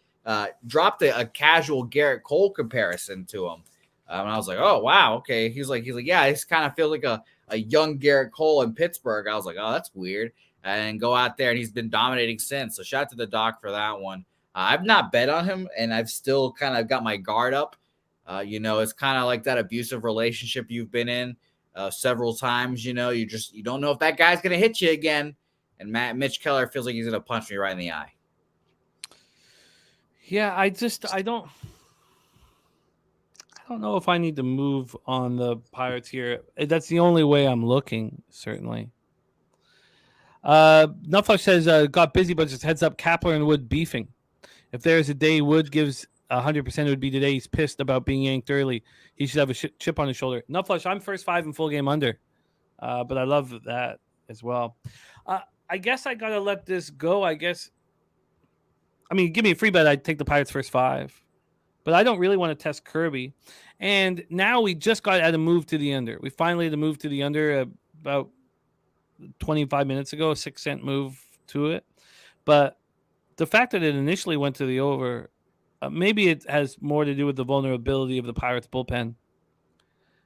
Dropped a casual Garrett Cole comparison to him. And I was like, oh, wow, okay. He's like, yeah, this kind of feels like a young Garrett Cole in Pittsburgh. I was like, oh, that's weird. And go out there, and he's been dominating since. So shout out to the Doc for that one. I've not bet on him, and I've still kind of got my guard up. It's kind of like that abusive relationship you've been in several times. You don't know if that guy's going to hit you again. And Mitch Keller feels like he's going to punch me right in the eye. Yeah, I don't know if I need to move on the Pirates here. That's the only way I'm looking, certainly. Nutflush says, got busy, but just heads up, Kapler and Wood beefing. If there's a day Wood gives 100%, it would be today. He's pissed about being yanked early. He should have a chip on his shoulder. Nutflush, I'm first 5 in full game under. But I love that as well. I guess I got to let this go. Give me a free bet. I'd take the Pirates first 5. But I don't really want to test Kirby. And now we just got at a move to the under. We finally had a move to the under about 25 minutes ago, a 6-cent move to it. But the fact that it initially went to the over, maybe it has more to do with the vulnerability of the Pirates bullpen.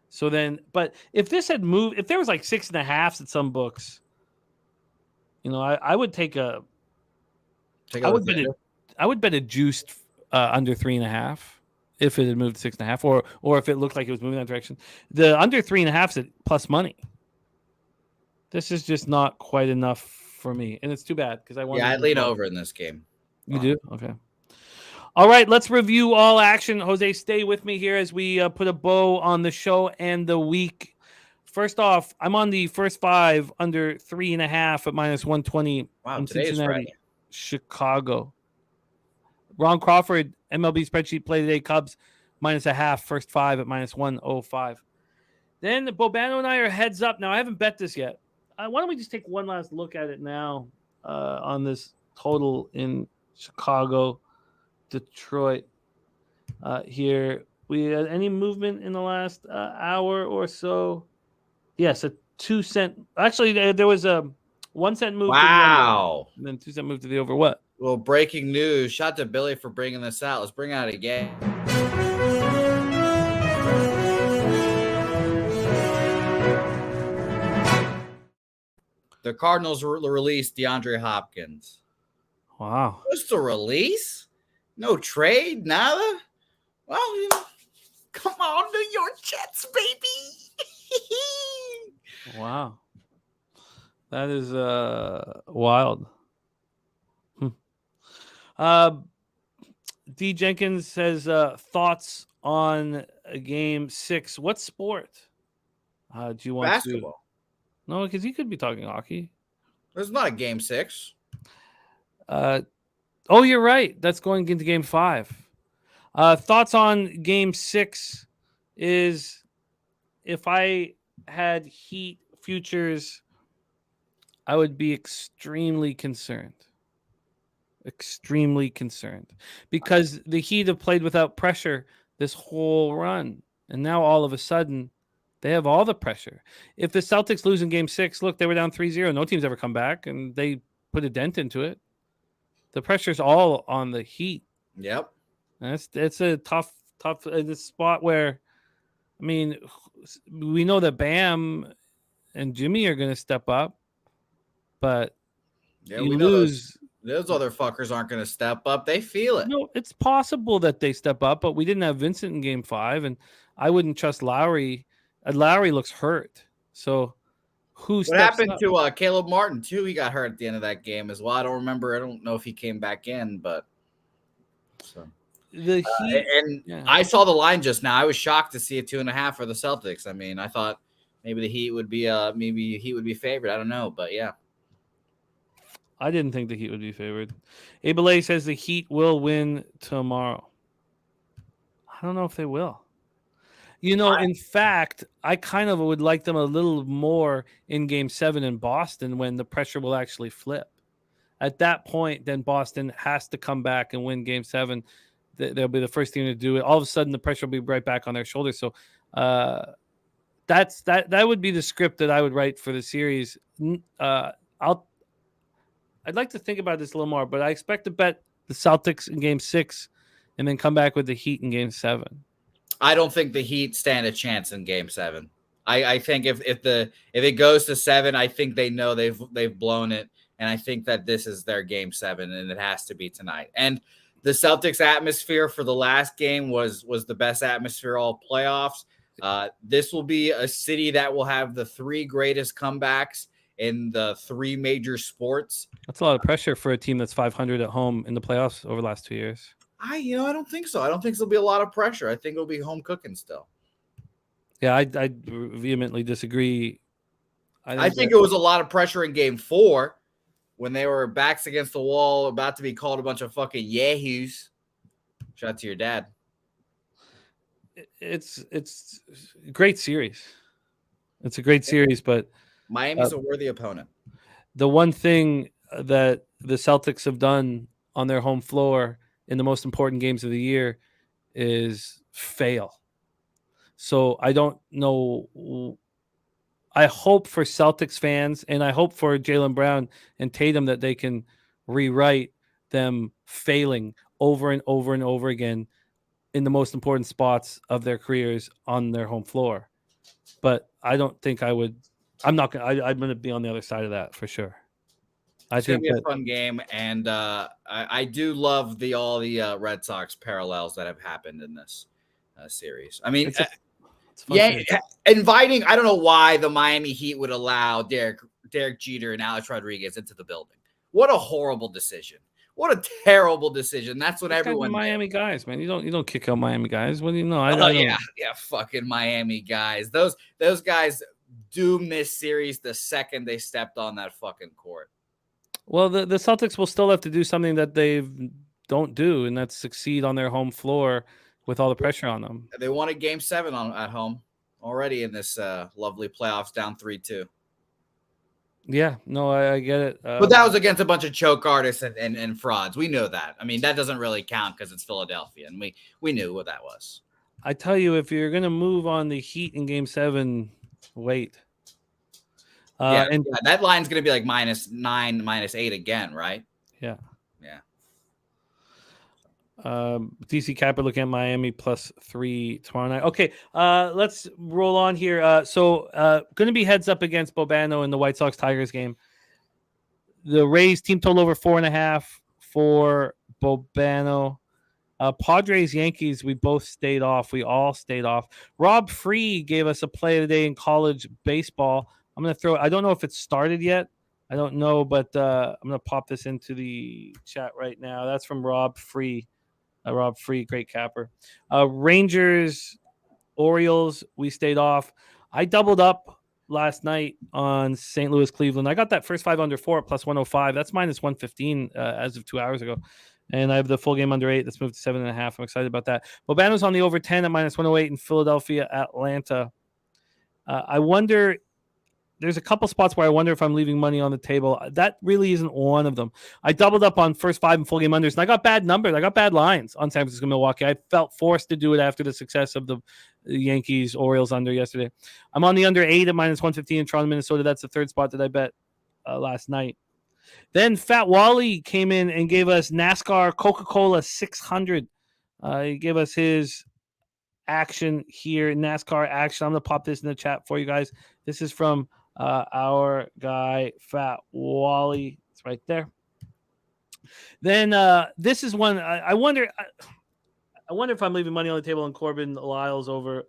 So then, but if this had moved, if there was like 6.5 at some books, I would take I would bet a juiced under 3.5 if it had moved to 6.5, or if it looked like it was moving that direction. The under 3.5 is at plus money. This is just not quite enough for me, and it's too bad because I want. Yeah, I'd lean over in this game. You do? Okay. All right, let's review all action. Jose, stay with me here as we put a bow on the show and the week. First off, I'm on the first 5 under 3.5 at minus 120. Wow, in today is Cincinnati, Friday. Chicago. Ron Crawford, MLB spreadsheet play today. Cubs minus a half. First 5 at minus 105. Then Bobano and I are heads up. Now, I haven't bet this yet. Why don't we just take one last look at it now on this total in Chicago, Detroit. Here, we had any movement in the last hour or so? Yes, a 2-cent. Actually, there was a 1-cent move. Wow. To the under, and then 2-cent move to the over. What? Well, breaking news. Shout out to Billy for bringing this out. Let's bring it out again. The Cardinals released DeAndre Hopkins. Wow. Just a release? No trade? Nada? Well, come on, New York Jets, baby. Wow. That is wild. D. Jenkins says thoughts on game 6. What sport do you want Basketball. to? No, because he could be talking hockey. There's not a game 6. Oh, you're right. That's going into game 5. Thoughts on game 6 is if I had Heat futures, I would be extremely concerned. Extremely concerned. Because the Heat have played without pressure this whole run. And now all of a sudden, they have all the pressure. If the Celtics lose in game 6, look, they were down 3-0. No team's ever come back, and they put a dent into it. The pressure's all on the Heat. Yep. And it's a tough this spot where, I mean, we know that Bam and Jimmy are going to step up, but Yeah, you we know lose. those other fuckers aren't going to step up. They feel it. No, it's possible that they step up, but we didn't have Vincent in Game 5, and I wouldn't trust Lowry. Lowry looks hurt, so who What steps happened up? to Caleb Martin too? He got hurt at the end of that game as well. I don't remember. I don't know if he came back in, but so. The Heat, and yeah. I saw the line just now. I was shocked to see a 2.5 for the Celtics. I mean, I thought maybe the Heat would be favored. I don't know, but yeah. I didn't think the Heat would be favored. Abel A says the Heat will win tomorrow. I don't know if they will. In fact, I kind of would like them a little more in Game 7 in Boston when the pressure will actually flip. At that point, then Boston has to come back and win Game 7. They'll be the first team to do it. All of a sudden, the pressure will be right back on their shoulders. So that would be the script that I would write for the series. I'd like to think about this a little more, but I expect to bet the Celtics in Game 6 and then come back with the Heat in Game 7. I don't think the Heat stand a chance in Game 7. I think if it goes to 7, I think they know they've blown it, and I think that this is their Game 7, and it has to be tonight. And the Celtics atmosphere for the last game was the best atmosphere all playoffs. This will be a city that will have the 3 greatest comebacks in the 3 major sports. That's a lot of pressure for a team that's 500 at home in the playoffs over the last 2 years. I don't think so. I don't think there'll be a lot of pressure. I think it'll be home cooking still. Yeah, I vehemently disagree. I think it was a lot of pressure in Game 4 when they were backs against the wall, about to be called a bunch of fucking yahoos. Shout out to your dad. It's a great series. It's a great series, but Miami's a worthy opponent. The one thing that the Celtics have done on their home floor in the most important games of the year is fail. So I don't know. I hope for Celtics fans and I hope for Jaylen Brown and Tatum that they can rewrite them failing over and over and over again in the most important spots of their careers on their home floor. But I don't think I would. I'm not going to. I'm going to be on the other side of that for sure. It's going to be a fun game, and I do love all the Red Sox parallels that have happened in this series. I mean, inviting. I don't know why the Miami Heat would allow Derek Jeter and Alex Rodriguez into the building. What a horrible decision! What a terrible decision! That's what everyone. Miami guys, man. You don't kick out Miami guys. What do you know? Yeah, fucking Miami guys. Those guys doomed this series the second they stepped on that fucking court. Well, the Celtics will still have to do something that they don't do, and that's succeed on their home floor with all the pressure on them. They won a Game 7 at home already in this lovely playoffs, down 3-2. Yeah, no, I get it. But that was against a bunch of choke artists and frauds. We know that. I mean, that doesn't really count because it's Philadelphia, and we knew what that was. I tell you, if you're going to move on the Heat in Game 7, wait. That line's going to be like -9, -8 again, right? Yeah. Yeah. DC Capper looking at Miami +3 tomorrow night. Okay, let's roll on here. So going to be heads up against Bobano in the White Sox-Tigers game. The Rays team total over 4.5 for Bobano. Padres, Yankees, we both stayed off. We all stayed off. Rob Free gave us a play today in college baseball. I'm going to throw it. I don't know if it's started yet. I don't know, but I'm going to pop this into the chat right now. That's from Rob Free. Rob Free, great capper. Rangers, Orioles, we stayed off. I doubled up last night on St. Louis, Cleveland. I got that first 5 under 4 at +105. That's -115 as of 2 hours ago. And I have the full game under 8. That's moved to 7.5. I'm excited about that. Bobano's on the over 10 at -108 in Philadelphia, Atlanta. I wonder. There's a couple spots where I wonder if I'm leaving money on the table. That really isn't one of them. I doubled up on first 5 and full game unders, and I got bad numbers. I got bad lines on San Francisco, Milwaukee. I felt forced to do it after the success of the Yankees, Orioles under yesterday. I'm on the under 8 at -115 in Toronto, Minnesota. That's the third spot that I bet last night. Then Fat Wally came in and gave us NASCAR Coca-Cola 600. He gave us his action here, NASCAR action. I'm going to pop this in the chat for you guys. This is from our guy, Fat Wally. It's right there. Then this is one I wonder if I'm leaving money on the table on Corbin Lyles over.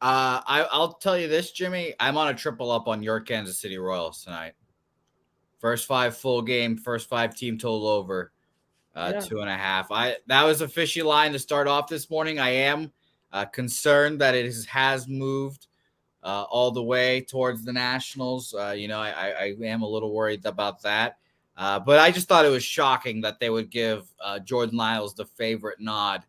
I'll tell you this, Jimmy. I'm on a triple up on your Kansas City Royals tonight. First 5 full game, first 5 team total over 2.5. That was a fishy line to start off this morning. I am concerned that it has moved all the way towards the Nationals. I am a little worried about that. But I just thought it was shocking that they would give Jordan Lyles the favorite nod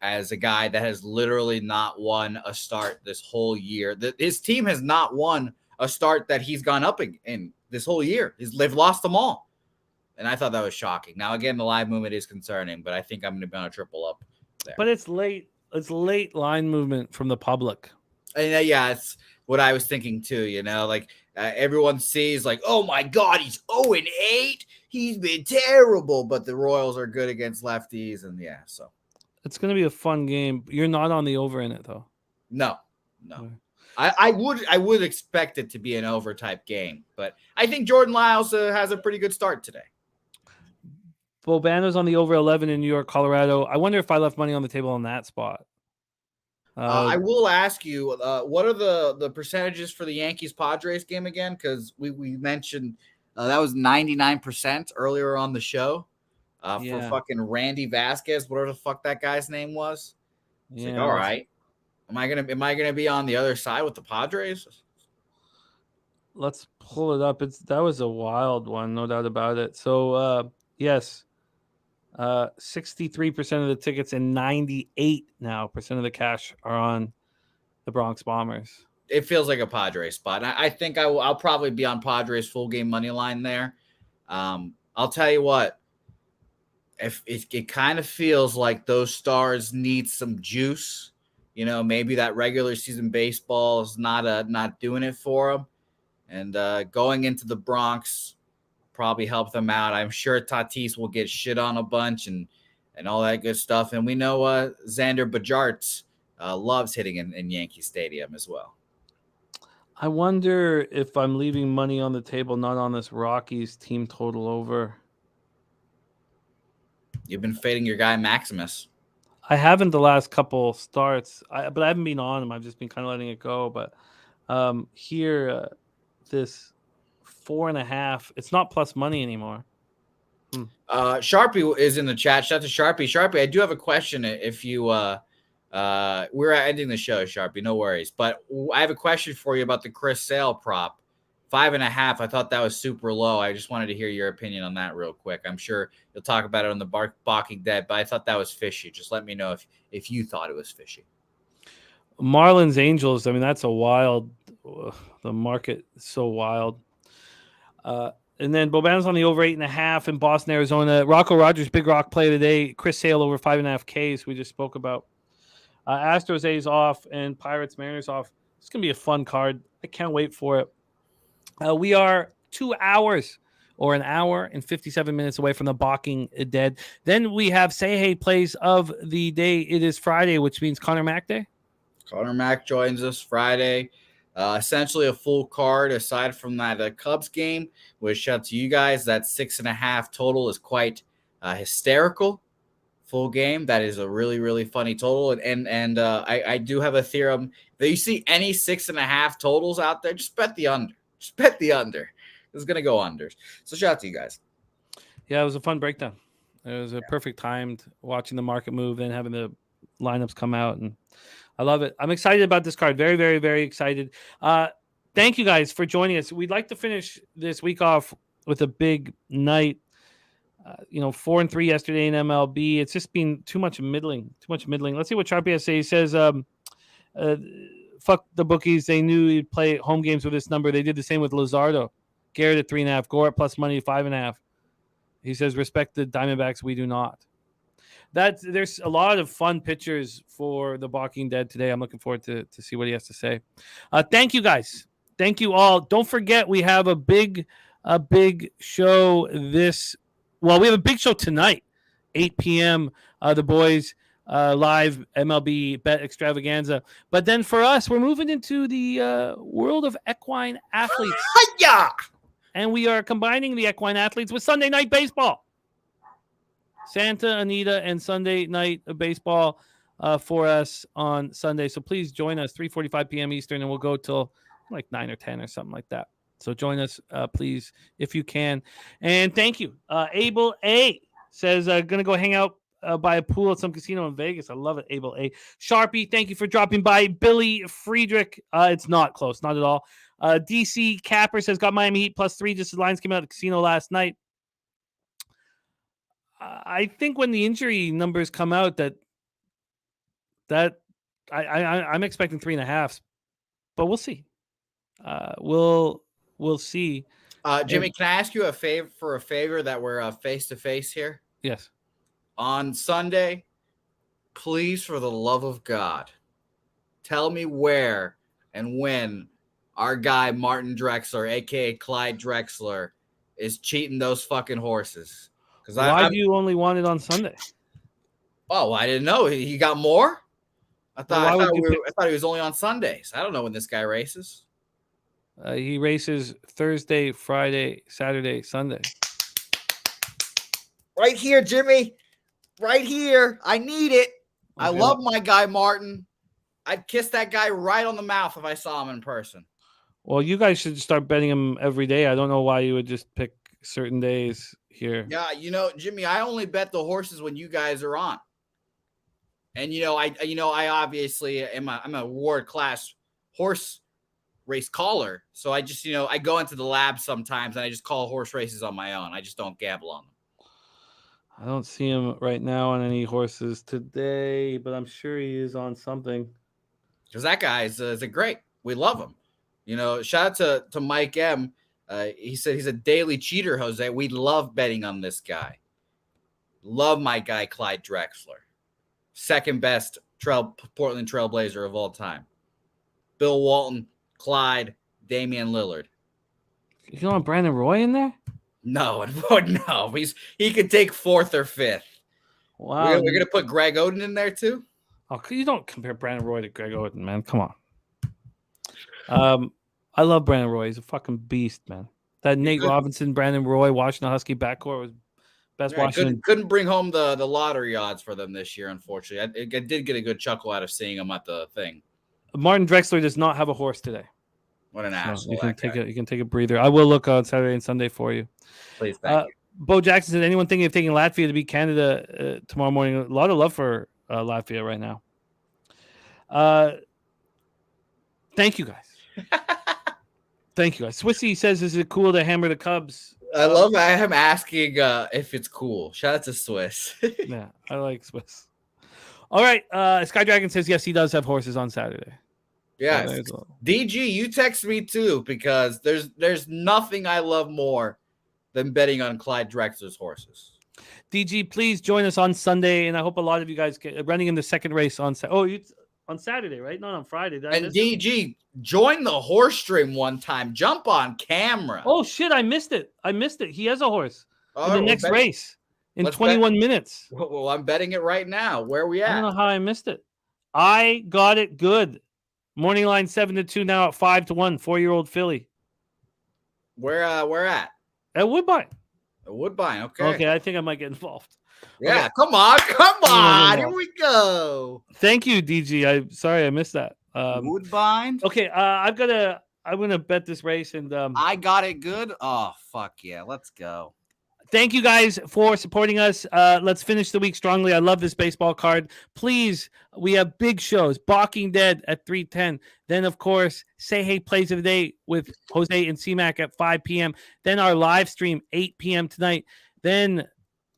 as a guy that has literally not won a start this whole year. His team has not won a start that he's gone up in this whole year. They've lost them all. And I thought that was shocking. Now, again, the live movement is concerning, but I think I'm going to be on a triple up there. But it's late. It's late line movement from the public. And it's what I was thinking too, everyone sees like, oh my God, he's 0-8. He's been terrible, but the Royals are good against lefties. And so it's going to be a fun game. You're not on the over in it though. No. I would expect it to be an over type game, but I think Jordan Lyles has a pretty good start today. Bobano's on the over 11 in New York, Colorado. I wonder if I left money on the table on that spot. I will ask you, what are the percentages for the Yankees Padres game again? Because we mentioned that was 99% earlier on the show for fucking Randy Vasquez, whatever the fuck that guy's name was. It's like, all right. Am I gonna be on the other side with the Padres? Let's pull it up. That was a wild one, no doubt about it. So yes, 63% of the tickets and 98% of the cash are on the Bronx Bombers. It feels like a Padres spot. I think I'll probably be on Padres full game money line there. I'll tell you what. If it kind of feels like those Stars need some juice. Maybe that regular season baseball is not doing it for them. And going into the Bronx probably help them out. I'm sure Tatis will get shit on a bunch and all that good stuff. And we know Xander Bogaerts loves hitting in Yankee Stadium as well. I wonder if I'm leaving money on the table, not on this Rockies team total over. You've been fading your guy Maximus. I haven't the last couple starts, but I haven't been on him. I've just been kind of letting it go. But here, this 4.5, it's not plus money anymore. Sharpie is in the chat. Shout out to Sharpie. Sharpie, I do have a question. If you, we're ending the show, Sharpie, no worries. But I have a question for you about the Chris Sale prop. 5.5. I thought that was super low. I just wanted to hear your opinion on that real quick. I'm sure you'll talk about it on the Balking Dead, but I thought that was fishy. Just let me know if you thought it was fishy. Marlins Angels. I mean, that's a wild. The market is so wild. And then Bobano's on the over 8.5 in Boston, Arizona. Rocco Rogers, Big Rock play today. Chris Sale over 5.5 Ks. We just spoke about. Astros A's off and Pirates Mariners off. It's gonna be a fun card. I can't wait for it. We are 2 hours or an hour and 57 minutes away from the Balking Dead. Then we have Say Hey plays of the day. It is Friday, which means Connor Mack Day. Connor Mack joins us Friday. Essentially a full card aside from that Cubs game, which shout out to you guys. That 6.5 total is quite hysterical. Full game. That is a really, really funny total. And I do have a theorem. If you see any 6.5 totals out there, just bet the under. Just bet the under. It's going to go unders. So shout out to you guys. Yeah, it was a fun breakdown. It was a perfect timed watching the market move, then having the lineups come out. And I love it. I'm excited about this card. Very, very, very excited. Thank you guys for joining us. We'd like to finish this week off with a big night. 4-3 yesterday in MLB. It's just been too much middling. Let's see what Sharpie has to say. He says, fuck the bookies. They knew he'd play home games with this number. They did the same with Luzardo. Garrett at 3.5. Gore at plus money 5.5. He says, respect the Diamondbacks. We do not. There's a lot of fun pictures for the Balking Dead today. I'm looking forward to see what he has to say. Thank you guys. Thank you all. Don't forget, we have a big a big show we have a big show tonight, 8 p.m. The boys live MLB bet extravaganza. But then for us, we're moving into the world of equine athletes. Yeah. And we are combining the equine athletes with Sunday night baseball. Santa Anita and Sunday night baseball for us on Sunday. So please join us 3:45 p.m. Eastern, and we'll go till like 9 or 10 or something like that. So join us, please, if you can. And thank you. Abel A says, going to go hang out by a pool at some casino in Vegas. I love it, Abel A. Sharpie, thank you for dropping by. Billy Friedrich, it's not close, not at all. DC Capper says, got Miami Heat +3 just as lines came out of the casino last night. I think when the injury numbers come out I'm expecting 3.5, but we'll see. We'll see. Jimmy, can I ask you a favor that we're face to face here? Yes. On Sunday, please, for the love of God, tell me where and when our guy Martin Drexler, aka Clyde Drexler, is cheating those fucking horses. Because why do you only want it on Sunday? Oh, I didn't know he got more. I thought he was only on Sundays. I don't know when this guy races. He races Thursday, Friday, Saturday, Sunday. Right here, Jimmy. Right here. I need it. Okay. I love my guy, Martin. I'd kiss that guy right on the mouth if I saw him in person. Well, you guys should start betting him every day. I don't know why you would just pick certain days here. Yeah, Jimmy, I only bet the horses when you guys are on. And I obviously I'm a world-class horse race caller. So I just, I go into the lab sometimes and I just call horse races on my own. I just don't gamble on them. I don't see him right now on any horses today, but I'm sure he is on something. Because that guy is great. We love him. Shout out to Mike M. He said he's a daily cheater, Jose. We love betting on this guy. Love my guy, Clyde Drexler. Second best Portland Trailblazer of all time. Bill Walton, Clyde, Damian Lillard. You don't want Brandon Roy in there? No. He could take fourth or fifth. Wow. We're gonna put Greg Oden in there too? Oh, you don't compare Brandon Roy to Greg Oden, man. Come on. I love Brandon Roy. He's a fucking beast, man. That Nate Robinson, Brandon Roy, Washington Husky backcourt was best Washington. Couldn't bring home the lottery odds for them this year, unfortunately. I did get a good chuckle out of seeing him at the thing. Martin Drexler does not have a horse today. What an asshole! You can take a breather. I will look on Saturday and Sunday for you. Please, thank you. Bo Jackson said, anyone thinking of taking Latvia to beat Canada tomorrow morning? A lot of love for Latvia right now. Thank you, guys. Thank you, guys. Swissy says, is it cool to hammer the Cubs? I love him asking if it's cool. Shout out to Swiss. Yeah, I like Swiss. All right. Sky Dragon says, yes, he does have horses on Saturday. Yeah. DG, you text me too, because there's nothing I love more than betting on Clyde Drexler's horses. DG, please join us on Sunday, and I hope a lot of you guys get running in the second race on on Saturday, right? Not on Friday. And DG, join the horse stream one time. Jump on camera. Oh, shit, I missed it. He has a horse in the next race in 21 minutes. Well, I'm betting it right now. Where are we at? I don't know how I missed it. I got it good. Morning line 7-2, now at 5-1. 4-year-old filly. Where at? At Woodbine. Woodbine, okay. Okay, I think I might get involved. Yeah, okay. Come on. Here we go. Thank you, DG. I'm sorry I missed that. Woodbine. Okay, I'm gonna bet this race, and I got it good. Oh, fuck yeah, let's go. Thank you guys for supporting us. Let's finish the week strongly. I love this baseball card. Please, we have big shows. Balking Dead at 3:10. Then, of course, Say Hey Plays of the Day with Jose and C-Mac at 5 p.m. Then our live stream, 8 p.m. tonight. Then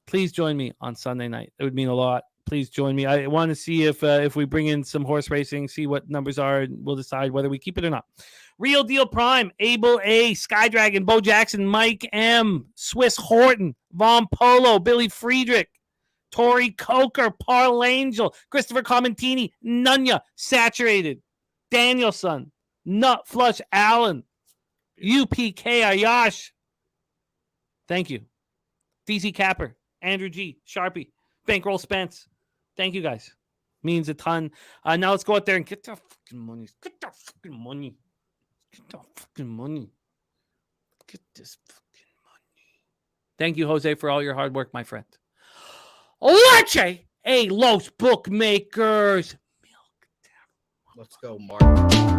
please join me on Sunday night. It would mean a lot. Please join me. I want to see if we bring in some horse racing, see what numbers are, and we'll decide whether we keep it or not. Real Deal Prime, Abel A, Sky Dragon, Bo Jackson, Mike M, Swiss Horton, Von Polo, Billy Friedrich, Tori Coker, Paul Angel, Christopher Comentini, Nunya, Saturated, Danielson, Nut Flush Allen, UPK Ayash, Thank you. DZ Capper, Andrew G, Sharpie, Bankroll Spence. Thank you guys. Means a ton. Now let's go out there and get that fucking money. Get that fucking money. Get that fucking money. Get this fucking money. Thank you, Jose, for all your hard work, my friend. Leche, Los Bookmakers. Let's go, Mark.